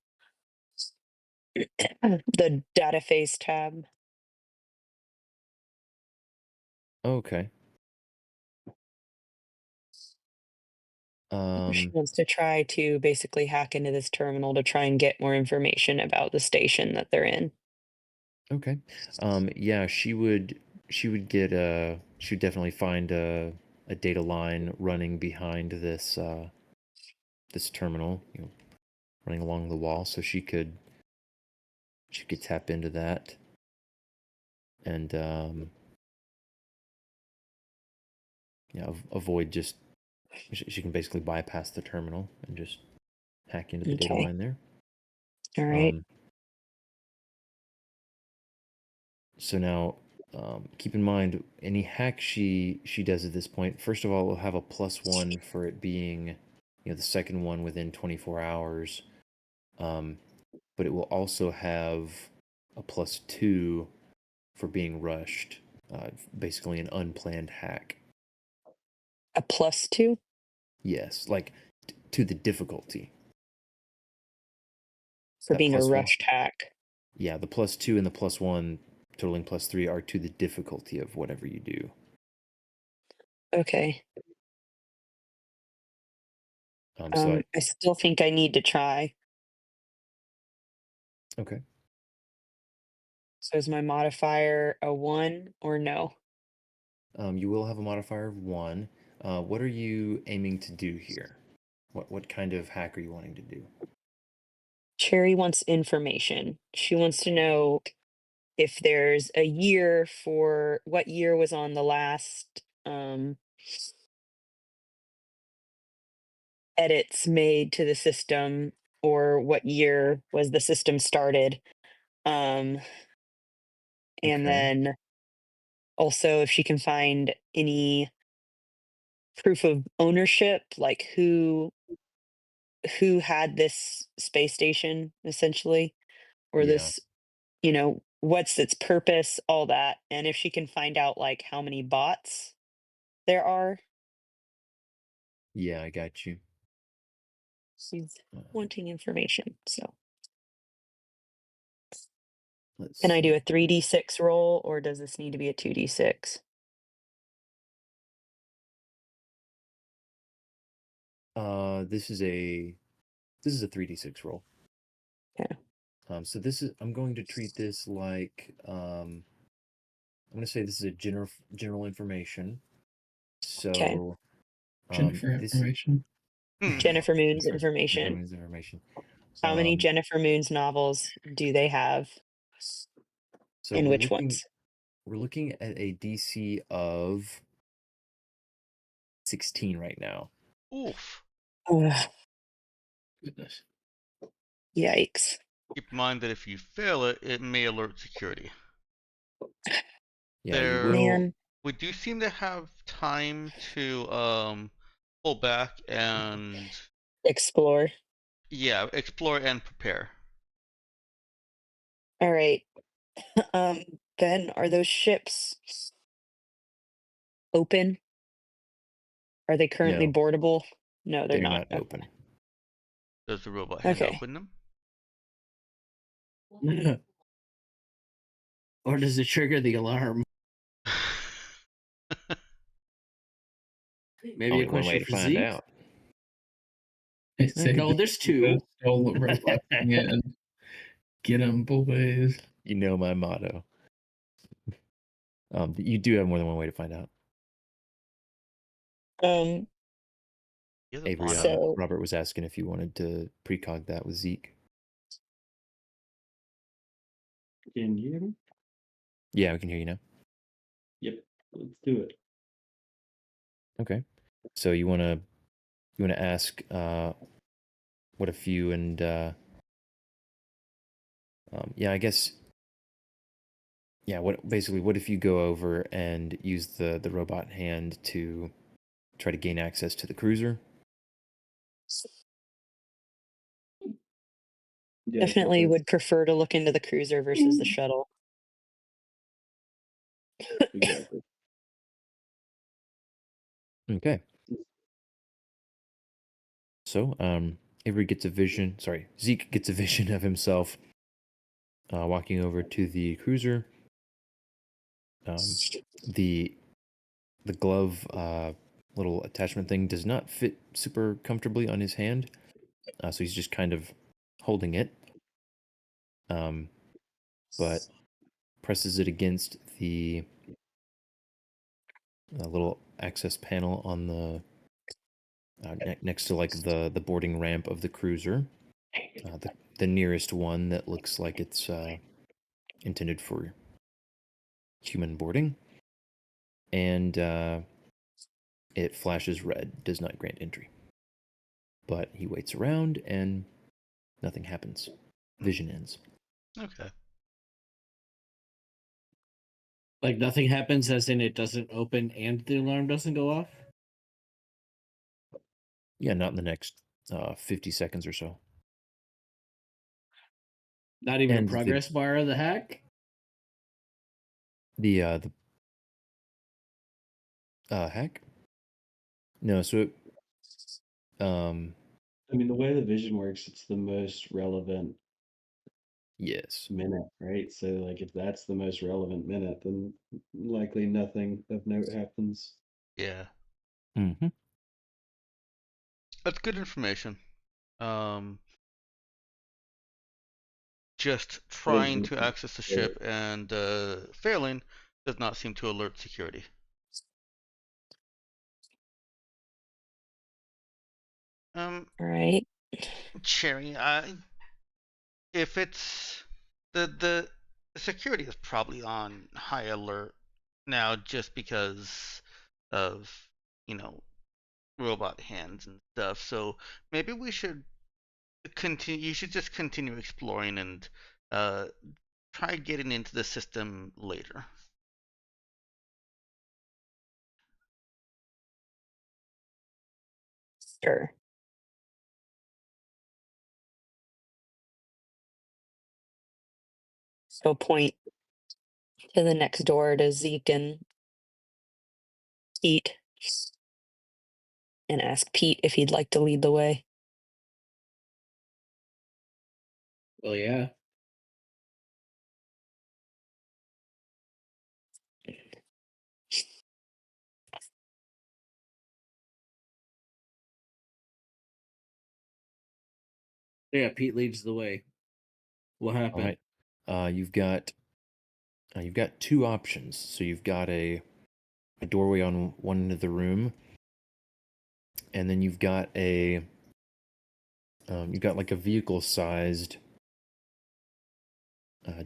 data phase tab. Okay. She wants to try to basically hack into this terminal to try and get more information about the station that they're in. Okay. Yeah, she would definitely find a data line running behind this terminal, running along the wall, so she could tap into that and avoid just she can basically bypass the terminal and just hack into the data Okay. line there. All right. So now, keep in mind any hack she does at this point. First of all, will have a +1 for it being, the second one within 24 hours. But it will also have a +2 for being rushed. Basically, an unplanned hack. A +2? Yes, like to the difficulty. For That being a +1. rushed hack. Yeah, the +2 and the +1, totaling +3, are to the difficulty of whatever you do. Okay. So I still think I need to try. okay. So is my modifier a 1 or no? You will have a modifier of 1. What are you aiming to do here? What kind of hack are you wanting to do? Cherry wants information. She wants to know if there's a year for what year was on the last edits made to the system, or what year was the system started. And Okay. then also if she can find any proof of ownership, like who had this space station essentially, or Yeah. this, what's its purpose, all that. And if she can find out like how many bots there are. Yeah, I got you. She's Uh, wanting information. So let's can I do see. a 3d6 roll, or does this need to be a 2d6? This is a 3d6 roll. Okay. So I'm going to treat this like I'm going to say this is a general information. Okay. So Jennifer this information. Jennifer Moon's Jennifer information. Moon's information. How many Um, Jennifer Moon's novels do they have? so And we're which ones? looking at a DC of 16 right now. Oof. Ugh, Goodness. yikes. Keep in mind that if you fail it, it may alert security. Yeah, you There- will. Man, We do seem to have time to pull back and explore. yeah, explore and prepare. All right. Ben, are those ships open? Are they currently No. boardable? No, they're They're not. not open. Does the robot hand Okay. open them? Or does it trigger the alarm? Maybe Only a one way question to for find Zeke. out. I say No, there's two. Stole the robot and get them, boys. You know my motto. You do have more than one way to find out. Um, He has a Avery, motto. So- Robert was asking if you wanted to precog that with Zeke. Can you hear me? Yeah, we can hear you now. Yep. Let's do it. Okay. So you wanna ask what if you and yeah, I guess yeah, what if you go over and use the robot hand to try to gain access to the cruiser? Yeah, definitely that's- would prefer to look into the cruiser versus the shuttle. Exactly. Okay. So, Avery gets a vision. Sorry, Zeke gets a vision of himself walking over to the cruiser. The glove little attachment thing does not fit super comfortably on his hand, so he's just kind of holding it. But presses it against the little access panel on the next to like the boarding ramp of the cruiser, the nearest one that looks like it's intended for human boarding, and it flashes red, does not grant entry. But he waits around and nothing happens. Vision ends. Okay. Like nothing happens, as in it doesn't open and the alarm doesn't go off? Yeah, not in the next 50 seconds or so. Not even And a progress bar of the hack? The hack? No, so it, I mean, the way the vision works, it's the most relevant yes. minute, right? So, like, if that's the most relevant minute, then likely nothing of note happens. Yeah. Mm-hmm. That's good information. Just trying to access the ship and failing does not seem to alert security. All right. Cherry, if it's the security is probably on high alert now just because of robot hands and stuff. So maybe we should continue. You should just continue exploring and try getting into the system later. Sure. So point to the next door to Zeke and Pete and ask Pete if he'd like to lead the way. Well, yeah. Yeah, Pete leads the way. What All happened? right. You've got two options. So you've got a doorway on one end of the room, and then you've got like a vehicle-sized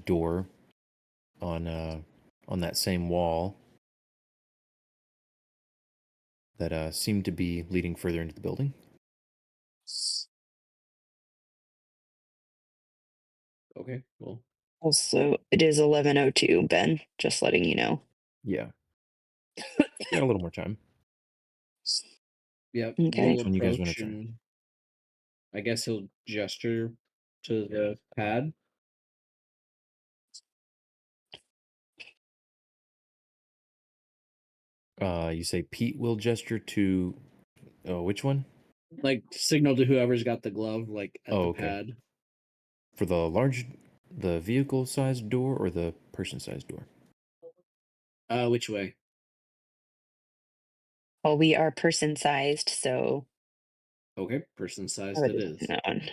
door on that same wall that seem to be leading further into the building. Okay, well. Also, it is 11:02, Ben, just letting you know. Yeah. Got a little more time. Yep. Okay. We'll Which one you guys wanna approach try? and I guess he'll gesture to the pad. You say Pete will gesture to which one? Like signal to whoever's got the glove, like at Oh, the okay. pad. For the vehicle sized door or the person sized door? Which way? Well, we are person sized, so Okay, person I sized would it is. that one.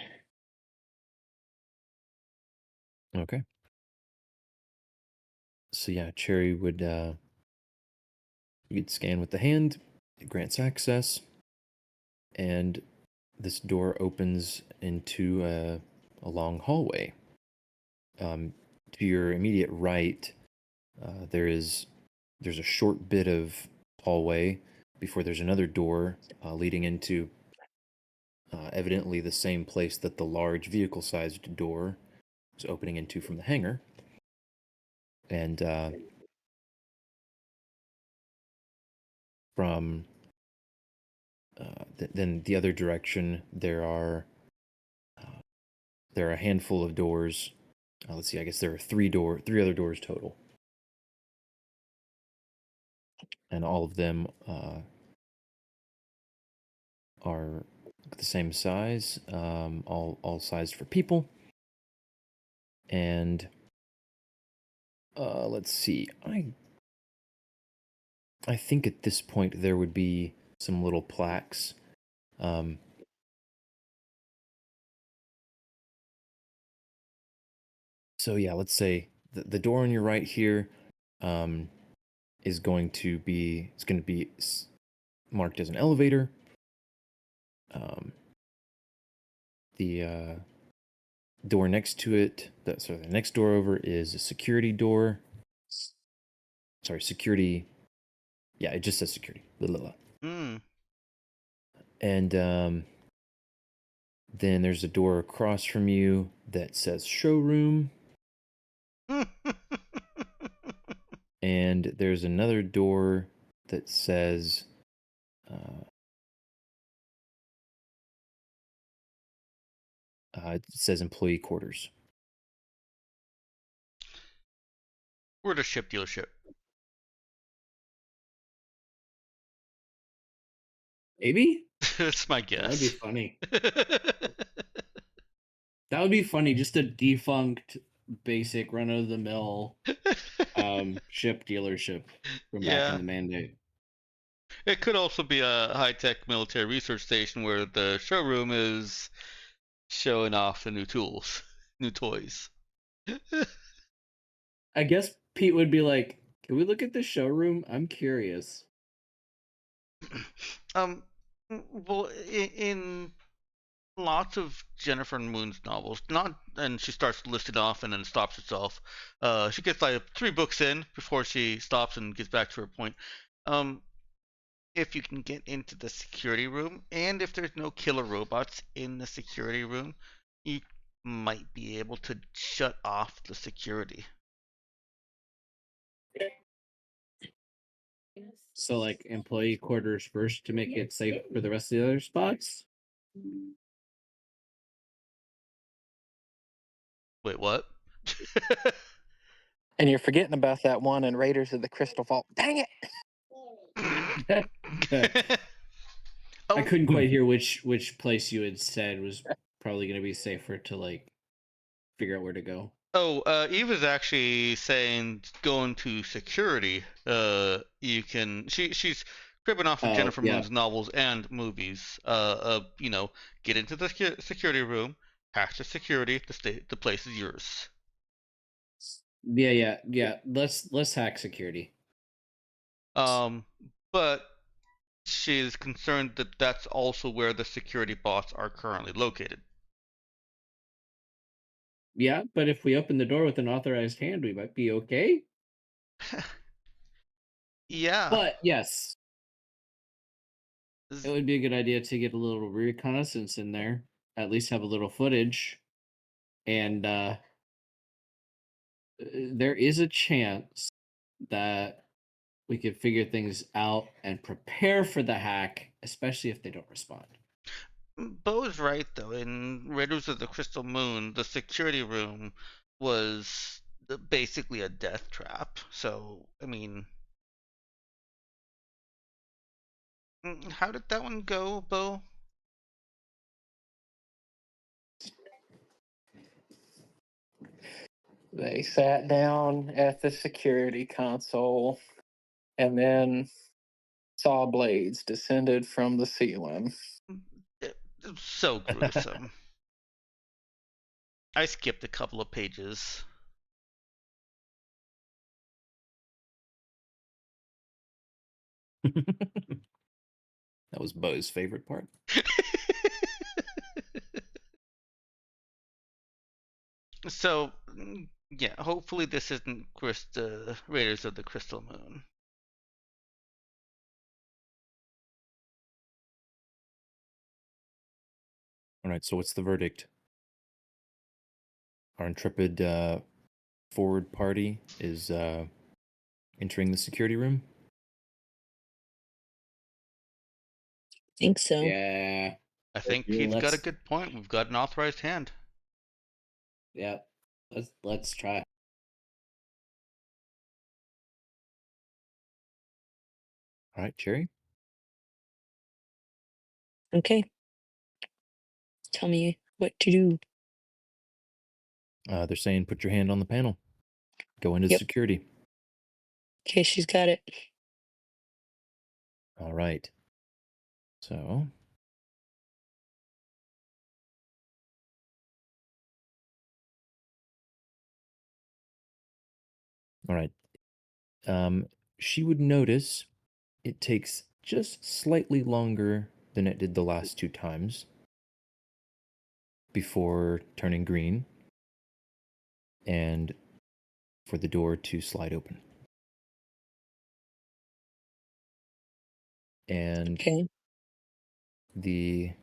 Okay. So yeah, Cherry would you'd scan with the hand, it grants access, and this door opens into a long hallway. To your immediate right, there's a short bit of hallway before there's another door leading into evidently the same place that the large vehicle-sized door is opening into from the hangar. And from then the other direction, there are a handful of doors. Let's see. I guess there are three other doors total, and all of them are the same size. All sized for people. And let's see. I think at this point there would be some little plaques. So yeah, let's say the door on your right here is going to be marked as an elevator. The door next to it, the next door over is a security door. Sorry, security. Yeah, it just says security. Blah, blah, blah. And then there's a door across from you that says showroom. And there's another door that says it says employee quarters. We're at a ship dealership. Maybe? That's my That'd be guess. funny. That would be funny. Just a defunct, basic, run of the mill ship dealership from back in Yeah. the Mandate. It could also be a high-tech military research station where the showroom is showing off the new tools, new toys. I guess Pete would be like, "Can we look at the showroom? I'm curious." Well, in lots of Jennifer Moon's novels, and she starts listing off and then stops herself. She gets like 3 books in before she stops and gets back to her point. If you can get into the security room, and if there's no killer robots in the security room, you might be able to shut off the security. So, like, employee quarters first to make it safe for the rest of the other spots? Wait, what? And you're forgetting about that one in Raiders of the Crystal Vault. Dang it! I couldn't quite hear which place you had said was probably going to be safer to, like, figure out where to go. Eva's actually saying going to security. You can. She's cribbing off of Jennifer Moon's novels and movies. Get into the security room, hack the security. The place is yours. Yeah. Let's hack security. But she's concerned that that's also where the security bots are currently located. Yeah, but if we open the door with an authorized hand, we might be okay. Yeah. But yes, it would be a good idea to get a little reconnaissance in there. At least have a little footage, and there is a chance that we could figure things out and prepare for the hack, especially if they don't respond. Bo is right though. In Raiders of the Crystal Moon, the security room was basically a death trap. So, I mean, how did that one go, Bo? They sat down at the security console and then saw blades descended from the ceiling. It was so gruesome. I skipped a couple of pages. That was Bo's favorite part. So, yeah, hopefully this isn't Raiders of the Crystal Moon. All right, so what's the verdict? Our intrepid forward party is entering the security room. Think so. Yeah. I think he's got a good point. We've got an authorized hand. Yeah. Let's try. All right, Cherry. Okay. Tell me what to do. They're saying put your hand on the panel. Go into Yep. security. Okay, she's got it. All right. So all right. She would notice it takes just slightly longer than it did the last two times before turning green and for the door to slide open. And Okay. the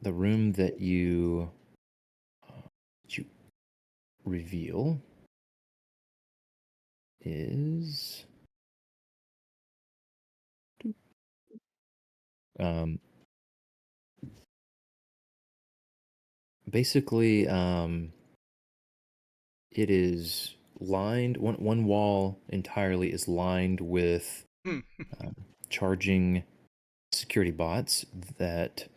room that you reveal is basically it is lined, one wall entirely is lined with charging security bots that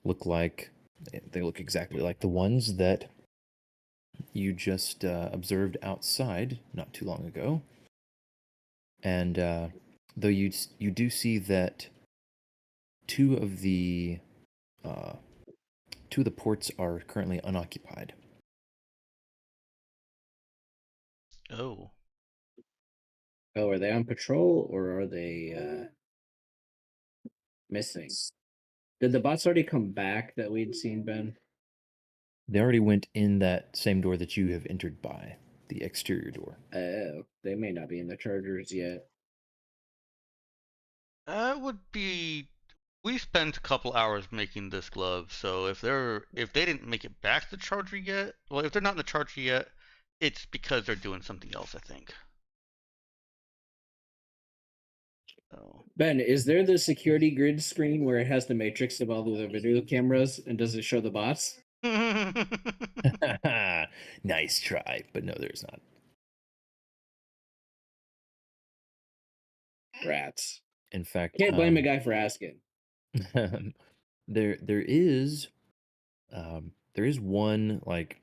look exactly like the ones that you just observed outside not too long ago. And though you do see that two of the ports are currently unoccupied. Oh. Oh, are they on patrol or are they missing? Did the bots already come back that we'd seen, Ben? They already went in that same door that you have entered by, the exterior door. Oh, they may not be in the chargers yet. We spent a couple hours making this glove, so if they didn't make it back to the charger yet, well, if they're not in the charger yet, it's because they're doing something else, I think. So. Ben, is there the security grid screen where it has the matrix of all the video cameras, and does it show the bots? Nice try, but no, there's not. Rats. In fact, Can't blame a guy for asking. there is one like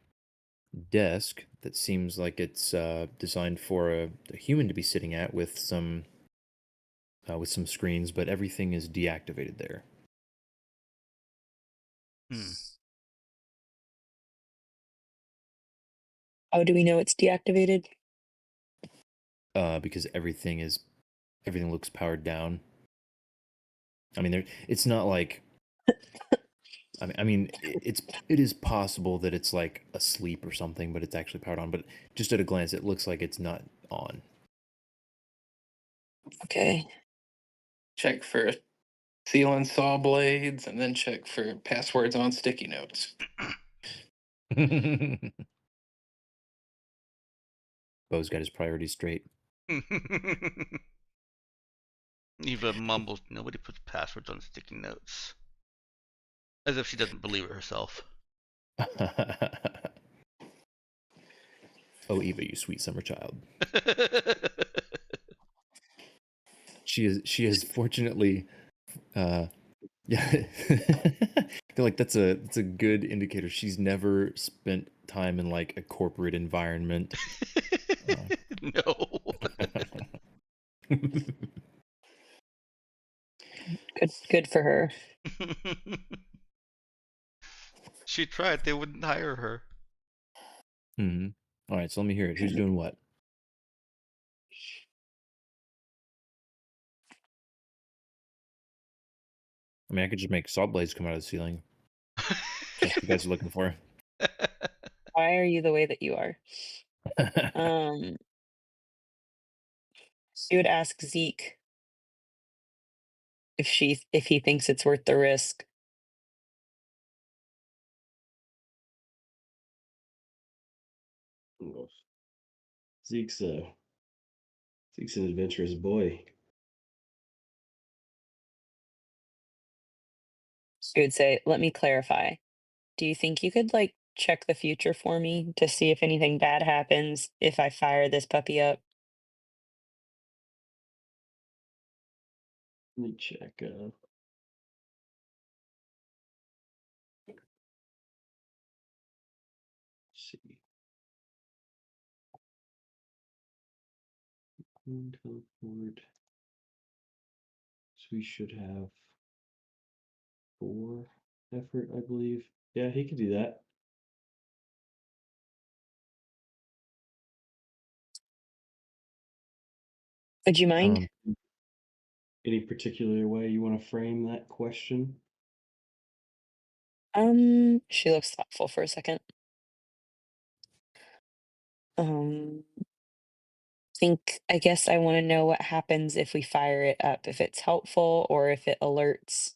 desk that seems like it's designed for a human to be sitting at with some screens, but everything is deactivated there. How do we know it's deactivated? Because everything looks powered down. I mean, it's not like. I mean, it is possible that it's like asleep or something, but it's actually powered on. But just at a glance, it looks like it's not on. Okay. Check for sealing saw blades and then check for passwords on sticky notes. Bo's got his priorities straight. Eva mumbles, "Nobody puts passwords on sticky notes." As if she doesn't believe it herself. Oh, Eva, you sweet summer child. She is fortunately yeah. I feel like that's a good indicator. She's never spent time in like a corporate environment. No. Good for her. She tried, they wouldn't hire her. Hmm. All right, so let me hear it. Who's doing what? I mean, I could just make saw blades come out of the ceiling. That's what you guys are looking for. Why are you the way that you are? She would ask Zeke if he thinks it's worth the risk. Zeke's an adventurous boy. She would say, "Let me clarify. Do you think you could like check the future for me to see if anything bad happens if I fire this puppy up?" Let me check. See. Teleport. So we should have 4 effort, I believe. Yeah, he could do that. Would you mind? Any particular way you want to frame that question? She looks thoughtful for a second. I guess I want to know what happens if we fire it up, if it's helpful or if it alerts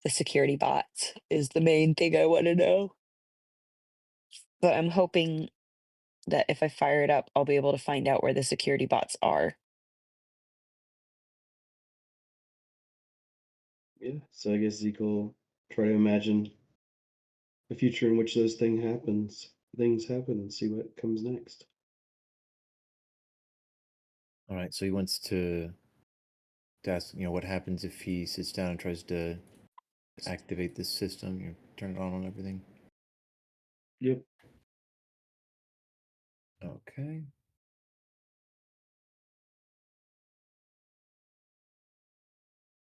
the security bots is the main thing I want to know. But I'm hoping that if I fire it up, I'll be able to find out where the security bots are. Yeah, so I guess Zeke will try to imagine a future in which those things happen and see what comes next. All right, so he wants to ask, what happens if he sits down and tries to activate this system, turn it on everything. Yep. Okay.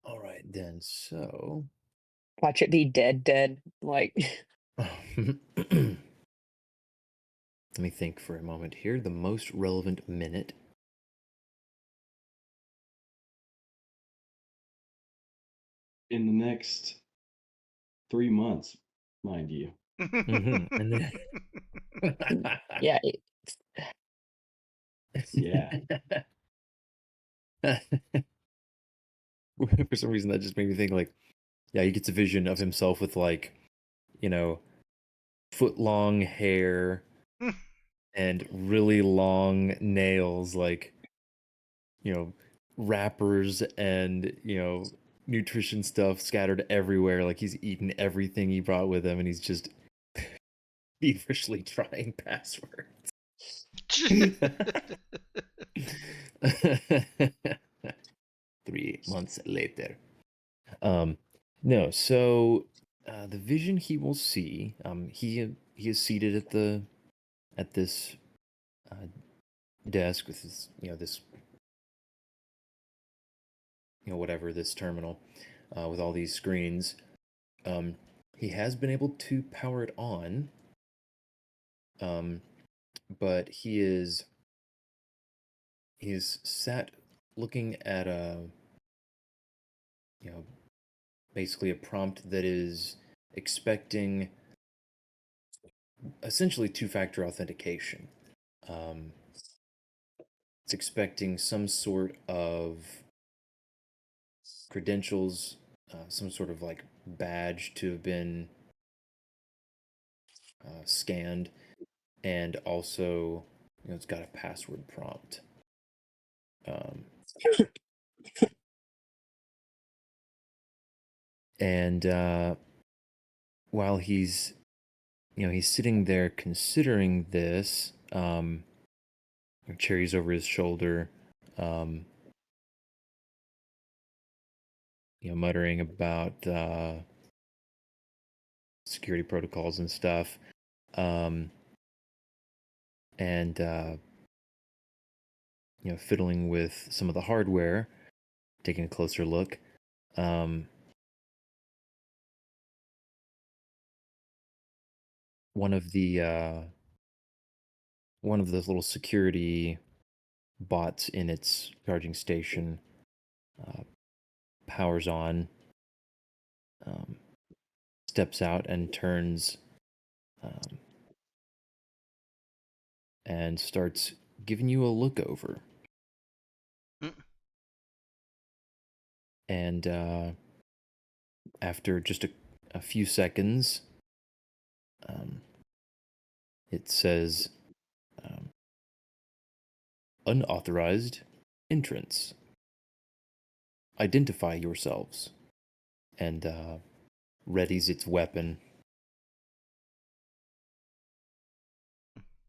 All right, then. So Watch it be dead. Like, let me think for a moment here. The most relevant minute. In the next 3 months, mind you. And then yeah. Yeah. For some reason, that just made me think like, yeah, he gets a vision of himself with like, foot-long hair and really long nails, like, wrappers and, nutrition stuff scattered everywhere. Like he's eaten everything he brought with him and he's just feverishly trying passwords. 3 months later. No, so the vision he will see, he is seated at this desk with his, this, whatever, this terminal with all these screens. He has been able to power it on, but he is sat looking at basically a prompt that is expecting essentially two-factor authentication. It's expecting some sort of credentials, some sort of like badge to have been scanned, and also it's got a password prompt. And while he's sitting there considering this, Cherry's over his shoulder, muttering about security protocols and stuff, and fiddling with some of the hardware, taking a closer look. One of those little security bots in its charging station powers on, steps out and turns, and starts giving you a look over. And after just a few seconds, it says, unauthorized entrance. Identify yourselves. And readies its weapon.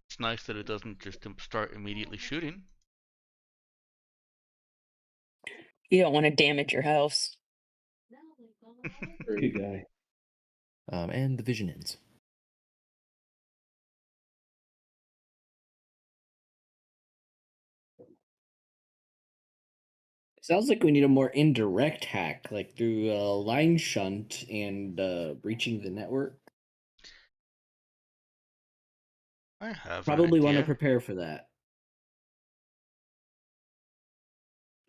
It's nice that it doesn't just start immediately shooting. You don't want to damage your house. Good guy. And the vision ends. Sounds like we need a more indirect hack, like through line shunt and breaching the network. I have Probably an want to idea. prepare for that.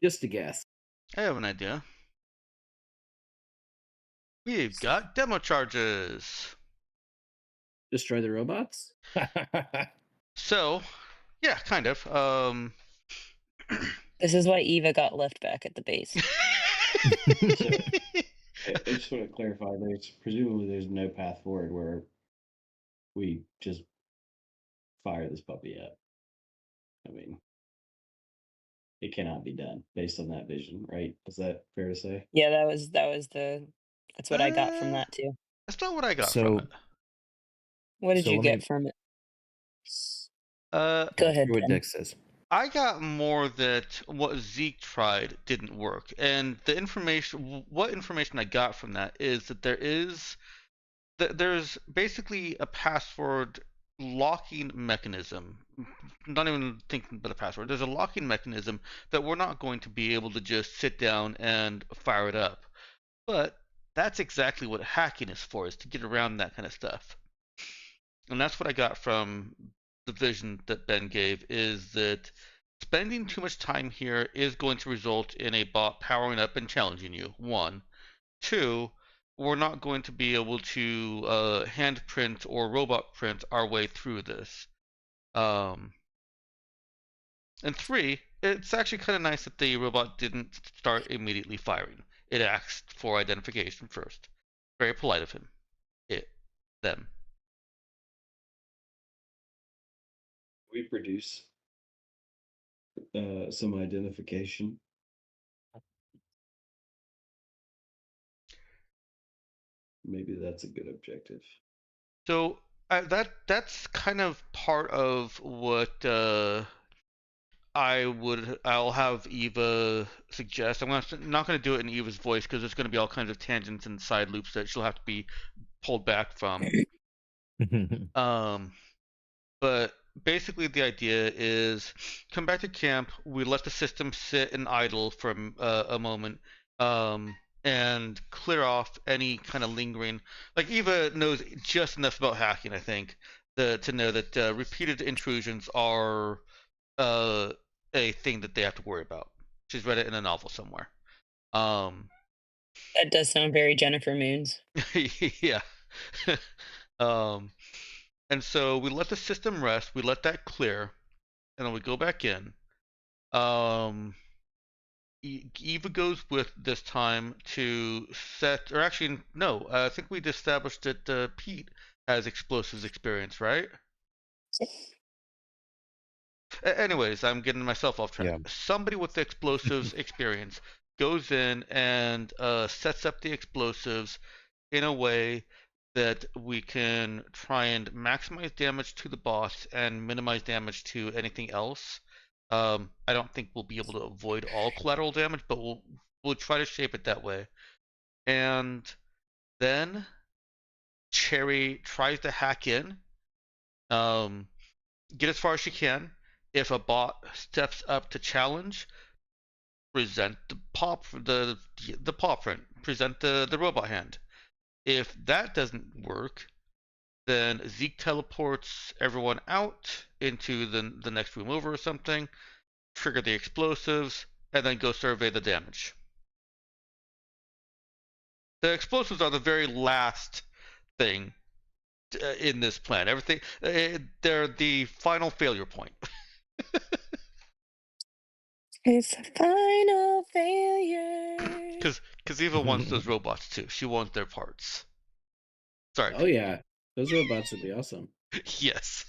Just a guess. I have an idea. We've got demo charges. Destroy the robots? So, yeah, kind of. This is why Eva got left back at the base. I just want to clarify. Presumably there's no path forward where we just fire this puppy up. I mean, it cannot be done based on that vision, right? Is that fair to say? Yeah, that's what I got from that too. That's not what I got from it. What did So you let get me- from it? Go ahead, Hear what Ben. Dex says. I got more that what Zeke tried didn't work, and what information I got from that is that there's basically a password locking mechanism. Not even thinking about a password. There's a locking mechanism that we're not going to be able to just sit down and fire it up. But that's exactly what hacking is for, is to get around that kind of stuff. And that's what I got from the vision that Ben gave, is that spending too much time here is going to result in a bot powering up and challenging you, 1. 2, we're not going to be able to handprint or robot print our way through this. And 3, it's actually kind of nice that the robot didn't start immediately firing. It asked for identification first. Very polite of him. Them. We produce some identification. Maybe that's a good objective. So that's kind of part of what I'll have Eva suggest. Not going to do it in Eva's voice because there's going to be all kinds of tangents and side loops that she'll have to be pulled back from. But basically the idea is come back to camp. We let the system sit and idle for a moment, and clear off any kind of lingering. Like Eva knows just enough about hacking, I think, to know that repeated intrusions are a thing that they have to worry about. She's read it in a novel somewhere. That does sound very Jennifer Moons. Yeah. And so we let the system rest, we let that clear, and then we go back in. Eva goes with this time to set, or actually, no, I think we established that Pete has explosives experience, right? Anyways, I'm getting myself off track. Yeah. Somebody with the explosives experience goes in and sets up the explosives in a way that we can try and maximize damage to the boss and minimize damage to anything else. I don't think we'll be able to avoid all collateral damage, but we'll try to shape it that way. And then Cherry tries to hack in, get as far as she can. If a bot steps up to challenge, present the paw print, present the robot hand. If that doesn't work, then Zeke teleports everyone out into the next room over or something, trigger the explosives, and then go survey the damage. The explosives are the very last thing in this plan. Everything, they're the final failure point. It's a final failure. Because Eva wants those robots too. She wants their parts. Sorry. Oh yeah, those robots would be awesome. Yes.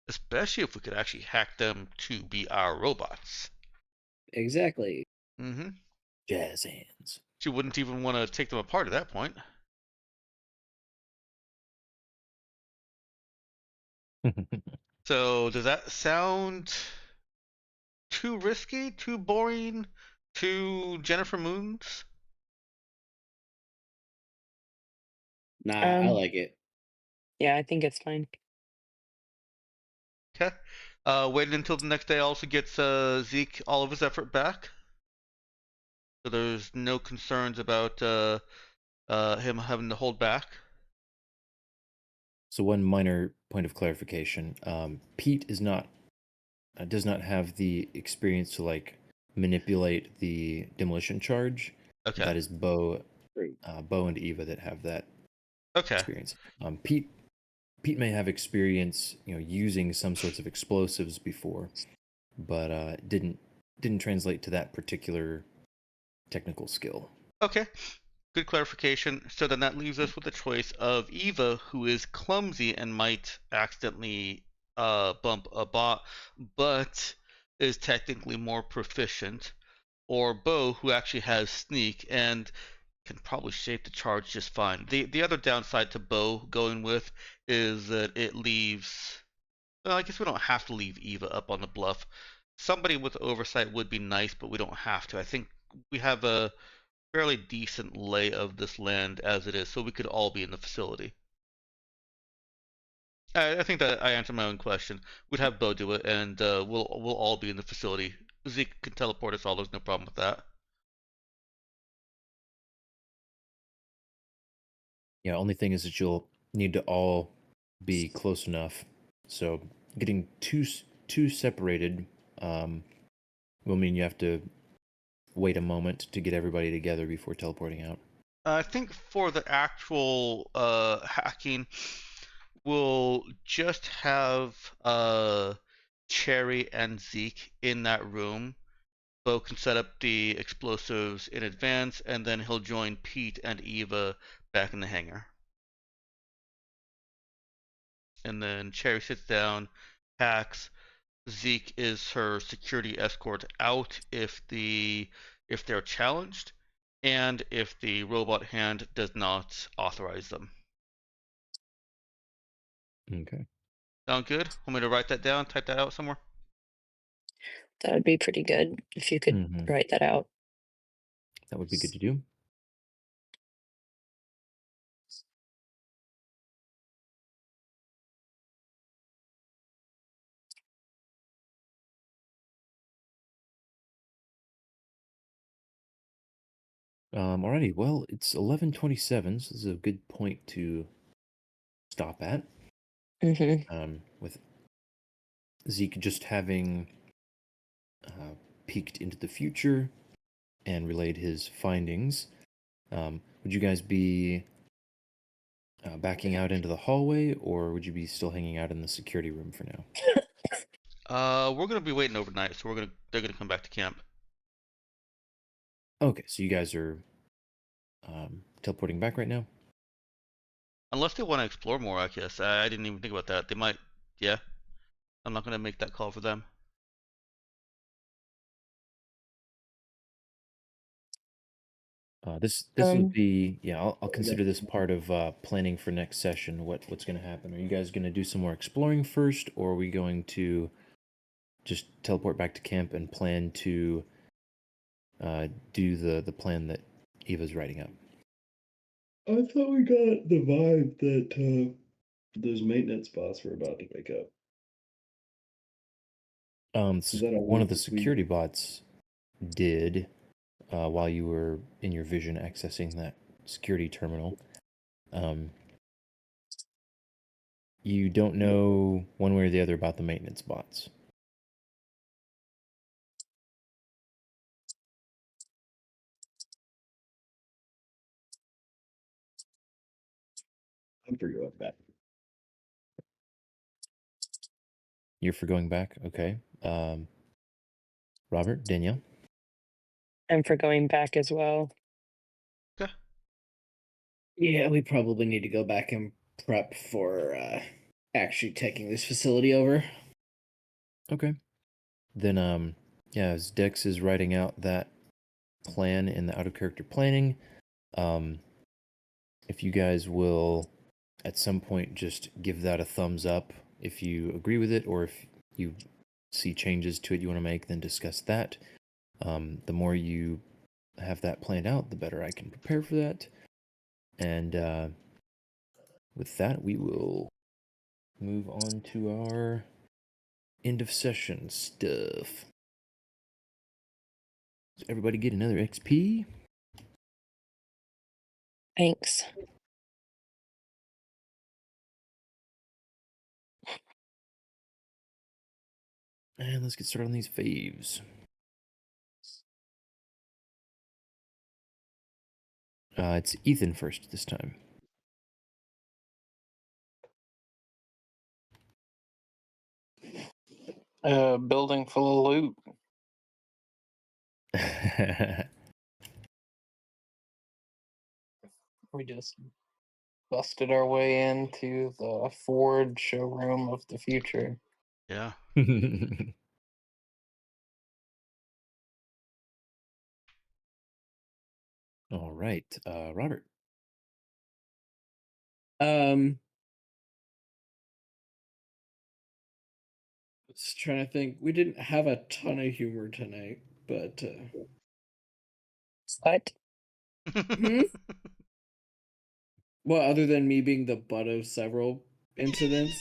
Especially if we could actually hack them to be our robots. Exactly. Mm-hmm. Jazz hands. She wouldn't even want to take them apart at that point. So does that sound too risky, too boring, too Jennifer Moons? Nah, I Um, like it. Yeah, I think it's fine. Okay. Waiting until the next day also gets Zeke all of his effort back. So there's no concerns about him having to hold back. So one minor point of clarification: Pete is not does not have the experience to like manipulate the demolition charge. Okay. That is Bo and Eva that have that Okay. experience. Pete may have experience, using some sorts of explosives before, but didn't translate to that particular technical skill. Okay. Good clarification. So then that leaves us with the choice of Eva, who is clumsy and might accidentally bump a bot, but is technically more proficient, or Bo, who actually has sneak and can probably shape the charge just fine. The other downside to Bo going with is that it leaves. Well, I guess we don't have to leave Eva up on the bluff. Somebody with oversight would be nice, but we don't have to. I think we have a fairly decent lay of this land as it is, so we could all be in the facility. I think that I answered my own question. We'd have Bo do it, and we'll all be in the facility. Zeke can teleport us all. There's no problem with that. Yeah, only thing is that you'll need to all be close enough. So getting too separated will mean you have to wait a moment to get everybody together before teleporting out. I think for the actual hacking, we'll just have Cherry and Zeke in that room. Bo can set up the explosives in advance, and then he'll join Pete and Eva back in the hangar. And then Cherry sits down, hacks. Zeke is her security escort out if they're challenged, and if the robot hand does not authorize them. Okay. Sound good? Want me to write that down, type that out somewhere? That would be pretty good if you could Mhm. write that out. That would be good to do. Alrighty, well, it's 11:27, so this is a good point to stop at. With Zeke just having peeked into the future and relayed his findings, would you guys be backing out into the hallway, or would you be still hanging out in the security room for now? We're gonna be waiting overnight, so they're gonna come back to camp. Okay, so you guys are teleporting back right now? Unless they want to explore more, I guess. I didn't even think about that. They might, yeah. I'm not gonna make that call for them. This would Um, be I'll consider this part of planning for next session. What's going to happen? Are you guys going to do some more exploring first, or are we going to just teleport back to camp and plan to do the plan that Eva's writing up? I thought we got the vibe that those maintenance bots were about to wake up. Is that One of the we- security bots did while you were in your vision accessing that security terminal. You don't know one way or the other about the maintenance bots. I'm for going back. You're for going back, okay? Robert, Danielle. I'm for going back as well. Okay. Yeah, we probably need to go back and prep for actually taking this facility over. Okay. Then as Dex is writing out that plan in the out of character planning, if you guys will at some point just give that a thumbs up if you agree with it, or if you see changes to it you want to make, then discuss that. The more you have that planned out, the better I can prepare for that. And with that, we will move on to our end of session stuff. Does everybody get another XP? Thanks. And let's get started on these faves. It's Ethan first this time. Building full of loot. We just busted our way into the Ford showroom of the future. Yeah. All right, Robert. Just trying to think. We didn't have a ton of humor tonight, but What? well, other than me being the butt of several incidents.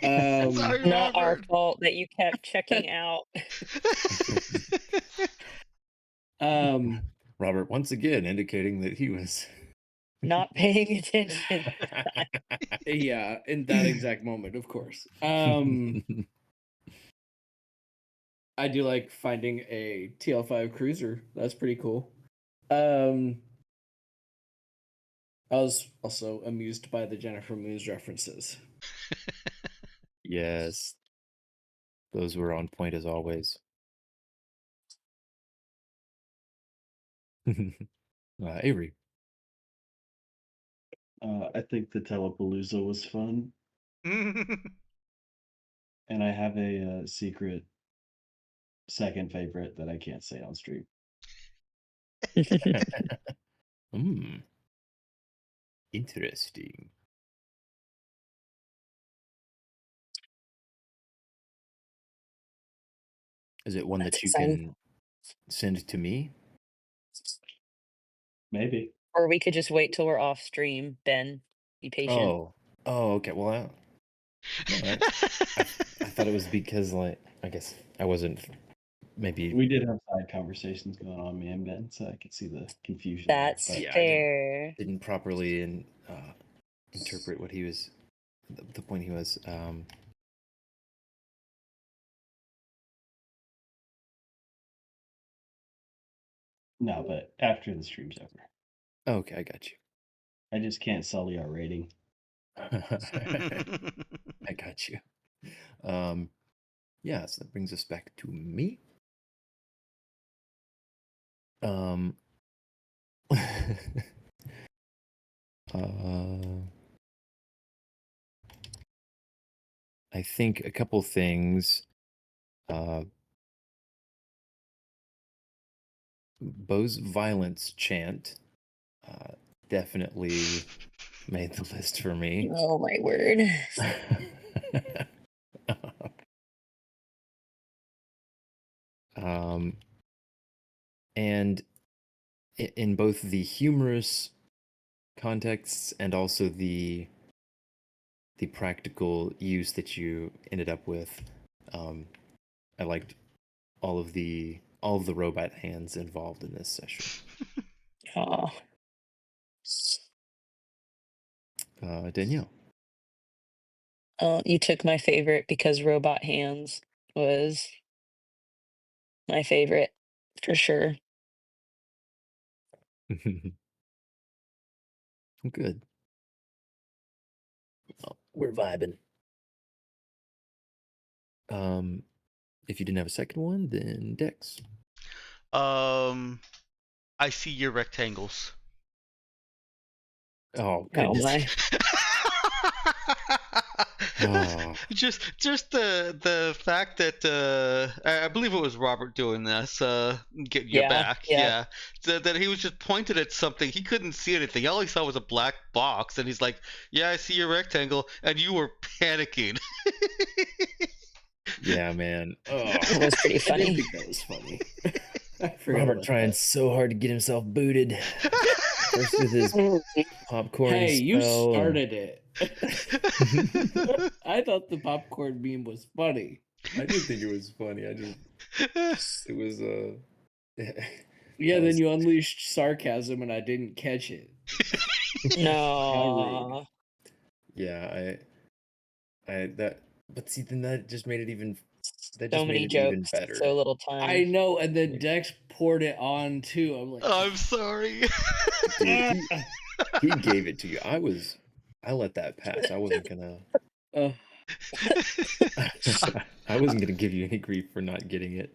Sorry, Not our Robert. fault that you kept checking out. Robert once again indicating that he was Not paying attention. Yeah, in that exact moment, of course. I do like finding a TL5 cruiser. That's pretty cool. I was also amused by the Jennifer Moons references. Yes, those were on point as always. Avery. I think the Telepalooza was fun, and I have a secret second favorite that I can't say on stream. Interesting. Is it one That's that you exciting. can send to me? Maybe. Or we could just wait till we're off stream, Ben. Be patient. Oh, okay. Well, I thought it was because, like, I guess I wasn't. Maybe We did have side conversations going on, me and Ben, so I could see the confusion. That's there, Yeah, I fair. didn't properly interpret what he was, the point he was. No, but after the stream's over, Okay, I got you. I just can't sully our rating. I got you. Yeah, so that brings us back to me. I think a couple things. Bo's violence chant definitely made the list for me. Oh my word. And in both the humorous contexts and also the practical use that you ended up with, I liked all of the robot hands involved in this session. Oh. Danielle. You took my favorite because robot hands was my favorite for sure. Good. Well, we're vibing. If you didn't have a second one, then Dex. I see your rectangles. Oh, Oh goodness. my. Oh. Just the fact that I believe it was Robert doing this, getting you Yeah, back, yeah. that he was just pointed at something. He couldn't see anything. All he saw was a black box, and he's like, "Yeah, I see your rectangle," and you were panicking. Yeah, man. Oh. It was pretty I didn't funny. think that was funny. I forgot Robert about trying that. so hard to get himself booted. First with his popcorn Hey, you spell and- started it. I thought the popcorn meme was funny. I did think it was funny. It was Yeah, That then was- you unleashed sarcasm and I didn't catch it. No. yeah, but see, then that just made it even So many jokes, even better. so little time. I know, and then Dex poured it on too. I'm like, I'm sorry. Dude, he gave it to you. I let that pass. I wasn't gonna I wasn't gonna give you any grief for not getting it.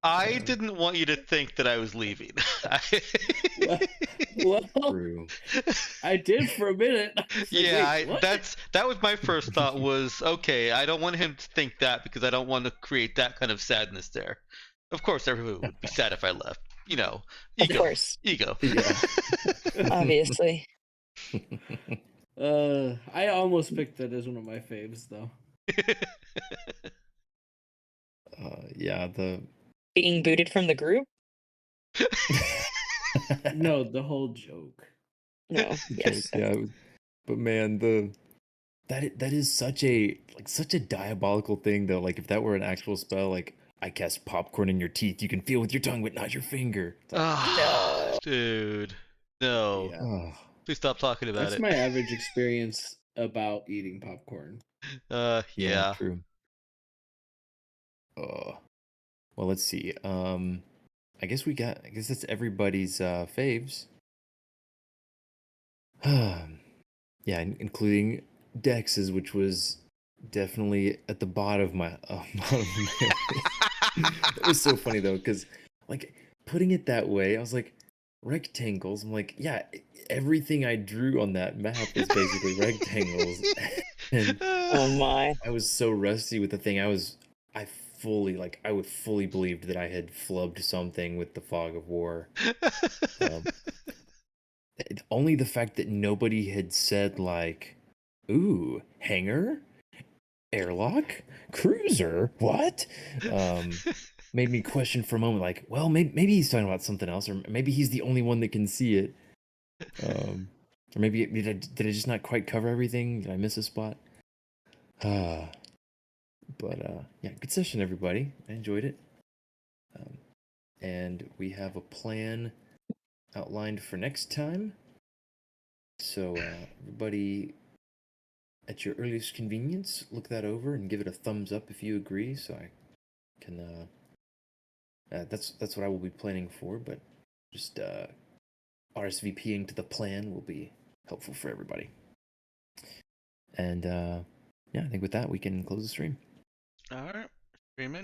I didn't want you to think that I was leaving. well, True. I did for a minute. I was like, Yeah, wait, what? that was my first thought. Was okay. I don't want him to think that because I don't want to create that kind of sadness there. Of course, everyone would be sad if I left. You know, Of ego, course. ego. Yeah. Obviously. I almost picked that as one of my faves though. Yeah, the Being booted from the group? No, the whole joke. No. Yes. yeah, but man, that is such a diabolical thing though. Like if that were an actual spell, like I cast popcorn in your teeth, you can feel with your tongue but not your finger. It's like, Ah, dude, no. Yeah. oh, Please stop talking about That's it. my average experience about eating popcorn. Yeah. true. Well, let's see. I guess that's everybody's faves. Yeah, including Dex's, which was definitely at the bottom of my. It was so funny though, because like putting it that way, I was like rectangles. I'm like, yeah, everything I drew on that map was basically rectangles. And Oh my. I was so rusty with the thing. I would fully believed that I had flubbed something with the Fog of War. Only the fact that nobody had said like, "Ooh, hangar, airlock, cruiser, what?" Made me question for a moment, like, well, maybe he's talking about something else, or maybe he's the only one that can see it, or maybe did I just not quite cover everything? Did I miss a spot? But yeah, good session, everybody. I enjoyed it, and we have a plan outlined for next time. So everybody, at your earliest convenience, look that over and give it a thumbs up if you agree. So I can. That's what I will be planning for. But just RSVPing to the plan will be helpful for everybody. And yeah, I think with that we can close the stream. All right. Stream in.